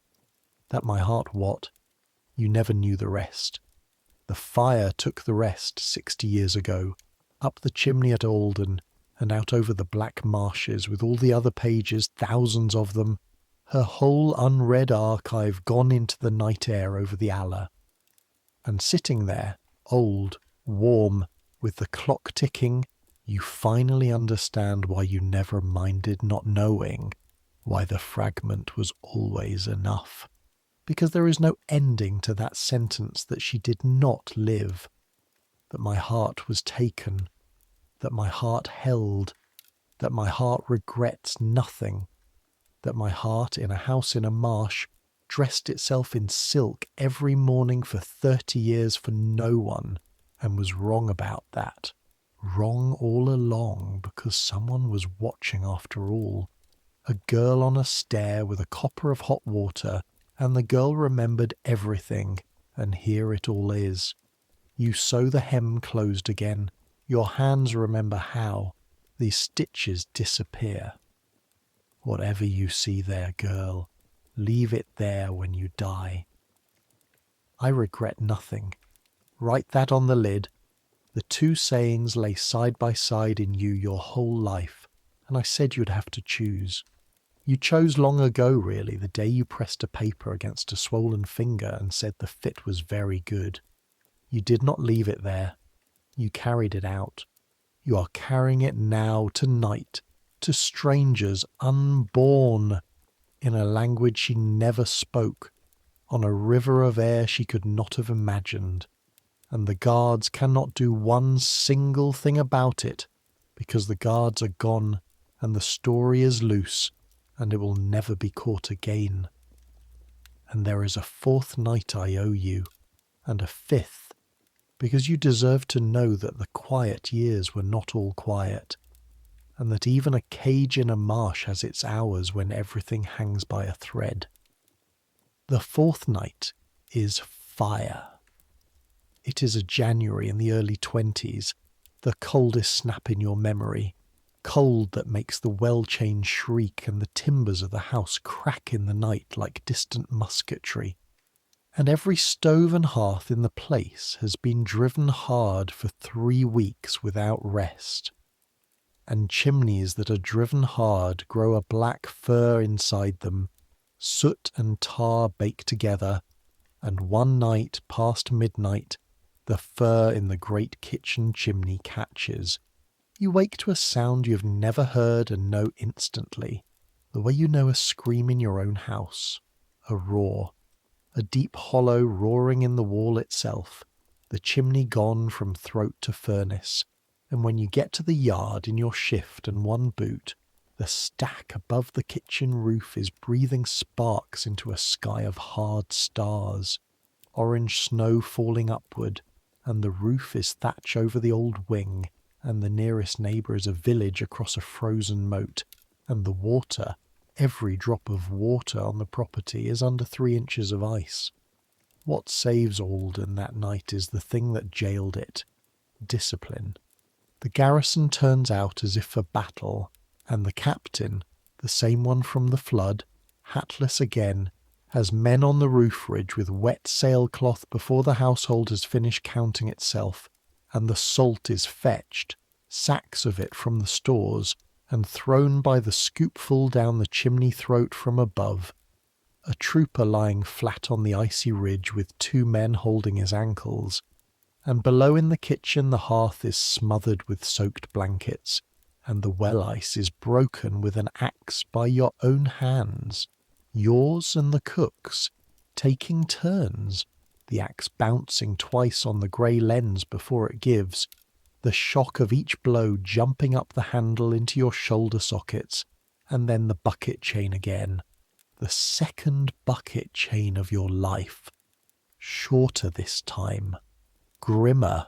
That my heart what? You never knew the rest. The fire took the rest 60 years ago, up the chimney at Ahlden, and out over the black marshes with all the other pages, thousands of them, her whole unread archive gone into the night air over the Aller. And sitting there, old, warm, with the clock ticking, you finally understand why you never minded not knowing, why the fragment was always enough. Because there is no ending to that sentence that she did not live, that my heart was taken, that my heart held, that my heart regrets nothing, that my heart in a house in a marsh dressed itself in silk every morning for 30 years for no one, and was wrong about that. Wrong all along because someone was watching after all. A girl on a stair with a copper of hot water, and the girl remembered everything, and here it all is. You sew the hem closed again. Your hands remember how. These stitches disappear. Whatever you see there, girl, leave it there when you die. I regret nothing. Write that on the lid. The 2 sayings lay side by side in you your whole life, and I said you'd have to choose. You chose long ago, really, the day you pressed a paper against a swollen finger and said the fit was very good. You did not leave it there. You carried it out. You are carrying it now, tonight, to strangers unborn, in a language she never spoke, on a river of air she could not have imagined. And the guards cannot do one single thing about it, because the guards are gone, and the story is loose, and it will never be caught again. And there is a 4th night I owe you, and a 5th, because you deserve to know that the quiet years were not all quiet, and that even a cage in a marsh has its hours when everything hangs by a thread. The 4th night is fire. It is a January in the early 20s, the coldest snap in your memory, cold that makes the well chain shriek and the timbers of the house crack in the night like distant musketry. And every stove and hearth in the place has been driven hard for 3 weeks without rest. And chimneys that are driven hard grow a black fur inside them, soot and tar bake together, and one night past midnight the fur in the great kitchen chimney catches. You wake to a sound you have never heard and know instantly, the way you know a scream in your own house, a roar, a deep hollow roaring in the wall itself, the chimney gone from throat to furnace, and when you get to the yard in your shift and one boot, the stack above the kitchen roof is breathing sparks into a sky of hard stars, orange snow falling upward, and the roof is thatch over the old wing, and the nearest neighbour is a village across a frozen moat, and the water, every drop of water on the property is under 3 inches of ice. What saves Ahlden that night is the thing that jailed it: discipline. The garrison turns out as if for battle, and the captain, the same one from the flood, hatless again, has men on the roof ridge with wet sailcloth before the household has finished counting itself, and the salt is fetched, sacks of it from the stores, and thrown by the scoopful down the chimney throat from above. A trooper lying flat on the icy ridge with 2 men holding his ankles, and below in the kitchen the hearth is smothered with soaked blankets, and the well ice is broken with an axe by your own hands, yours and the cook's, taking turns, the axe bouncing twice on the grey lens before it gives, the shock of each blow jumping up the handle into your shoulder sockets, and then the bucket chain again, the second bucket chain of your life, shorter this time, grimmer,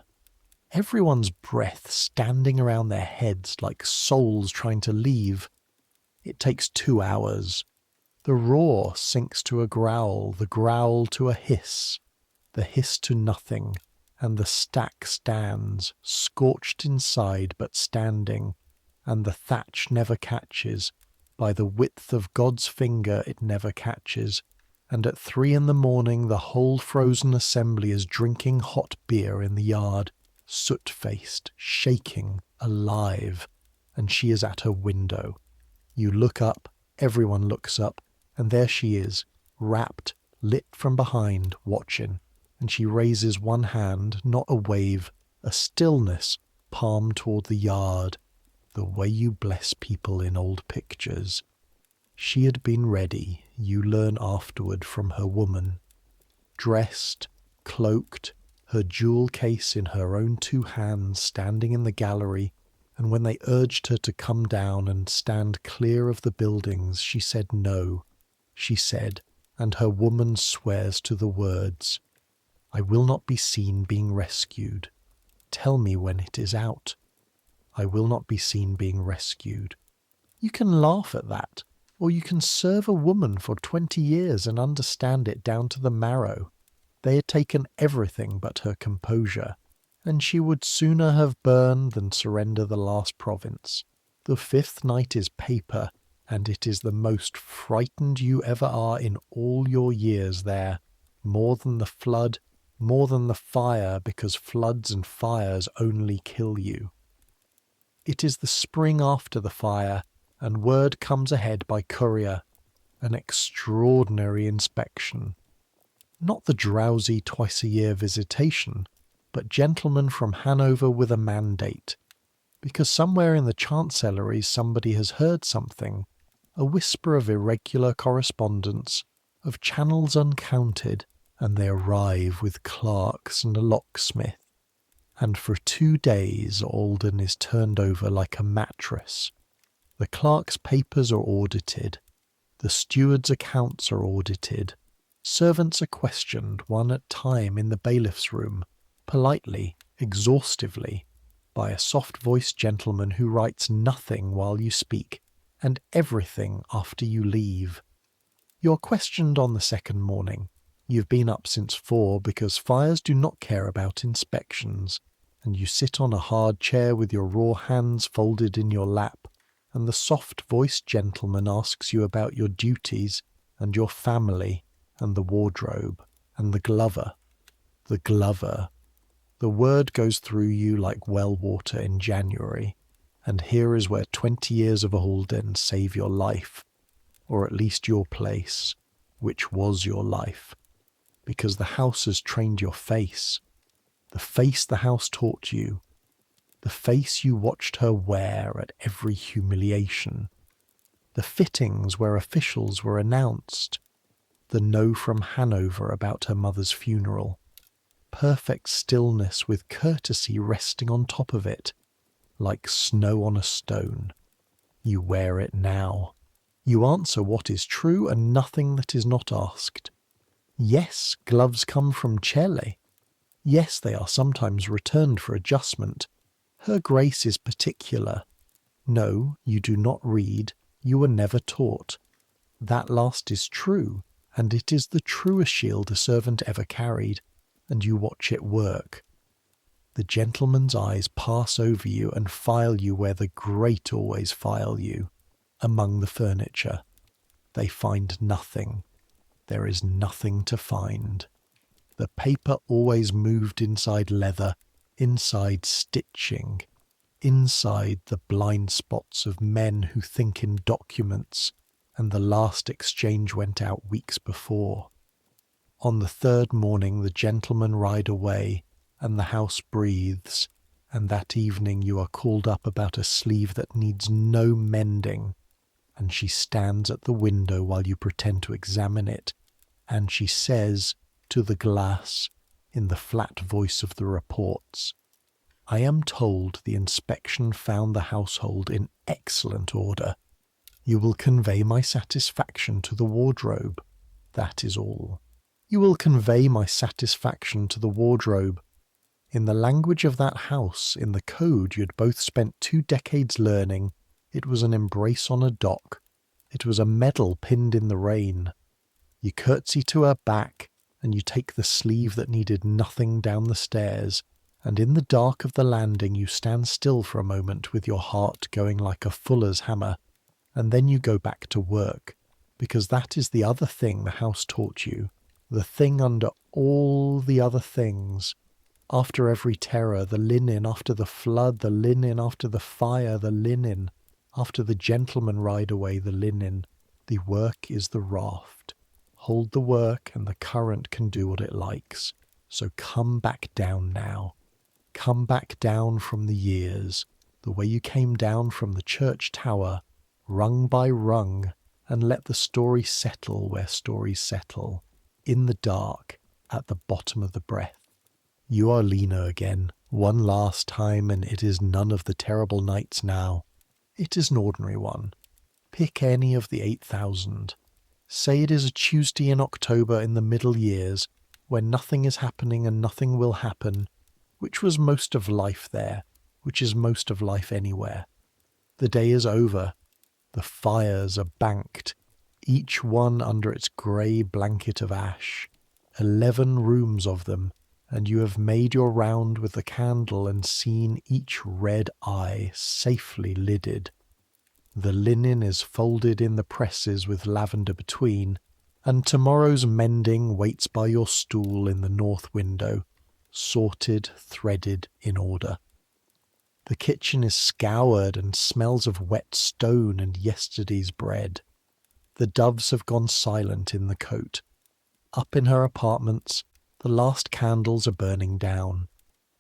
everyone's breath standing around their heads like souls trying to leave. It takes 2 hours. The roar sinks to a growl, the growl to a hiss, the hiss to nothing, and the stack stands, scorched inside but standing, and the thatch never catches, by the width of God's finger it never catches, and at 3 in the morning the whole frozen assembly is drinking hot beer in the yard, soot-faced, shaking, alive, and she is at her window. You look up, everyone looks up, and there she is, wrapped, lit from behind, watching, and she raises one hand, not a wave, a stillness, palm toward the yard, the way you bless people in old pictures. She had been ready, you learn afterward from her woman. Dressed, cloaked, her jewel case in her own 2 hands standing in the gallery, and when they urged her to come down and stand clear of the buildings, she said no. She said, and her woman swears to the words, "I will not be seen being rescued. Tell me when it is out. I will not be seen being rescued." You can laugh at that, or you can serve a woman for 20 years and understand it down to the marrow. They had taken everything but her composure, and she would sooner have burned than surrender the last province. The 5th night is paper, and it is the most frightened you ever are in all your years there, more than the flood, more than the fire, because floods and fires only kill you. It is the spring after the fire, and word comes ahead by courier, an extraordinary inspection. Not the drowsy twice-a-year visitation, but gentlemen from Hanover with a mandate, because somewhere in the chancellery somebody has heard something, a whisper of irregular correspondence, of channels uncounted, and they arrive with clerks and a locksmith, and for 2 days Ahlden is turned over like a mattress. The clerk's papers are audited, the steward's accounts are audited, servants are questioned one at a time in the bailiff's room, politely, exhaustively, by a soft-voiced gentleman who writes nothing while you speak, and everything after you leave. You're questioned on the 2nd morning. You've been up since 4 because fires do not care about inspections, and you sit on a hard chair with your raw hands folded in your lap, and the soft-voiced gentleman asks you about your duties, and your family, and the wardrobe, and the glover. The glover. The word goes through you like well water in January, and here is where 20 years of Ahlden save your life, or at least your place, which was your life, because the house has trained your face, the face the house taught you, the face you watched her wear at every humiliation, the fittings where officials were announced, the no from Hanover about her mother's funeral, perfect stillness with courtesy resting on top of it, like snow on a stone. You wear it now. You answer what is true and nothing that is not asked. Yes, gloves come from Celle. Yes, they are sometimes returned for adjustment. Her Grace is particular. No, you do not read. You were never taught. That last is true, and it is the truest shield a servant ever carried, and you watch it work. The gentleman's eyes pass over you and file you where the great always file you, among the furniture. They find nothing. There is nothing to find. The paper always moved inside leather, inside stitching, inside the blind spots of men who think in documents, and the last exchange went out weeks before. On the third morning the gentlemen ride away, and the house breathes, and that evening you are called up about a sleeve that needs no mending, and she stands at the window while you pretend to examine it, and she says to the glass, in the flat voice of the reports, "I am told the inspection found the household in excellent order. You will convey my satisfaction to the wardrobe. That is all. You will convey my satisfaction to the wardrobe. In the language of that house, in the code you had both spent 2 decades learning, it was an embrace on a dock. It was a medal pinned in the rain. You curtsy to her back, and you take the sleeve that needed nothing down the stairs, and in the dark of the landing you stand still for a moment with your heart going like a fuller's hammer, and then you go back to work, because that is the other thing the house taught you, the thing under all the other things. After every terror, the linen, after the flood, the linen, after the fire, the linen, after the gentlemen ride away, the linen. The work is the raft. Hold the work, and the current can do what it likes. So come back down now. Come back down from the years, the way you came down from the church tower, rung by rung, and let the story settle where stories settle, in the dark, at the bottom of the breath. You are Leine again, one last time, and it is none of the terrible nights now. It is an ordinary one. Pick any of the 8,000. Say it is a Tuesday in October in the Middle Years, when nothing is happening and nothing will happen, which was most of life there, which is most of life anywhere. The day is over. The fires are banked, each one under its grey blanket of ash. 11 rooms of them, and you have made your round with the candle and seen each red eye safely lidded. The linen is folded in the presses with lavender between, and tomorrow's mending waits by your stool in the north window, sorted, threaded, in order. The kitchen is scoured and smells of wet stone and yesterday's bread. The doves have gone silent in the cote. Up in her apartments, the last candles are burning down.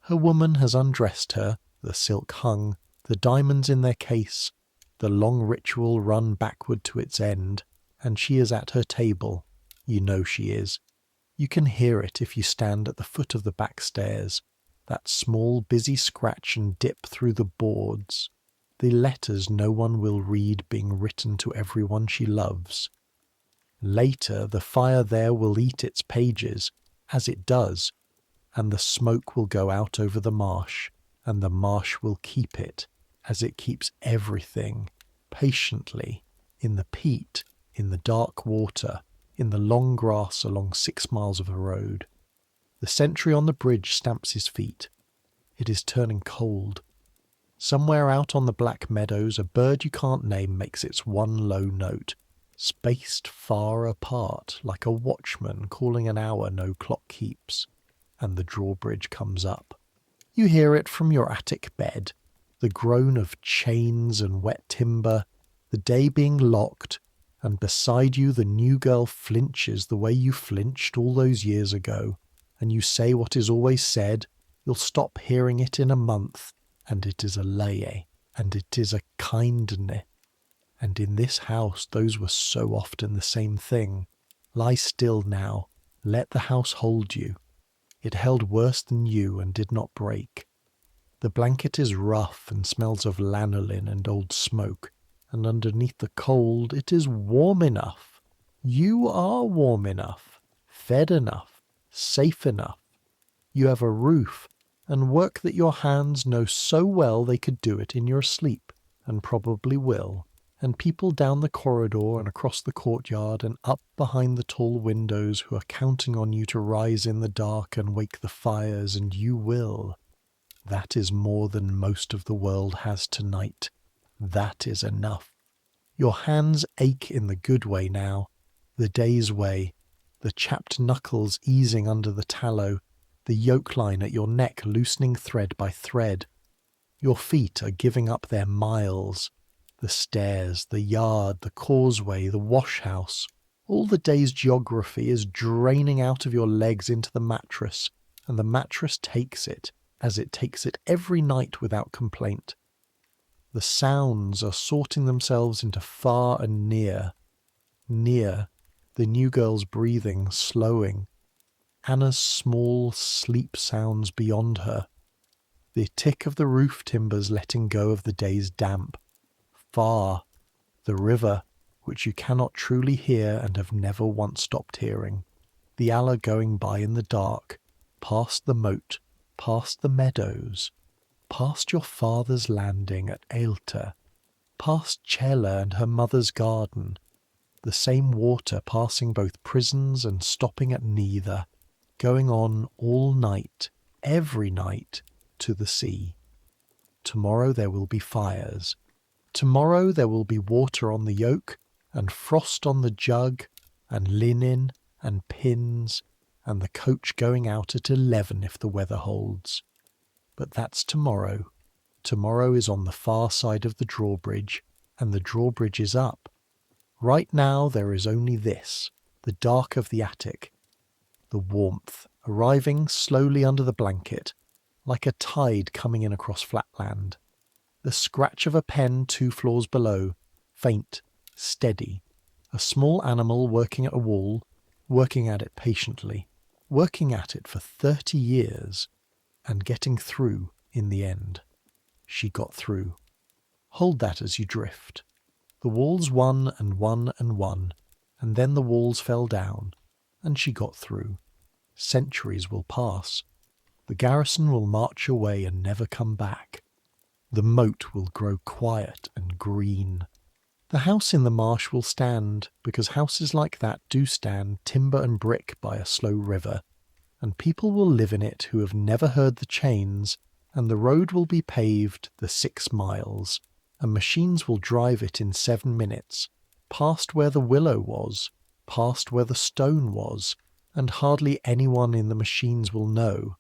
Her woman has undressed her, the silk hung, the diamonds in their case, the long ritual run backward to its end, and she is at her table. You know she is. You can hear it if you stand at the foot of the back stairs, that small busy scratch and dip through the boards, the letters no one will read being written to everyone she loves. Later the fire there will eat its pages, as it does, and the smoke will go out over the marsh, and the marsh will keep it, as it keeps everything, patiently, in the peat, in the dark water, in the long grass along 6 miles of the road. The sentry on the bridge stamps his feet. It is turning cold. Somewhere out on the black meadows a bird you can't name makes its one low note, spaced far apart like a watchman calling an hour no clock keeps, and the drawbridge comes up. You hear it from your attic bed, the groan of chains and wet timber, the day being locked, and beside you the new girl flinches the way you flinched all those years ago, and you say what is always said, you'll stop hearing it in a month, and it is a lay, and it is a kindness. And in this house those were so often the same thing. Lie still now, let the house hold you. It held worse than you and did not break. The blanket is rough and smells of lanolin and old smoke, and underneath the cold it is warm enough. You are warm enough, fed enough, safe enough. You have a roof, and work that your hands know so well they could do it in your sleep, and probably will, and people down the corridor and across the courtyard and up behind the tall windows who are counting on you to rise in the dark and wake the fires, and you will. That is more than most of the world has tonight. That is enough. Your hands ache in the good way now, the day's way, the chapped knuckles easing under the tallow, the yoke line at your neck loosening thread by thread. Your feet are giving up their miles. The stairs, the yard, the causeway, the wash-house, all the day's geography is draining out of your legs into the mattress, and the mattress takes it, as it takes it every night without complaint. The sounds are sorting themselves into far and near. Near, the new girl's breathing slowing. Anna's small sleep sounds beyond her. The tick of the roof timbers letting go of the day's damp. Far, the river, which you cannot truly hear and have never once stopped hearing. The Aller going by in the dark, past the moat, past the meadows, past your father's landing at Ailter, past Cella and her mother's garden, the same water passing both prisons and stopping at neither, going on all night, every night, to the sea. Tomorrow there will be fires. Tomorrow there will be water on the yoke, and frost on the jug, and linen, and pins, and the coach going out at 11 if the weather holds. But that's tomorrow. Tomorrow is on the far side of the drawbridge, and the drawbridge is up. Right now there is only this, the dark of the attic, the warmth arriving slowly under the blanket, like a tide coming in across flatland. The scratch of a pen 2 floors below, faint, steady, a small animal working at a wall, working at it patiently, working at it for 30 years, and getting through in the end. She got through. Hold that as you drift. The walls won and won and won, and then the walls fell down, and she got through. Centuries will pass. The garrison will march away and never come back. The moat will grow quiet and green. The house in the marsh will stand, because houses like that do stand timber and brick by a slow river, and people will live in it who have never heard the chains, and the road will be paved the 6 miles, and machines will drive it in 7 minutes, past where the willow was, past where the stone was, and hardly anyone in the machines will know.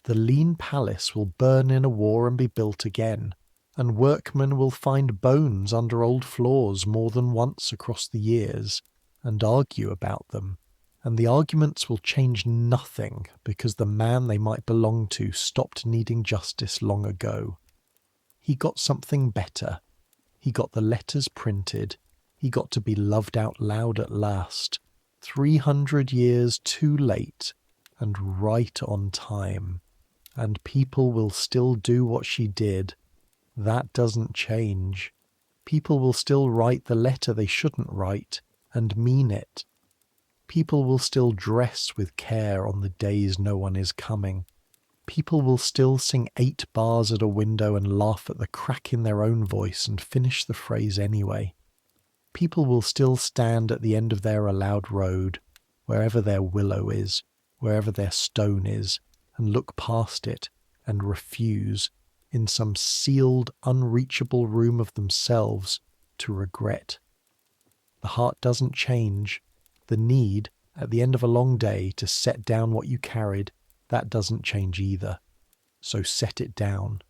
The Leine Palace will burn in a war and be built again, and workmen will find bones under old floors more than once across the years, and argue about them, and the arguments will change nothing because the man they might belong to stopped needing justice long ago. He got something better. He got the letters printed. He got to be loved out loud at last, 300 years too late, and right on time. And people will still do what she did. That doesn't change. People will still write the letter they shouldn't write, and mean it. People will still dress with care on the days no one is coming. People will still sing 8 bars at a window and laugh at the crack in their own voice and finish the phrase anyway. People will still stand at the end of their allowed road, wherever their willow is, wherever their stone is, and look past it and refuse, in some sealed, unreachable room of themselves, to regret. The heart doesn't change. The need, at the end of a long day, to set down what you carried, that doesn't change either. So set it down.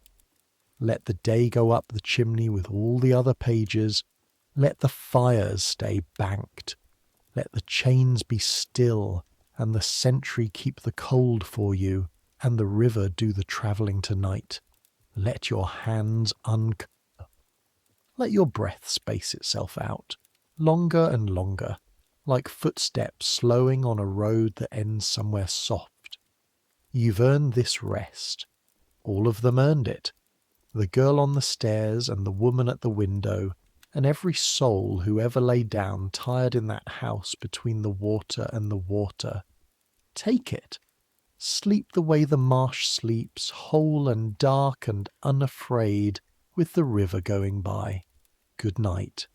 Let the day go up the chimney with all the other pages. Let the fires stay banked. Let the chains be still, and the sentry keep the cold for you, and the river do the travelling tonight. Let your hands Let your breath space itself out, longer and longer, like footsteps slowing on a road that ends somewhere soft. You've earned this rest. All of them earned it. The girl on the stairs and the woman at the window, and every soul who ever lay down tired in that house between the water and the water. Take it. Sleep the way the marsh sleeps, whole and dark and unafraid, with the river going by. Good night.